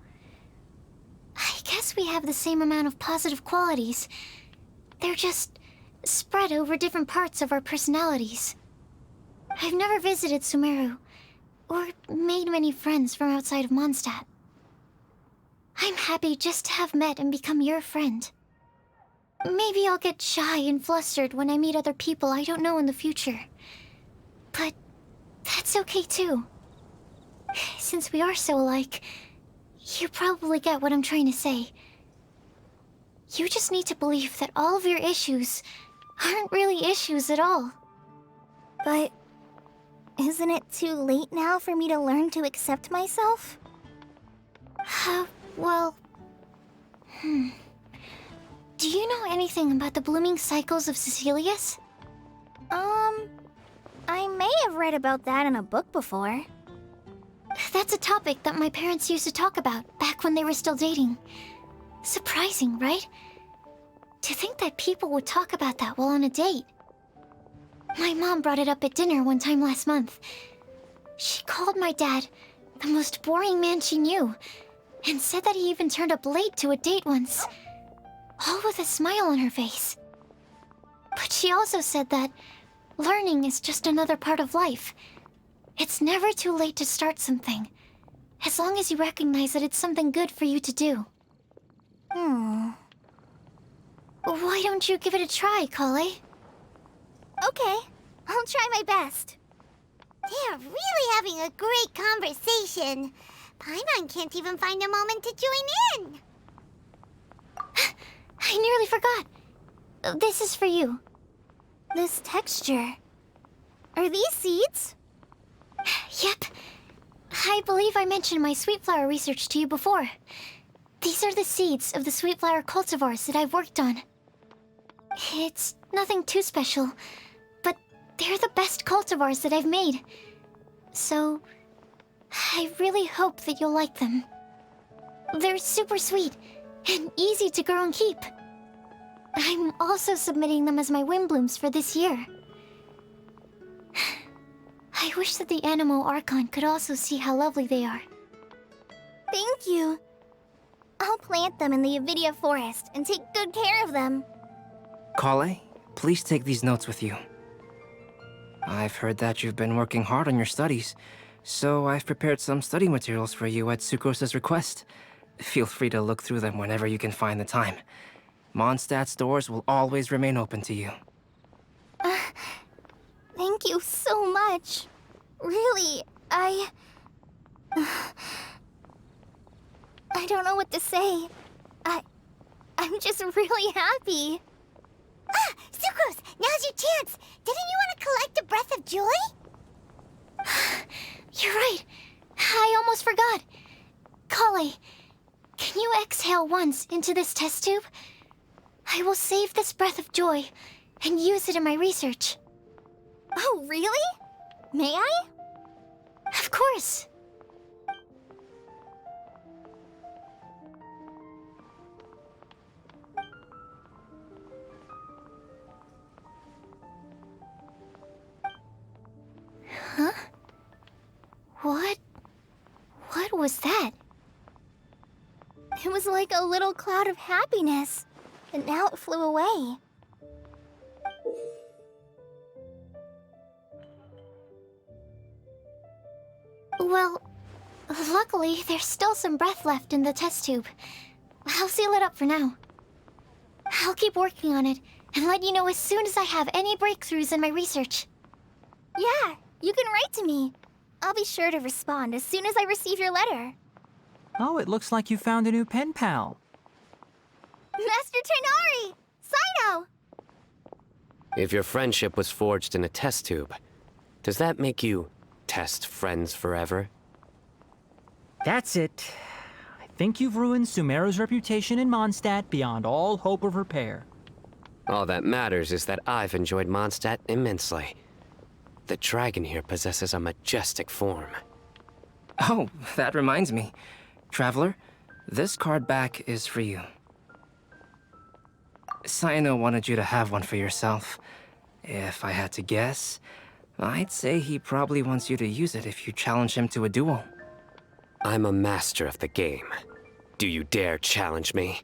I guess we have the same amount of positive qualities. They're just spread over different parts of our personalities. I've never visited Sumeru, or made many friends from outside of Mondstadt. I'm happy just to have met and become your friend. Maybe I'll get shy and flustered when I meet other people I don't know in the future. But that's okay too. Since we are so alike, you probably get what I'm trying to say. You just need to believe that all of your issues aren't really issues at all. But isn't it too late now for me to learn to accept myself? Well... Do you know anything about the blooming cycles of Cecilius? I may have read about that in a book before. That's a topic that my parents used to talk about back when they were still dating. Surprising, right? To think that people would talk about that while on a date. My mom brought it up at dinner one time last month. She called my dad the most boring man she knew, and said that he even turned up late to a date once, all with a smile on her face. But she also said that learning is just another part of life. It's never too late to start something, as long as you recognize that it's something good for you to do. Why don't you give it a try, Kale? Okay, I'll try my best. They're really having a great conversation. Paimon can't even find a moment to join in. I nearly forgot. This is for you. This texture. Are these seeds? Yep. I believe I mentioned my sweet flower research to you before. These are the seeds of the sweet flower cultivars that I've worked on. It's nothing too special, but they're the best cultivars that I've made. So, I really hope that you'll like them. They're super sweet and easy to grow and keep. I'm also submitting them as my Windblooms for this year. I wish that the Animo Archon could also see how lovely they are. Thank you. I'll plant them in the Avidia forest and take good care of them. Kale, please take these notes with you. I've heard that you've been working hard on your studies, so I've prepared some study materials for you at Sucrose's request. Feel free to look through them whenever you can find the time. Mondstadt's doors will always remain open to you. Thank you so much. Really, I don't know what to say. I'm just really happy. Ah, Sucrose, now's your chance. Didn't you want to collect a breath of joy? You're right. I almost forgot. Kale, can you exhale once into this test tube? I will save this breath of joy and use it in my research. Oh, really? May I? Of course. Huh? What was that? It was like a little cloud of happiness, and now it flew away. Well, luckily, there's still some breath left in the test tube. I'll seal it up for now. I'll keep working on it and let you know as soon as I have any breakthroughs in my research. Yeah, you can write to me. I'll be sure to respond as soon as I receive your letter. Oh, it looks like you found a new pen pal. Master Tainari! Sino! If your friendship was forged in a test tube, does that make you test friends forever? That's it. I think you've ruined Sumeru's reputation in Mondstadt beyond all hope of repair. All that matters is that I've enjoyed Mondstadt immensely. The dragon here possesses a majestic form. Oh, that reminds me. Traveler, this card back is for you. Sino wanted you to have one for yourself. If I had to guess, I'd say he probably wants you to use it if you challenge him to a duel. I'm a master of the game. Do you dare challenge me?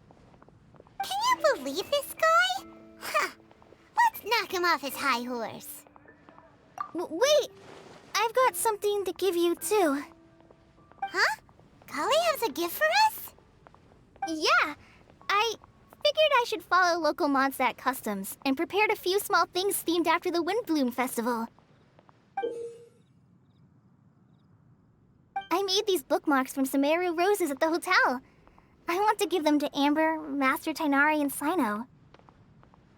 Can you believe this guy? Huh. Let's knock him off his high horse. Wait! I've got something to give you, too. Huh? Kale has a gift for us? Yeah! I figured I should follow local Mondstadt customs and prepared a few small things themed after the Windblume festival. I made these bookmarks from Sumeru roses at the hotel. I want to give them to Amber, Master Tainari, and Sino.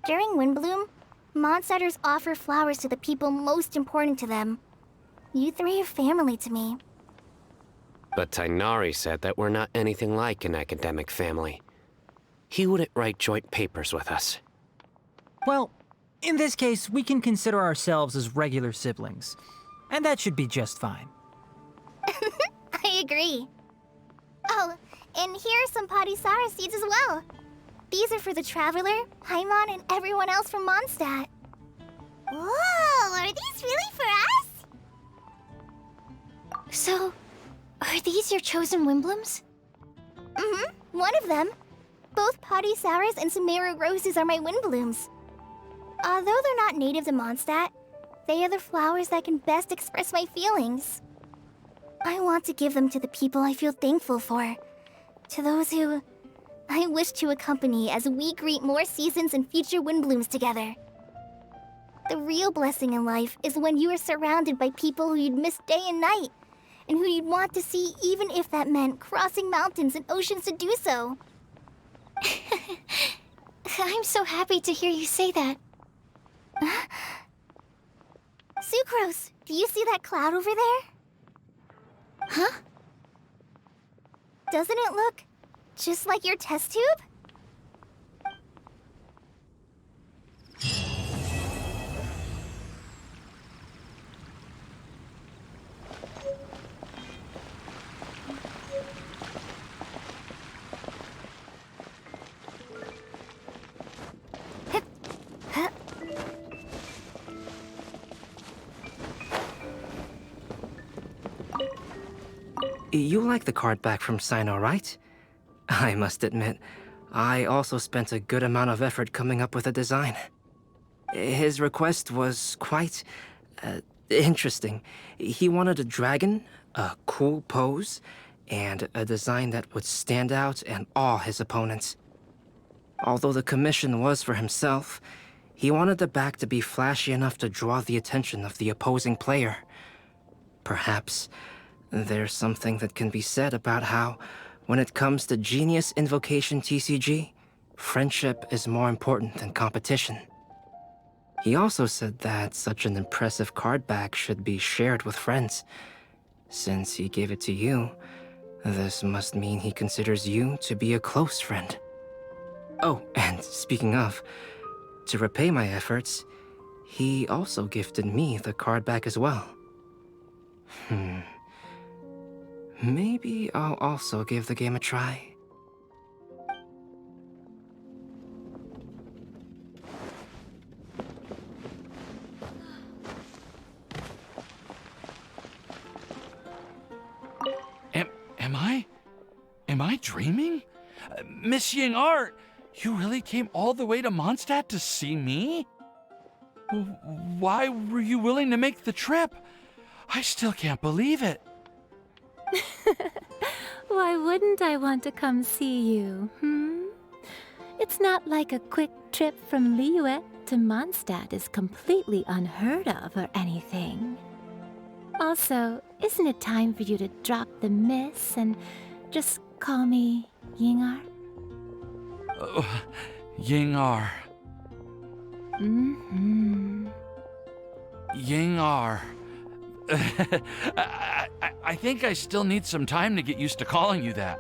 During Windblume, Mondstatters offer flowers to the people most important to them. You three are family to me. But Tainari said that we're not anything like an academic family. He wouldn't write joint papers with us. Well, in this case, we can consider ourselves as regular siblings. And that should be just fine. I agree. Oh, and here are some Padisara seeds as well. These are for the Traveler, Paimon, and everyone else from Mondstadt. Whoa, are these really for us? So, are these your chosen Windblooms? Mm-hmm, one of them. Both Padisaras and Sumeru roses are my Windblooms. Although they're not native to Mondstadt, they are the flowers that can best express my feelings. I want to give them to the people I feel thankful for. To those who I wish to accompany as we greet more seasons and future Windblooms together. The real blessing in life is when you are surrounded by people who you'd miss day and night, and who you'd want to see even if that meant crossing mountains and oceans to do so. I'm so happy to hear you say that. Sucrose, do you see that cloud over there? Huh? Doesn't it look just like your test tube? You like the card back from Sino, right? I must admit, I also spent a good amount of effort coming up with a design. His request was quite interesting. He wanted a dragon, a cool pose, and a design that would stand out and awe his opponents. Although the commission was for himself, he wanted the back to be flashy enough to draw the attention of the opposing player. Perhaps there's something that can be said about how, when it comes to Genius Invocation TCG, friendship is more important than competition. He also said that such an impressive card back should be shared with friends. Since he gave it to you, this must mean he considers you to be a close friend. Oh, and speaking of, to repay my efforts, he also gifted me the card back as well. Maybe I'll also give the game a try. Am I dreaming? Miss Ying-Ar, you really came all the way to Mondstadt to see me? Why were you willing to make the trip? I still can't believe it. Why wouldn't I want to come see you, It's not like a quick trip from Liyue to Mondstadt is completely unheard of or anything. Also, isn't it time for you to drop the miss and just call me Ying-Ar? Ying-Ar. Ying-Ar. I think I still need some time to get used to calling you that.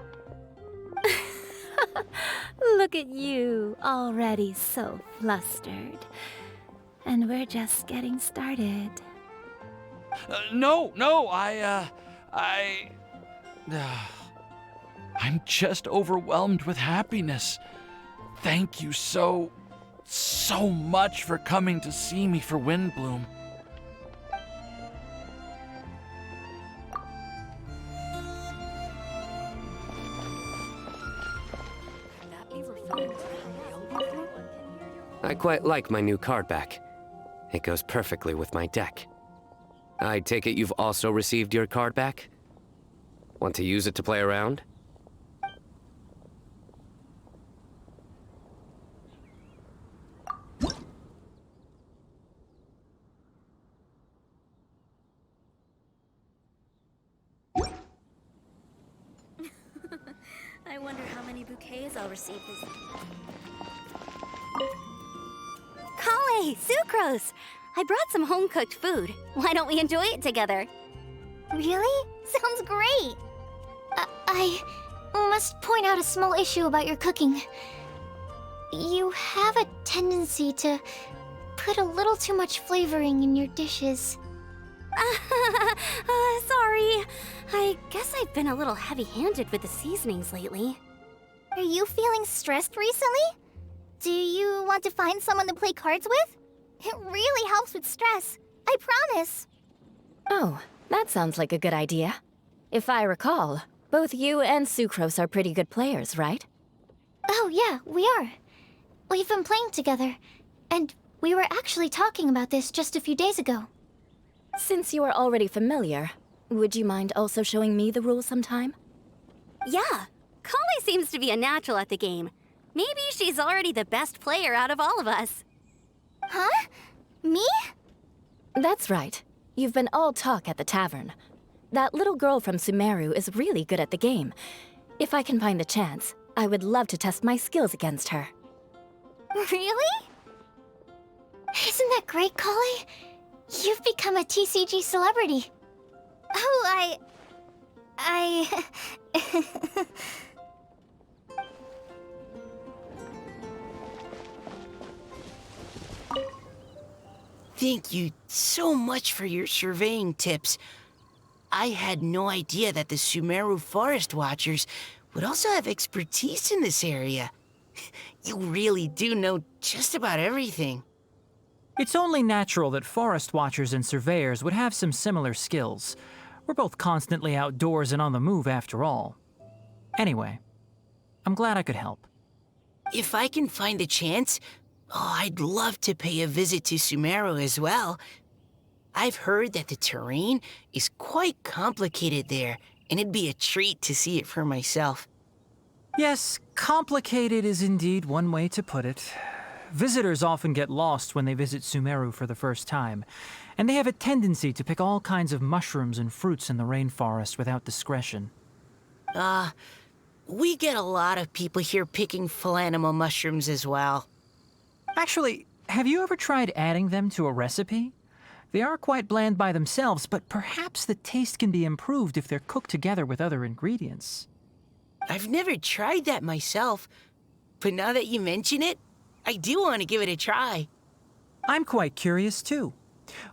Look at you, already so flustered. And we're just getting started. No, I'm just overwhelmed with happiness. Thank you so much for coming to see me for Windblume. I quite like my new card back. It goes perfectly with my deck. I take it you've also received your card back? Want to use it to play around? I wonder how many bouquets I'll receive this. Kale, sucrose! I brought some home-cooked food. Why don't we enjoy it together? Really? Sounds great! I must point out a small issue about your cooking. You have a tendency to put a little too much flavoring in your dishes. Sorry. I guess I've been a little heavy-handed with the seasonings lately. Are you feeling stressed recently? Do you want to find someone to play cards with? It really helps with stress. I promise. Oh, that sounds like a good idea. If I recall, both you and Sucrose are pretty good players, right? Oh yeah, we are. We've been playing together, and we were actually talking about this just a few days ago. Since you are already familiar, would you mind also showing me the rules sometime? Yeah, Kale seems to be a natural at the game. Maybe she's already the best player out of all of us. Huh? Me? That's right. You've been all talk at the tavern. That little girl from Sumeru is really good at the game. If I can find a chance, I would love to test my skills against her. Really? Isn't that great, Kale? You've become a TCG celebrity. Oh, Thank you so much for your surveying tips. I had no idea that the Sumeru Forest Watchers would also have expertise in this area. You really do know just about everything. It's only natural that forest watchers and surveyors would have some similar skills. We're both constantly outdoors and on the move after all. Anyway, I'm glad I could help. If I can find a chance, I'd love to pay a visit to Sumeru as well. I've heard that the terrain is quite complicated there, and it'd be a treat to see it for myself. Yes, complicated is indeed one way to put it. Visitors often get lost when they visit Sumeru for the first time, and they have a tendency to pick all kinds of mushrooms and fruits in the rainforest without discretion. We get a lot of people here picking Phalanima mushrooms as well. Actually, have you ever tried adding them to a recipe? They are quite bland by themselves, but perhaps the taste can be improved if they're cooked together with other ingredients. I've never tried that myself, but now that you mention it, I do want to give it a try. I'm quite curious, too.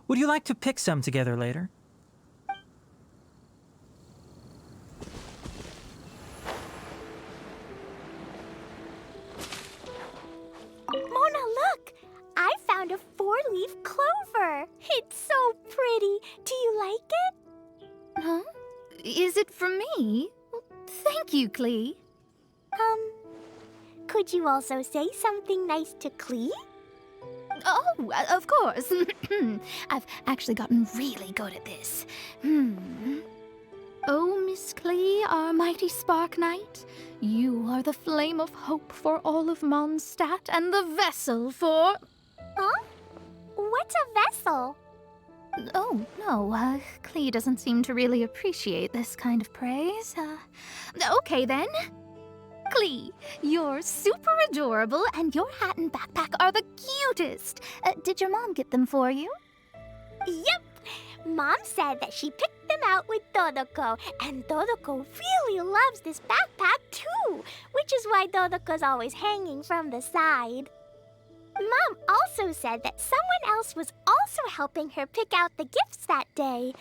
Would you like to pick some together later? Mona, look! I found a 4-leaf clover. It's so pretty. Do you like it? Huh? Is it for me? Thank you, Clee. Could you also say something nice to Clee? Oh, of course. I've actually gotten really good at this. Oh, Miss Clee, our mighty Spark Knight, you are the flame of hope for all of Mondstadt and the vessel for... Huh? What's a vessel? Oh, no, Clee doesn't seem to really appreciate this kind of praise. Okay then. Clee, you're super adorable, and your hat and backpack are the cutest. Did your mom get them for you? Yep! Mom said that she picked them out with Dodoko, and Dodoko really loves this backpack too, which is why Dodoko's always hanging from the side. Mom also said that someone else was also helping her pick out the gifts that day.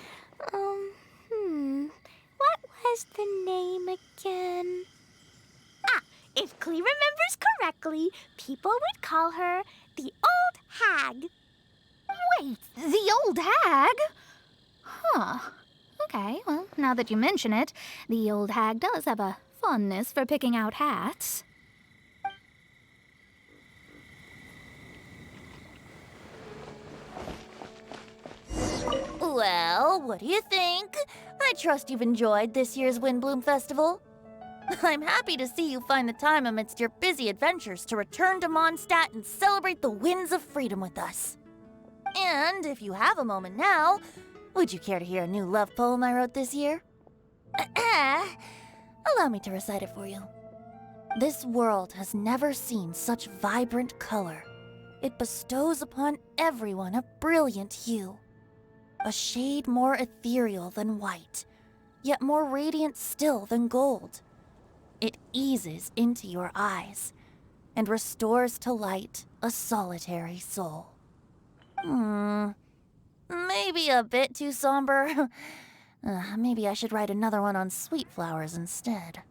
What was the name again? If Clee remembers correctly, people would call her the Old Hag. Wait, the old hag? Huh. Okay, well, now that you mention it, the old hag does have a fondness for picking out hats. Well, what do you think? I trust you've enjoyed this year's Windblume Festival. I'm happy to see you find the time amidst your busy adventures to return to Mondstadt and celebrate the winds of freedom with us. And if you have a moment now, would you care to hear a new love poem I wrote this year? Allow me to recite it for you. This world has never seen such vibrant color. It bestows upon everyone a brilliant hue. A shade more ethereal than white, yet more radiant still than gold. It eases into your eyes and restores to light a solitary soul. Maybe a bit too somber. Maybe I should write another one on sweet flowers instead.